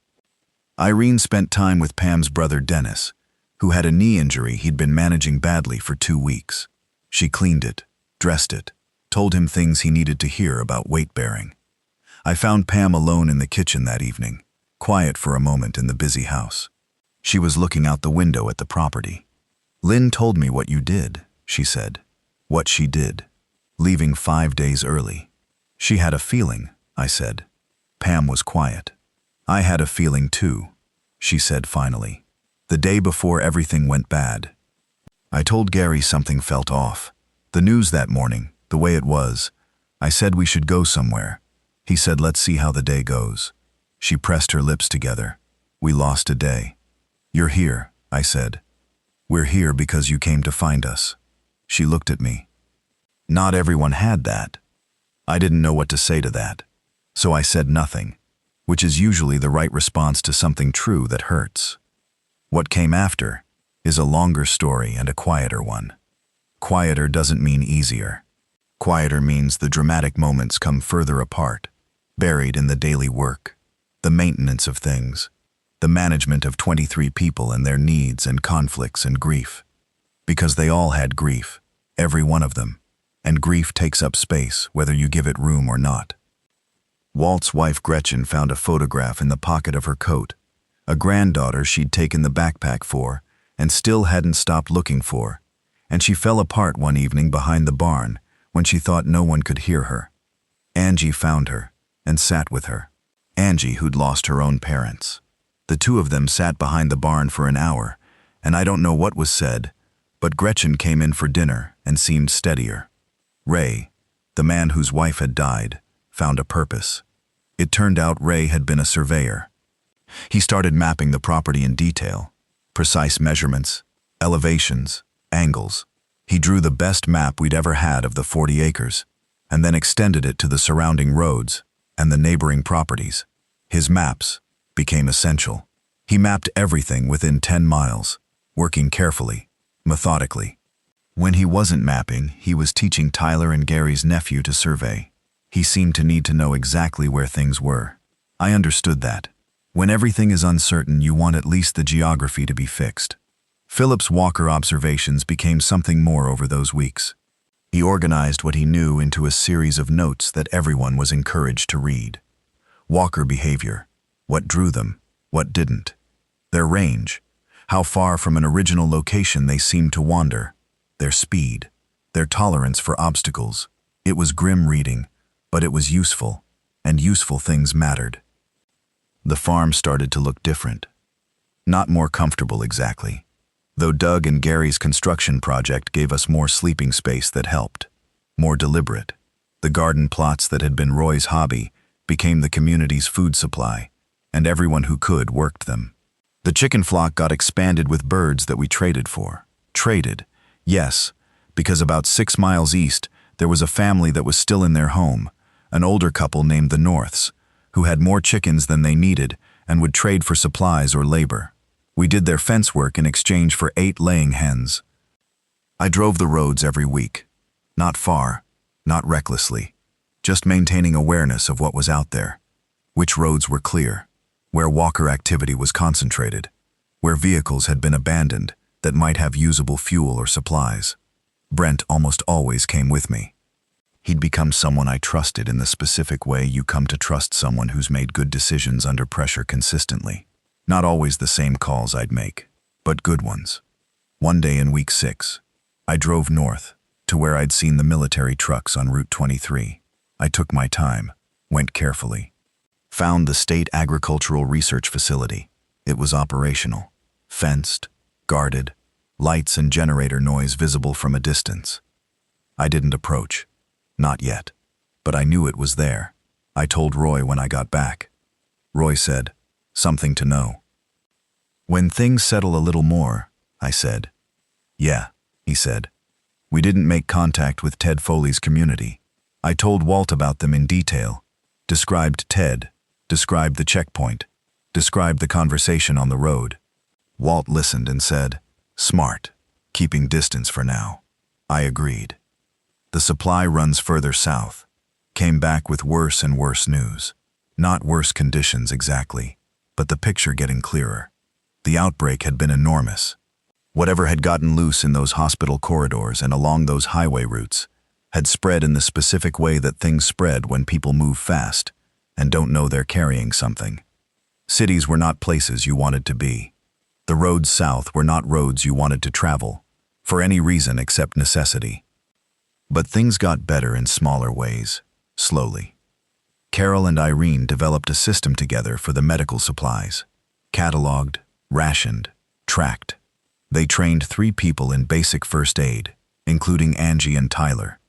Irene spent time with Pam's brother Dennis, who had a knee injury he'd been managing badly for 2 weeks. She cleaned it, dressed it, told him things he needed to hear about weight-bearing. I found Pam alone in the kitchen that evening, quiet for a moment in the busy house. She was looking out the window at the property. "Lynn told me what you did," she said. What she did. Leaving 5 days early. "She had a feeling," I said. Pam was quiet. "I had a feeling too," she said finally. "The day before everything went bad. I told Gary something felt off. The news that morning, the way it was. I said we should go somewhere. He said, let's see how the day goes." She pressed her lips together. "We lost a day." "You're here," I said. "We're here because you came to find us." She looked at me. Not everyone had that. I didn't know what to say to that. So I said nothing, which is usually the right response to something true that hurts. What came after is a longer story and a quieter one. Quieter doesn't mean easier. Quieter means the dramatic moments come further apart, buried in the daily work, the maintenance of things, the management of 23 people and their needs and conflicts and grief. Because they all had grief, every one of them, and grief takes up space whether you give it room or not. Walt's wife Gretchen found a photograph in the pocket of her coat, a granddaughter she'd taken the backpack for and still hadn't stopped looking for, and she fell apart one evening behind the barn when she thought no one could hear her. Angie found her and sat with her. Angie, who'd lost her own parents. The two of them sat behind the barn for an hour, and I don't know what was said, but Gretchen came in for dinner and seemed steadier. Ray, the man whose wife had died, found a purpose. It turned out Ray had been a surveyor. He started mapping the property in detail, precise measurements, elevations, angles. He drew the best map we'd ever had of the 40 acres, and then extended it to the surrounding roads and the neighboring properties. His maps became essential. He mapped everything within 10 miles, working carefully, methodically. When he wasn't mapping, he was teaching Tyler and Gary's nephew to survey. He seemed to need to know exactly where things were. I understood that. When everything is uncertain, you want at least the geography to be fixed. Philip's Walker observations became something more over those weeks. He organized what he knew into a series of notes that everyone was encouraged to read. Walker behavior, what drew them, what didn't. Their range, how far from an original location they seemed to wander. Their speed, their tolerance for obstacles. It was grim reading, but it was useful, and useful things mattered. The farm started to look different. Not more comfortable exactly, though Doug and Gary's construction project gave us more sleeping space that helped. More deliberate. The garden plots that had been Roy's hobby became the community's food supply, and everyone who could worked them. The chicken flock got expanded with birds that we traded for. Traded, yes, because about 6 miles east, there was a family that was still in their home, an older couple named the Norths, who had more chickens than they needed and would trade for supplies or labor. We did their fence work in exchange for 8 laying hens. I drove the roads every week. Not far, not recklessly, just maintaining awareness of what was out there. Which roads were clear, where Walker activity was concentrated, where vehicles had been abandoned that might have usable fuel or supplies. Brent almost always came with me. He'd become someone I trusted in the specific way you come to trust someone who's made good decisions under pressure consistently. Not always the same calls I'd make, but good ones. One day in week 6, I drove north to where I'd seen the military trucks on Route 23. I took my time, went carefully. Found the State Agricultural Research Facility. It was operational, fenced, guarded, lights and generator noise visible from a distance. I didn't approach. Not yet. But I knew it was there. I told Roy when I got back. Roy said, "Something to know." "When things settle a little more," I said. "Yeah," he said. "We didn't make contact with Ted Foley's community." I told Walt about them in detail. Described Ted. Described the checkpoint. Described the conversation on the road. Walt listened and said, "Smart. Keeping distance for now." I agreed. The supply runs further south. Came back with worse and worse news. Not worse conditions exactly, but the picture getting clearer. The outbreak had been enormous. Whatever had gotten loose in those hospital corridors and along those highway routes had spread in the specific way that things spread when people move fast and don't know they're carrying something. Cities were not places you wanted to be. The roads south were not roads you wanted to travel, for any reason except necessity. But things got better in smaller ways, slowly. Carol and Irene developed a system together for the medical supplies. Cataloged, rationed, tracked. They trained 3 people in basic first aid, including Angie and Tyler,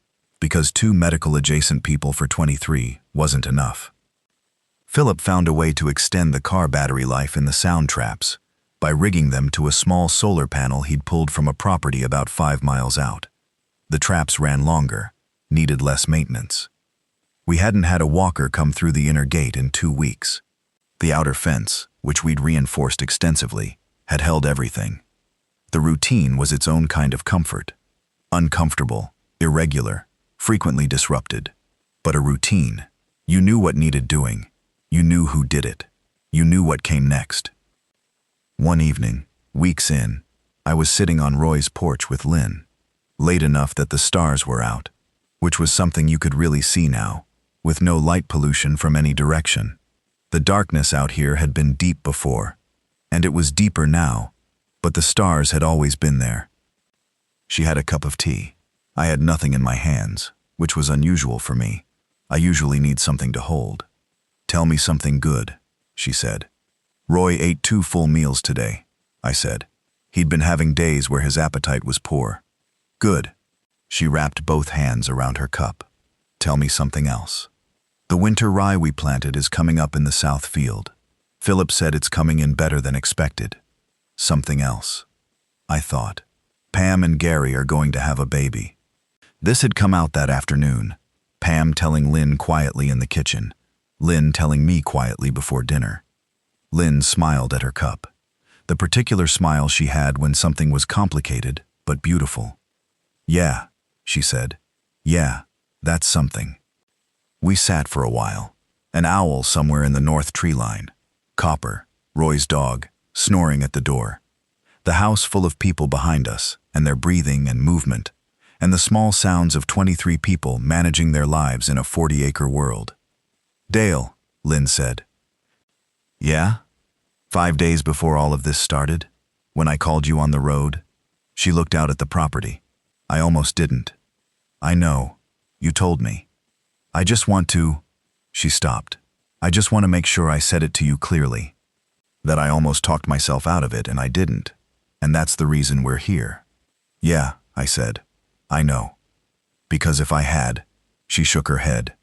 because 2 medical-adjacent people for 23 wasn't enough. Philip found a way to extend the car battery life in the sound traps by rigging them to a small solar panel he'd pulled from a property about 5 miles out. The traps ran longer, needed less maintenance. We hadn't had a walker come through the inner gate in 2 weeks. The outer fence, which we'd reinforced extensively, had held everything. The routine was its own kind of comfort. Uncomfortable, irregular, frequently disrupted. But a routine. You knew what needed doing. You knew who did it. You knew what came next. One evening, weeks in, I was sitting on Roy's porch with Lynn. Late enough that the stars were out, which was something you could really see now, with no light pollution from any direction. The darkness out here had been deep before, and it was deeper now, but the stars had always been there. She had a cup of tea. I had nothing in my hands, which was unusual for me. I usually need something to hold. "Tell me something good," she said. "Roy ate 2 full meals today," I said. He'd been having days where his appetite was poor. "Good." She wrapped both hands around her cup. "Tell me something else." "The winter rye we planted is coming up in the south field. Philip said it's coming in better than expected." Something else. I thought. Pam and Gary are going to have a baby. This had come out that afternoon. Pam telling Lynn quietly in the kitchen. Lynn telling me quietly before dinner. Lynn smiled at her cup. The particular smile she had when something was complicated but beautiful. "Yeah," she said. "Yeah, that's something." We sat for a while. An owl somewhere in the north tree line. Copper, Roy's dog, snoring at the door. The house full of people behind us, and their breathing and movement, and the small sounds of 23 people managing their lives in a 40-acre world. "Dale," Lynn said. "Yeah? 5 days before all of this started? When I called you on the road?" She looked out at the property. "I almost didn't." "I know. You told me. I just want to—" She stopped. "I just want to make sure I said it to you clearly. That I almost talked myself out of it and I didn't. And that's the reason we're here." "Yeah," I said. "I know. Because if I had—" She shook her head.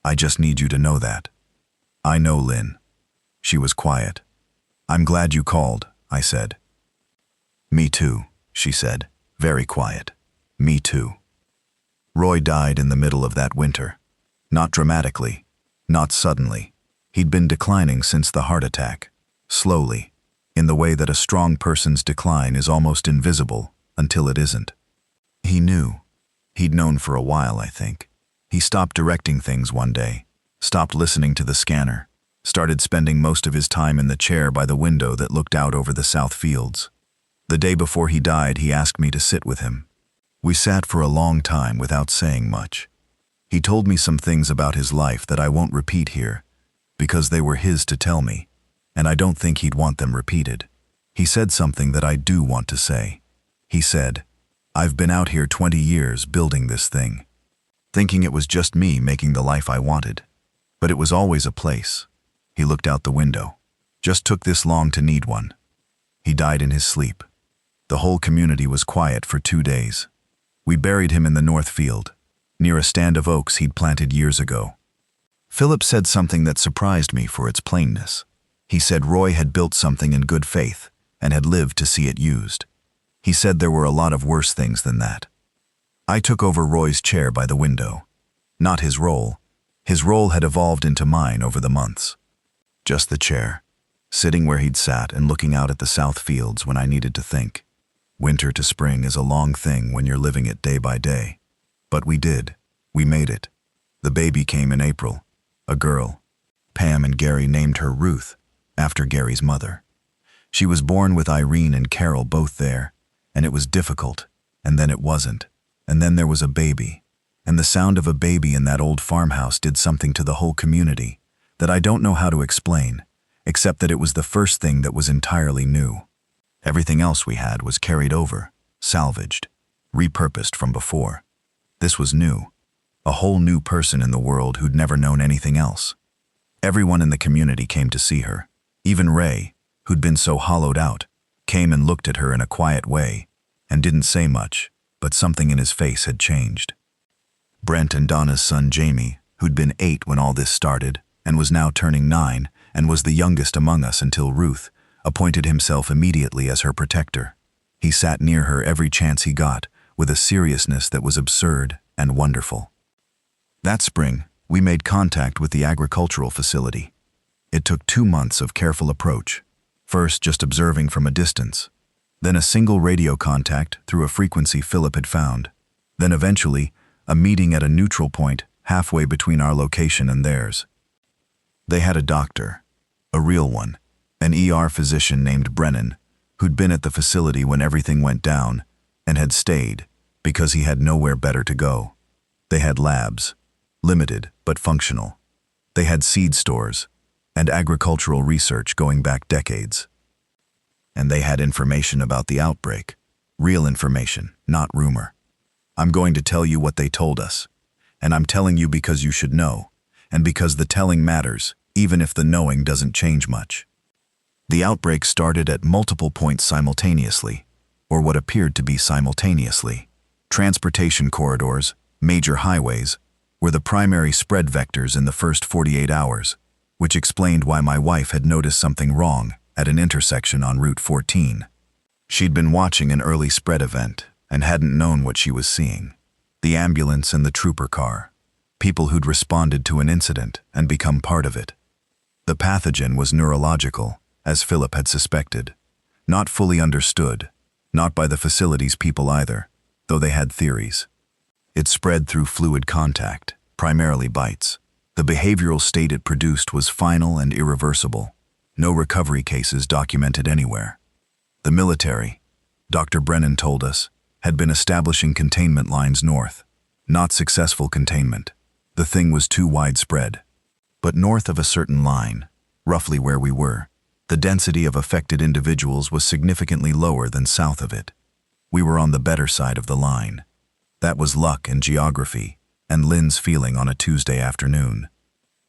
"I just need you to know that." "I know, Lynn." She was quiet. "I'm glad you called," I said. "Me too," she said, very quiet. "Me too." Roy died in the middle of that winter. Not dramatically, not suddenly. He'd been declining since the heart attack, slowly, in the way that a strong person's decline is almost invisible until it isn't. He knew. He'd known for a while, I think. He stopped directing things one day, stopped listening to the scanner, started spending most of his time in the chair by the window that looked out over the south fields. The day before he died, he asked me to sit with him. We sat for a long time without saying much. He told me some things about his life that I won't repeat here, because they were his to tell me, and I don't think he'd want them repeated. He said something that I do want to say. He said, "I've been out here 20 years building this thing, thinking it was just me making the life I wanted. But it was always a place." He looked out the window. "Just took this long to need one." He died in his sleep. The whole community was quiet for 2 days. We buried him in the north field, near a stand of oaks he'd planted years ago. Philip said something that surprised me for its plainness. He said Roy had built something in good faith and had lived to see it used. He said there were a lot of worse things than that. I took over Roy's chair by the window. Not his role. His role had evolved into mine over the months. Just the chair, sitting where he'd sat and looking out at the south fields when I needed to think. Winter to spring is a long thing when you're living it day by day. But we did. We made it. The baby came in April. A girl. Pam and Gary named her Ruth, after Gary's mother. She was born with Irene and Carol both there, and it was difficult, and then it wasn't. And then there was a baby. And the sound of a baby in that old farmhouse did something to the whole community that I don't know how to explain, except that it was the first thing that was entirely new. Everything else we had was carried over, salvaged, repurposed from before. This was new. A whole new person in the world who'd never known anything else. Everyone in the community came to see her. Even Ray, who'd been so hollowed out, came and looked at her in a quiet way and didn't say much, but something in his face had changed. Brent and Donna's son Jamie, who'd been 8 when all this started and was now turning 9 and was the youngest among us until Ruth, appointed himself immediately as her protector. He sat near her every chance he got, with a seriousness that was absurd and wonderful. That spring, we made contact with the agricultural facility. It took 2 months of careful approach, first just observing from a distance, then a single radio contact through a frequency Philip had found, then eventually a meeting at a neutral point halfway between our location and theirs. They had a doctor, a real one, an ER physician named Brennan, who'd been at the facility when everything went down and had stayed because he had nowhere better to go. They had labs, limited but functional. They had seed stores and agricultural research going back decades. And they had information about the outbreak, real information, not rumor. I'm going to tell you what they told us, and I'm telling you because you should know, and because the telling matters, even if the knowing doesn't change much. The outbreak started at multiple points simultaneously, or what appeared to be simultaneously. Transportation corridors, major highways, were the primary spread vectors in the first 48 hours, which explained why my wife had noticed something wrong at an intersection on Route 14. She'd been watching an early spread event and hadn't known what she was seeing. The ambulance and the trooper car, people who'd responded to an incident and become part of it. The pathogen was neurological, as Philip had suspected, not fully understood, not by the facility's people either, though they had theories. It spread through fluid contact, primarily bites. The behavioral state it produced was final and irreversible. No recovery cases documented anywhere. The military, Dr. Brennan told us, had been establishing containment lines north. Not successful containment. The thing was too widespread. But north of a certain line, roughly where we were, the density of affected individuals was significantly lower than south of it. We were on the better side of the line. That was luck and geography, and Lynn's feeling on a Tuesday afternoon.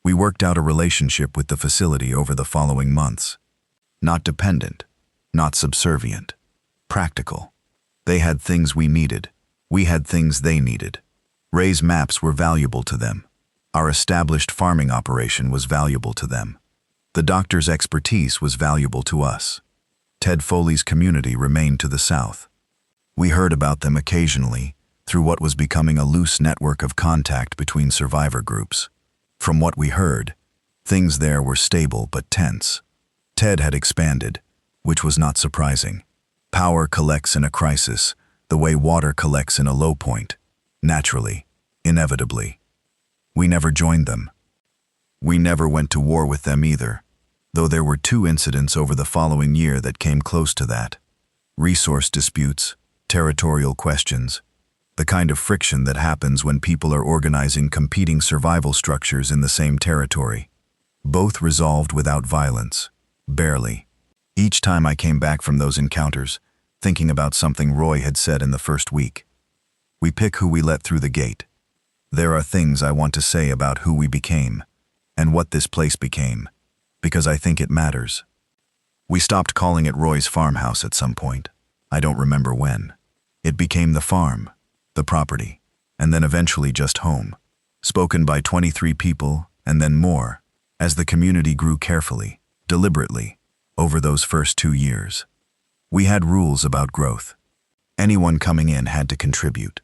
We worked out a relationship with the facility over the following months. Not dependent, not subservient, practical. They had things we needed. We had things they needed. Ray's maps were valuable to them. Our established farming operation was valuable to them. The doctor's expertise was valuable to us. Ted Foley's community remained to the south. We heard about them occasionally through what was becoming a loose network of contact between survivor groups. From what we heard, things there were stable but tense. Ted had expanded, which was not surprising. Power collects in a crisis, the way water collects in a low point. Naturally, inevitably. We never joined them. We never went to war with them either, though there were 2 incidents over the following year that came close to that. Resource disputes, territorial questions, the kind of friction that happens when people are organizing competing survival structures in the same territory. Both resolved without violence, barely. Each time I came back from those encounters, thinking about something Roy had said in the first week. We pick who we let through the gate. There are things I want to say about who we became, and what this place became, because I think it matters. We stopped calling it Roy's farmhouse at some point. I don't remember when. It became the farm, the property, and then eventually just home, spoken by 23 people and then more, as the community grew carefully, deliberately, over those first 2 years. We had rules about growth. Anyone coming in had to contribute,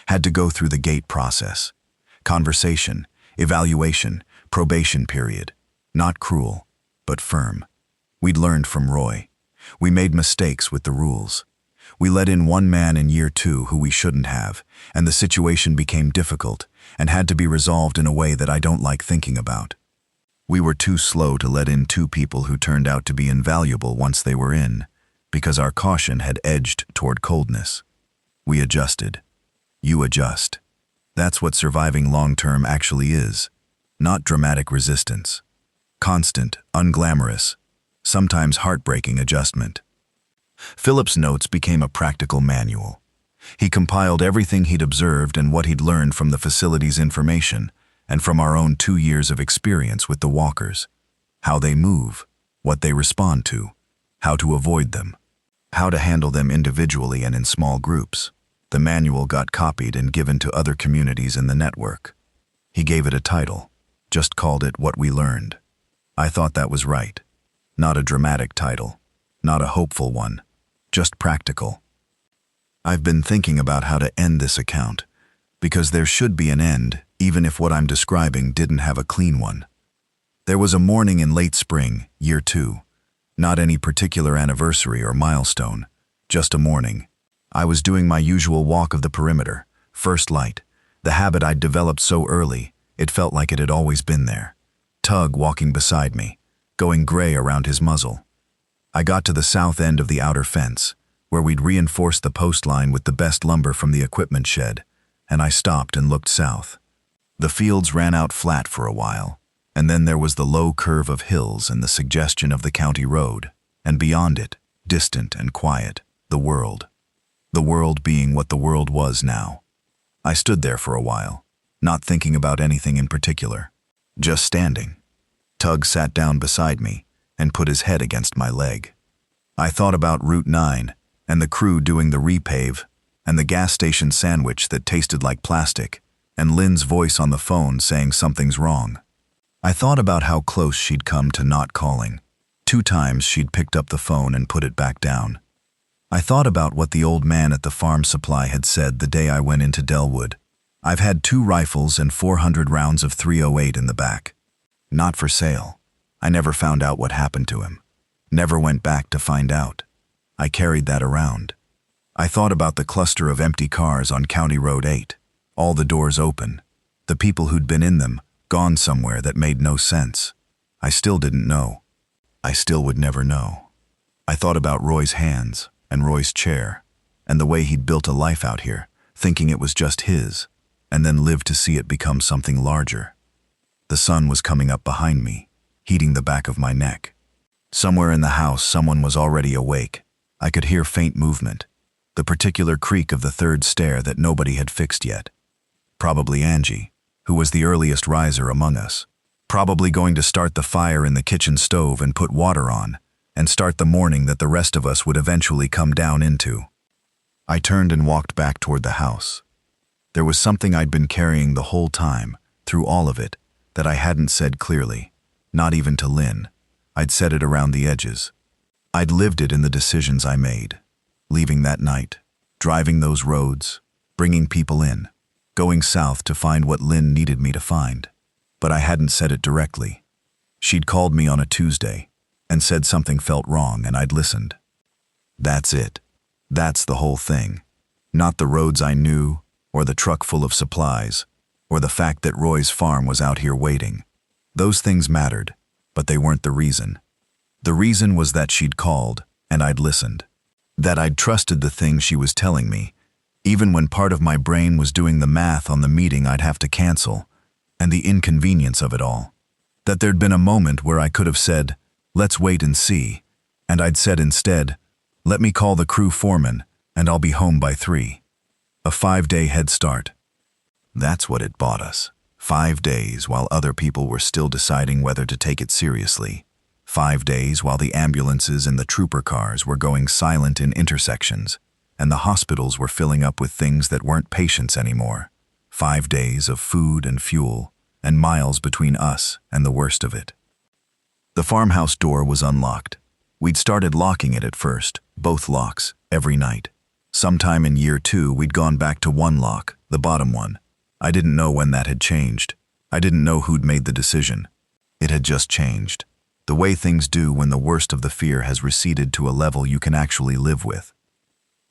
had to go through the gate process. Conversation, evaluation, probation period. Not cruel, but firm. We'd learned from Roy. We made mistakes with the rules. We let in one man in year 2 who we shouldn't have, and the situation became difficult and had to be resolved in a way that I don't like thinking about. We were too slow to let in 2 people who turned out to be invaluable once they were in, because our caution had edged toward coldness. We adjusted. You adjust. That's what surviving long-term actually is. Not dramatic resistance. Constant, unglamorous, sometimes heartbreaking adjustment. Philip's notes became a practical manual. He compiled everything he'd observed and what he'd learned from the facility's information and from our own 2 years of experience with the walkers. How they move, what they respond to, how to avoid them, how to handle them individually and in small groups. The manual got copied and given to other communities in the network. He gave it a title, just called it What We Learned. I thought that was right. Not a dramatic title, not a hopeful one, just practical. I've been thinking about how to end this account, because there should be an end, even if what I'm describing didn't have a clean one. There was a morning in late spring, year 2. Not any particular anniversary or milestone, just a morning. I was doing my usual walk of the perimeter, first light, the habit I'd developed so early, it felt like it had always been there. Tug walking beside me, going gray around his muzzle. I got to the south end of the outer fence, where we'd reinforced the post line with the best lumber from the equipment shed, and I stopped and looked south. The fields ran out flat for a while, and then there was the low curve of hills and the suggestion of the county road, and beyond it, distant and quiet, the world. The world being what the world was now. I stood there for a while, not thinking about anything in particular, just standing. Tug sat down beside me and put his head against my leg. I thought about Route 9 and the crew doing the repave and the gas station sandwich that tasted like plastic and Lynn's voice on the phone saying something's wrong. I thought about how close she'd come to not calling. 2 times she'd picked up the phone and put it back down. I thought about what the old man at the farm supply had said the day I went into Delwood. I've had 2 rifles and 400 rounds of .308 in the back. Not for sale. I never found out what happened to him. Never went back to find out. I carried that around. I thought about the cluster of empty cars on County Road 8. All the doors open. The people who'd been in them, gone somewhere that made no sense. I still didn't know. I still would never know. I thought about Roy's hands and Roy's chair, and the way he'd built a life out here, thinking it was just his, and then lived to see it become something larger. The sun was coming up behind me, heating the back of my neck. Somewhere in the house, someone was already awake. I could hear faint movement, the particular creak of the third stair that nobody had fixed yet. Probably Angie, who was the earliest riser among us. Probably going to start the fire in the kitchen stove and put water on, and start the morning that the rest of us would eventually come down into. I turned and walked back toward the house. There was something I'd been carrying the whole time, through all of it, that I hadn't said clearly, not even to Lynn. I'd said it around the edges. I'd lived it in the decisions I made. Leaving that night, driving those roads, bringing people in, going south to find what Lynn needed me to find. But I hadn't said it directly. She'd called me on a Tuesday and said something felt wrong, and I'd listened. That's it. That's the whole thing. Not the roads I knew, or the truck full of supplies, or the fact that Roy's farm was out here waiting. Those things mattered, but they weren't the reason. The reason was that she'd called, and I'd listened. That I'd trusted the things she was telling me, even when part of my brain was doing the math on the meeting I'd have to cancel, and the inconvenience of it all. That there'd been a moment where I could have said, "Let's wait and see," and I'd said instead, "Let me call the crew foreman, and I'll be home by 3. A 5-day head start. That's what it bought us. 5 days while other people were still deciding whether to take it seriously. 5 days while the ambulances and the trooper cars were going silent in intersections, and the hospitals were filling up with things that weren't patients anymore. 5 days of food and fuel, and miles between us and the worst of it. The farmhouse door was unlocked. We'd started locking it at first, both locks, every night. Sometime in year 2, we'd gone back to one lock, the bottom one. I didn't know when that had changed. I didn't know who'd made the decision. It had just changed. The way things do when the worst of the fear has receded to a level you can actually live with.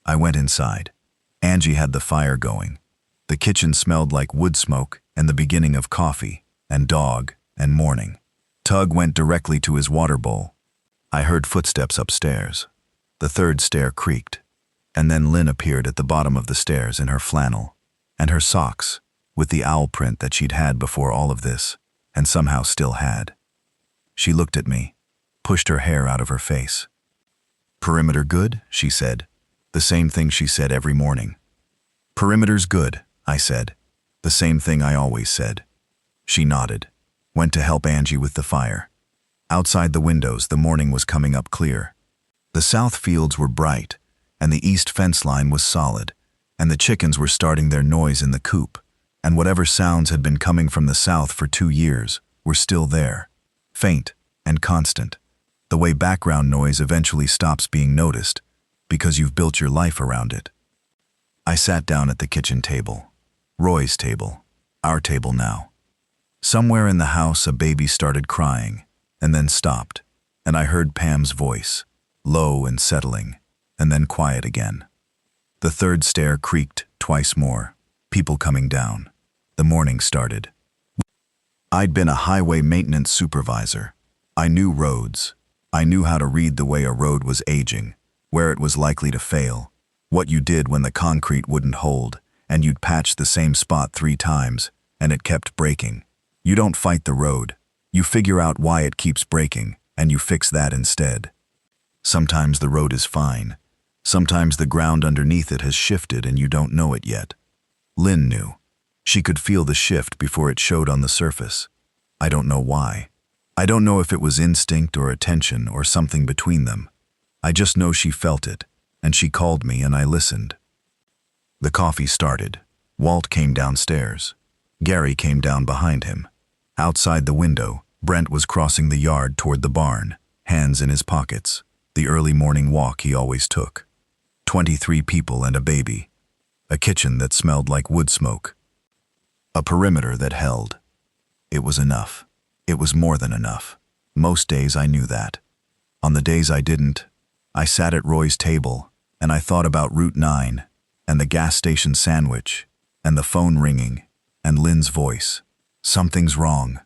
I went inside. Angie had the fire going. The kitchen smelled like wood smoke and the beginning of coffee, and dog, and morning. Tug went directly to his water bowl. I heard footsteps upstairs. The third stair creaked, and then Lynn appeared at the bottom of the stairs in her flannel, and her socks, with the owl print that she'd had before all of this, and somehow still had. She looked at me, pushed her hair out of her face. "Perimeter good?" she said. The same thing she said every morning. "Perimeter's good," I said. The same thing I always said. She nodded, went to help Angie with the fire. Outside the windows, the morning was coming up clear. The south fields were bright, and the east fence line was solid, and the chickens were starting their noise in the coop, and whatever sounds had been coming from the south for 2 years were still there, faint and constant, the way background noise eventually stops being noticed because you've built your life around it. I sat down at the kitchen table, Roy's table, our table now. Somewhere in the house a baby started crying, and then stopped, and I heard Pam's voice, low and settling, and then quiet again. The third stair creaked twice more, people coming down. The morning started. I'd been a highway maintenance supervisor. I knew roads. I knew how to read the way a road was aging, where it was likely to fail, what you did when the concrete wouldn't hold, and you'd patch the same spot 3 times, and it kept breaking. You don't fight the road. You figure out why it keeps breaking, and you fix that instead. Sometimes the road is fine. Sometimes the ground underneath it has shifted and you don't know it yet. Lynn knew. She could feel the shift before it showed on the surface. I don't know why. I don't know if it was instinct or attention or something between them. I just know she felt it, and she called me and I listened. The coffee started. Walt came downstairs. Gary came down behind him. Outside the window, Brent was crossing the yard toward the barn, hands in his pockets, the early morning walk he always took. 23 people and a baby. A kitchen that smelled like wood smoke. A perimeter that held. It was enough. It was more than enough. Most days I knew that. On the days I didn't, I sat at Roy's table and I thought about Route 9 and the gas station sandwich and the phone ringing and Lynn's voice. "Something's wrong,"